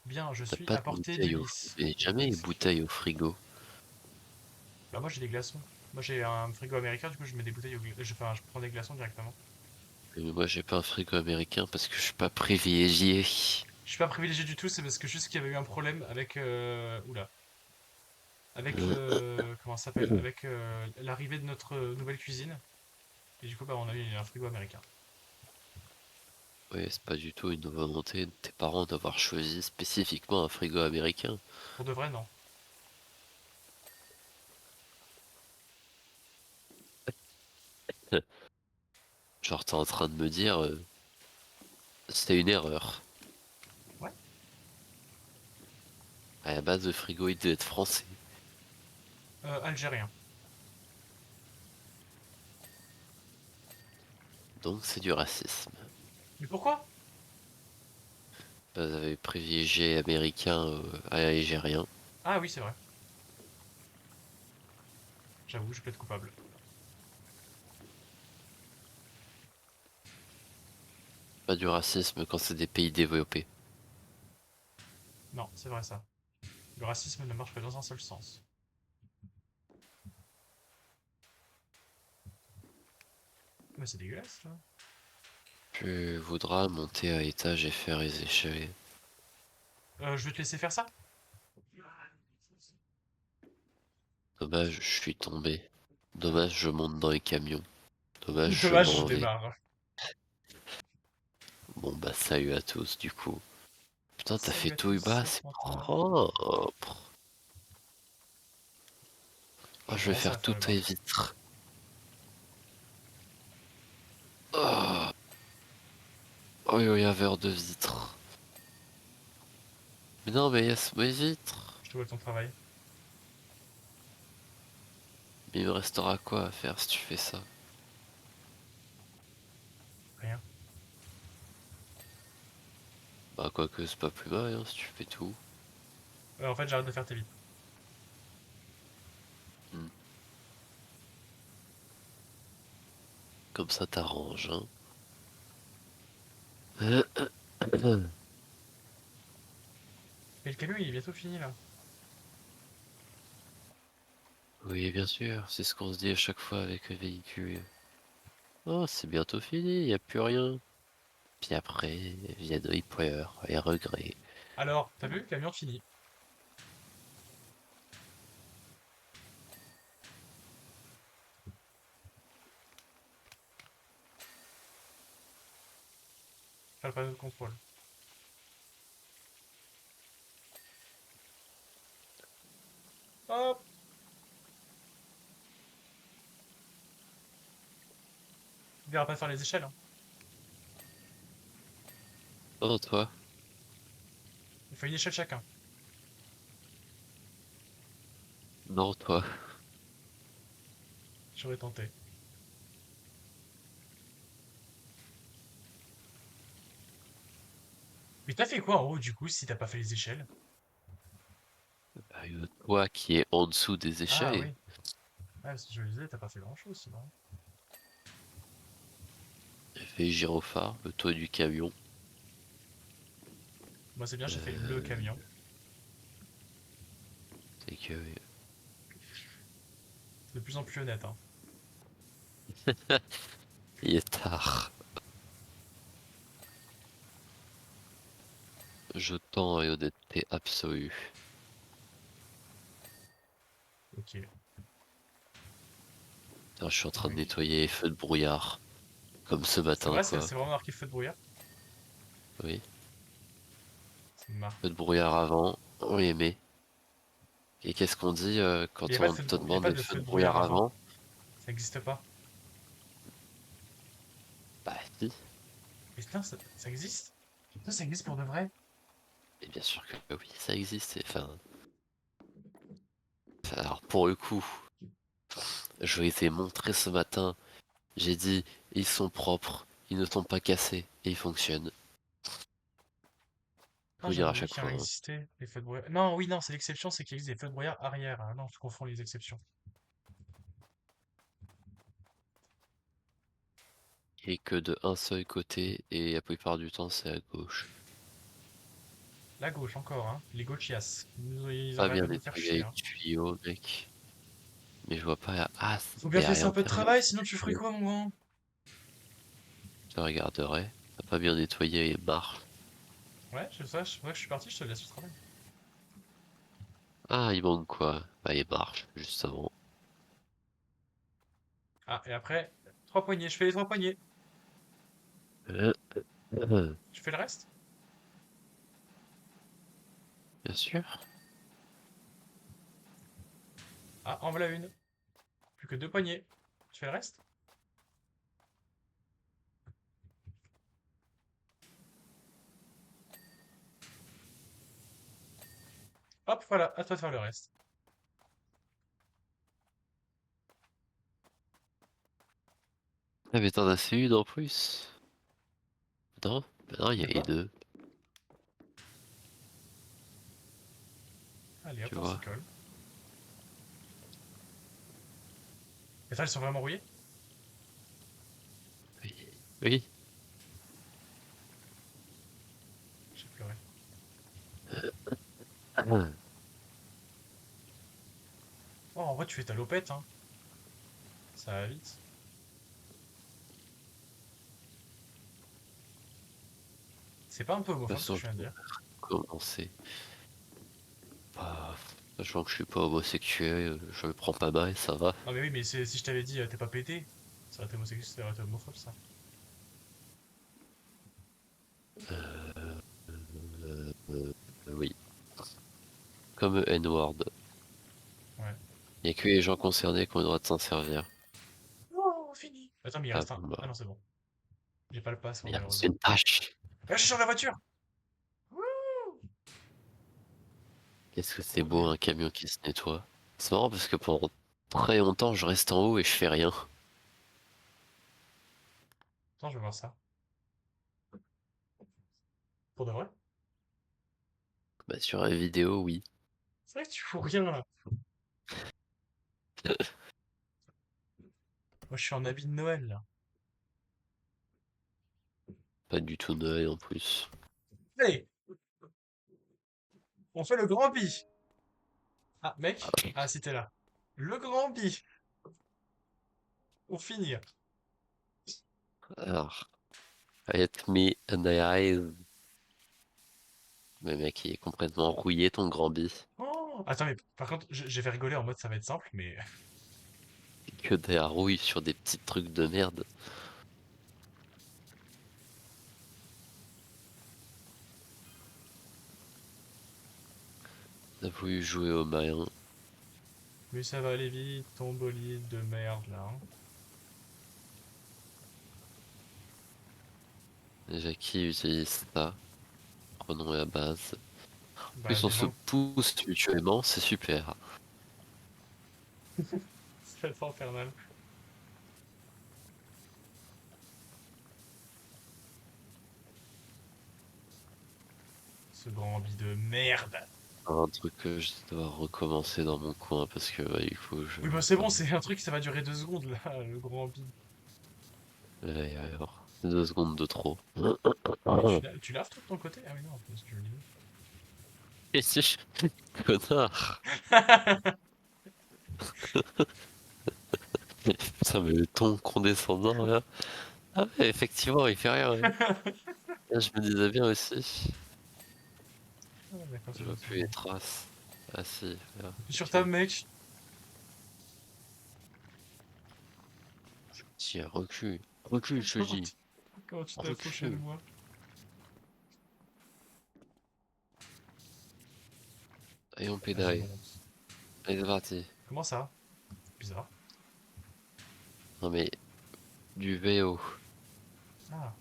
Bien, je T'as suis pas à de portée de bouteille au Lys. J'ai jamais les bouteilles au frigo. Bah, moi, j'ai des glaçons. Moi, j'ai un frigo américain, du coup, je mets des bouteilles enfin, je prends des glaçons directement. Mais moi j'ai pas un frigo américain parce que je suis pas privilégié. Je suis pas privilégié du tout, c'est parce que juste qu'il y avait eu un problème avec. Oula. Avec comment ça s'appelle? Avec l'arrivée de notre nouvelle cuisine. Et du coup, bah, on a eu un frigo américain. Ouais, c'est pas du tout une volonté de tes parents d'avoir choisi spécifiquement un frigo américain. Pour de vrai, non. Genre t'es en train de me dire c'était une erreur. Ouais. À la base le frigo il devait être français. Algérien. Donc c'est du racisme. Mais pourquoi? Vous avez privilégié américain à algérien. Ah oui, c'est vrai. J'avoue, je plaide coupable. Pas du racisme quand c'est des pays développés. Non, c'est vrai ça. Le racisme ne marche que dans un seul sens. Mais c'est dégueulasse, là. Tu voudras monter à étage et faire les échelles. Je vais te laisser faire ça. Dommage, je suis tombé. Dommage, je monte dans les camions. Dommage, je Dommage, je m'en vais. démarre. Bon bah salut à tous du coup. Putain, t'as fait Salut à tout tous, bas, c'est c'est Fantôme. propre. Oh, J'ai je vais commencé faire à faire le toutes bas. les vitres. Oh, oh, il y avait heure de vitres. Mais non, mais yes, mes vitres. Je te vois ton travail. Mais il me restera quoi à faire si tu fais ça? Rien. Bah, quoique, c'est pas plus mal, hein, si tu fais tout. En fait, j'arrête de faire tes vies. Hmm. Comme ça, t'arranges, hein. Et le camion, il est bientôt fini là. Oui, bien sûr, c'est ce qu'on se dit à chaque fois avec le véhicule. Oh, c'est bientôt fini, y a plus rien. Puis après, viennent les pleurs et regrets. Alors, t'as vu, le camion fini. Faire le panneau de contrôle. Hop! Il verra pas faire les échelles, hein. Oh, toi? Il faut une échelle chacun. Non, toi. J'aurais tenté. Mais t'as fait quoi en haut du coup si t'as pas fait les échelles? Bah, toi qui est en dessous des Ah oui. échelles. Ouais, parce que je me disais, t'as pas fait grand chose sinon. J'ai fait gyrophare, le toit du camion. Moi c'est bien, j'ai fait le Euh, camion. c'est que C'est de plus en plus honnête, hein. il est tard. Je tends à honnêteté absolue. Ok. Putain, je suis en train de Oui. nettoyer les feux de brouillard. Comme ce C'est matin, vrai, c'est quoi. c'est vraiment marqué feu de brouillard? Oui. C'est une marque. Feu de brouillard avant, on les met. Et qu'est-ce qu'on dit Il y a quand pas de on feu de, te y a demande pas le de feu feu de de brouillard brouillard avant. avant? Ça n'existe pas. Bah si. Mais putain, ça existe? Ça existe pour de vrai? Et bien sûr que oui, ça existe. Alors pour le coup, je les ai montrés ce matin. J'ai dit, ils sont propres, ils ne sont pas cassés et ils fonctionnent. Non, Faut dire j'avais à oublié chaque qu'il en fois, hein. existait, les feux de brouillard. Non, oui, non, c'est l'exception, c'est qu'il existe des feux de brouillard arrière. Ah non, je confonds les exceptions. Et que de un seul côté et la plupart du temps c'est à gauche. La gauche encore, hein. Les gauchias. Ils Pas arrêtent bien pas de nous faire nettoyé chier, avec hein. tuyau, mec. Mais je vois pas la... Ah, Faut bien te laisser un derrière, peu de derrière. travail, sinon tu ferais quoi, mon grand? Je regarderai. T'as pas bien nettoyé les marches. Ouais, c'est vrai que je suis parti, je te laisse le travail. Ah, il manque quoi? Bah, les marches, justement. Ah, et après, trois poignées, je fais les trois poignées. Euh, Bien Tu fais le reste? sûr. Ah, en voilà une. Plus que deux poignées. Tu fais le reste? Hop, voilà, à toi de faire le reste. Ah, mais t'en as fait une en plus. Non? Bah non, il y De a les quoi? deux, Allez, hop, tu on s'y vois. colle. Et ça, elles sont vraiment rouillées? Oui. Oui. J'ai pleuré. Ah. Oh, en vrai, tu fais ta lopette, hein. Ça va vite. C'est pas un peu De toute homophobe ce que façon, je je viens de vais dire? commencer. Paf. Sachant que je suis pas homosexuel, je le prends pas mal, ça va. Non mais oui, mais si je t'avais dit t'es pas pété, ça aurait été homosexuel, ça aurait été homophobe ça. Oui. Comme N-word. Ouais. Y a que les gens concernés qui ont le droit de s'en servir. Oh, fini. Attends, mais il Ah reste un. bon Ah bah. non, c'est bon. J'ai pas le pass, moi, Merde, c'est malheureusement. une tâche. Ah, je suis sur la voiture! Wouh. Qu'est-ce que c'est Trop beau bien. un camion qui se nettoie. C'est marrant parce que pendant très longtemps je reste en haut et je fais rien. Attends, je vais voir ça. Pour de vrai? Bah sur la vidéo oui. C'est vrai que tu fous rien là. Moi, je suis en habit de Noël là. Pas du tout Noël en plus. Allez, on fait le grand bi. Ah, mec. Ah, si t'es là. Le grand bi. Pour finir. Alors, let me analyze. Mais mec, il est complètement rouillé ton grand bi. Oh, attends, mais par contre, j'ai fait rigoler en mode ça va être simple, mais Que de la rouille sur des petits trucs de merde. T'as voulu jouer au malin. mais ça va aller vite, ton bolide de merde là, hein. Déjà qui utilise ça? Prenons la base. En Bah, plus on des se gens. pousse mutuellement, c'est super. C'est infernal. Ce grand bi de merde. Un truc que je dois recommencer dans mon coin parce que bah, il faut que je... Oui, bah c'est bon, c'est un truc, ça va durer 2 secondes là, le grand bi. Allez, alors, 2 secondes de trop. Mais tu laves toi de ton côté? Ah oui, non, parce que je me disais. Et si je... Connard! Putain, mais le ton condescendant là. Ah ouais, effectivement, il fait rien. Ouais. Là, je me disais bien aussi. Ah, d'accord, Je c'est vois bon, c'est plus les bon. traces. Ah si, là, Sur ok. table, mec. Tiens, recule. Recule, je te dis. Comment tu t'as fauché de Recule. moi? Allez, on Ah, j'ai pédale. honte. Allez, c'est parti. Comment ça? Bizarre. Non mais, du VO. Ah,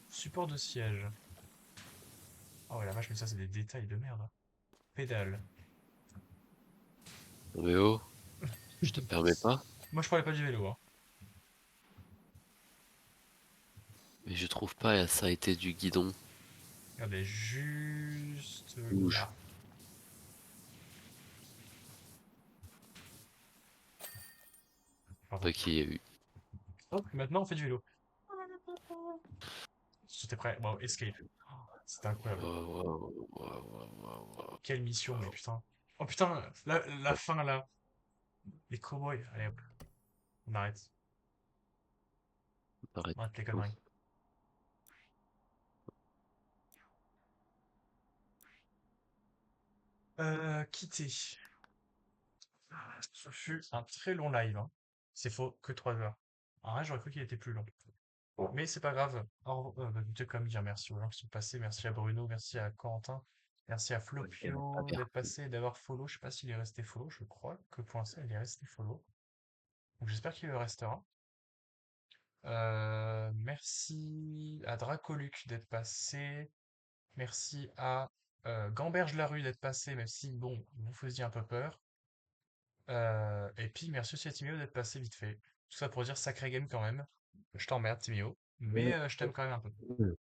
support de siège. Ah ouais, la vache, mais ça, c'est des détails de merde, hein. Pédale. VO, je te permets pas. Moi, je parlais pas du vélo, hein. Mais je trouve pas la saleté du guidon. Regardez, juste Bouge. là. Pardon. Ok, il y a eu. Hop, maintenant, on fait du vélo. C'était prêt. Wow, escape. Oh, c'était incroyable. Waouh, waouh, waouh, waouh, waouh, waouh, Quelle mission, mais waouh. putain. Oh putain, la fin là. Les cowboys. Allez hop, on arrête. Arrête On arrête les tout. conneries. Quitter. Ce fut un très long live, hein. C'est faux, que 3 heures. En vrai, j'aurais cru qu'il était plus long. Mais c'est pas grave. Bah, je vais quand même dire merci aux gens qui sont passés. Merci à Bruno, merci à Corentin, merci à Pas Flopio bien. d'être passé et d'avoir follow. Je sais pas s'il est resté follow, je crois que pour l'instant il est resté follow. Donc j'espère qu'il le restera. Merci à Dracoluc d'être passé. Merci à Gamberge Larue d'être passé, même si bon, vous faisiez un peu peur. Et puis merci aussi à Timéo d'être passé vite fait. Tout ça pour dire sacré game quand même. Je t'emmerde Timéo, mais je t'aime quand même un peu.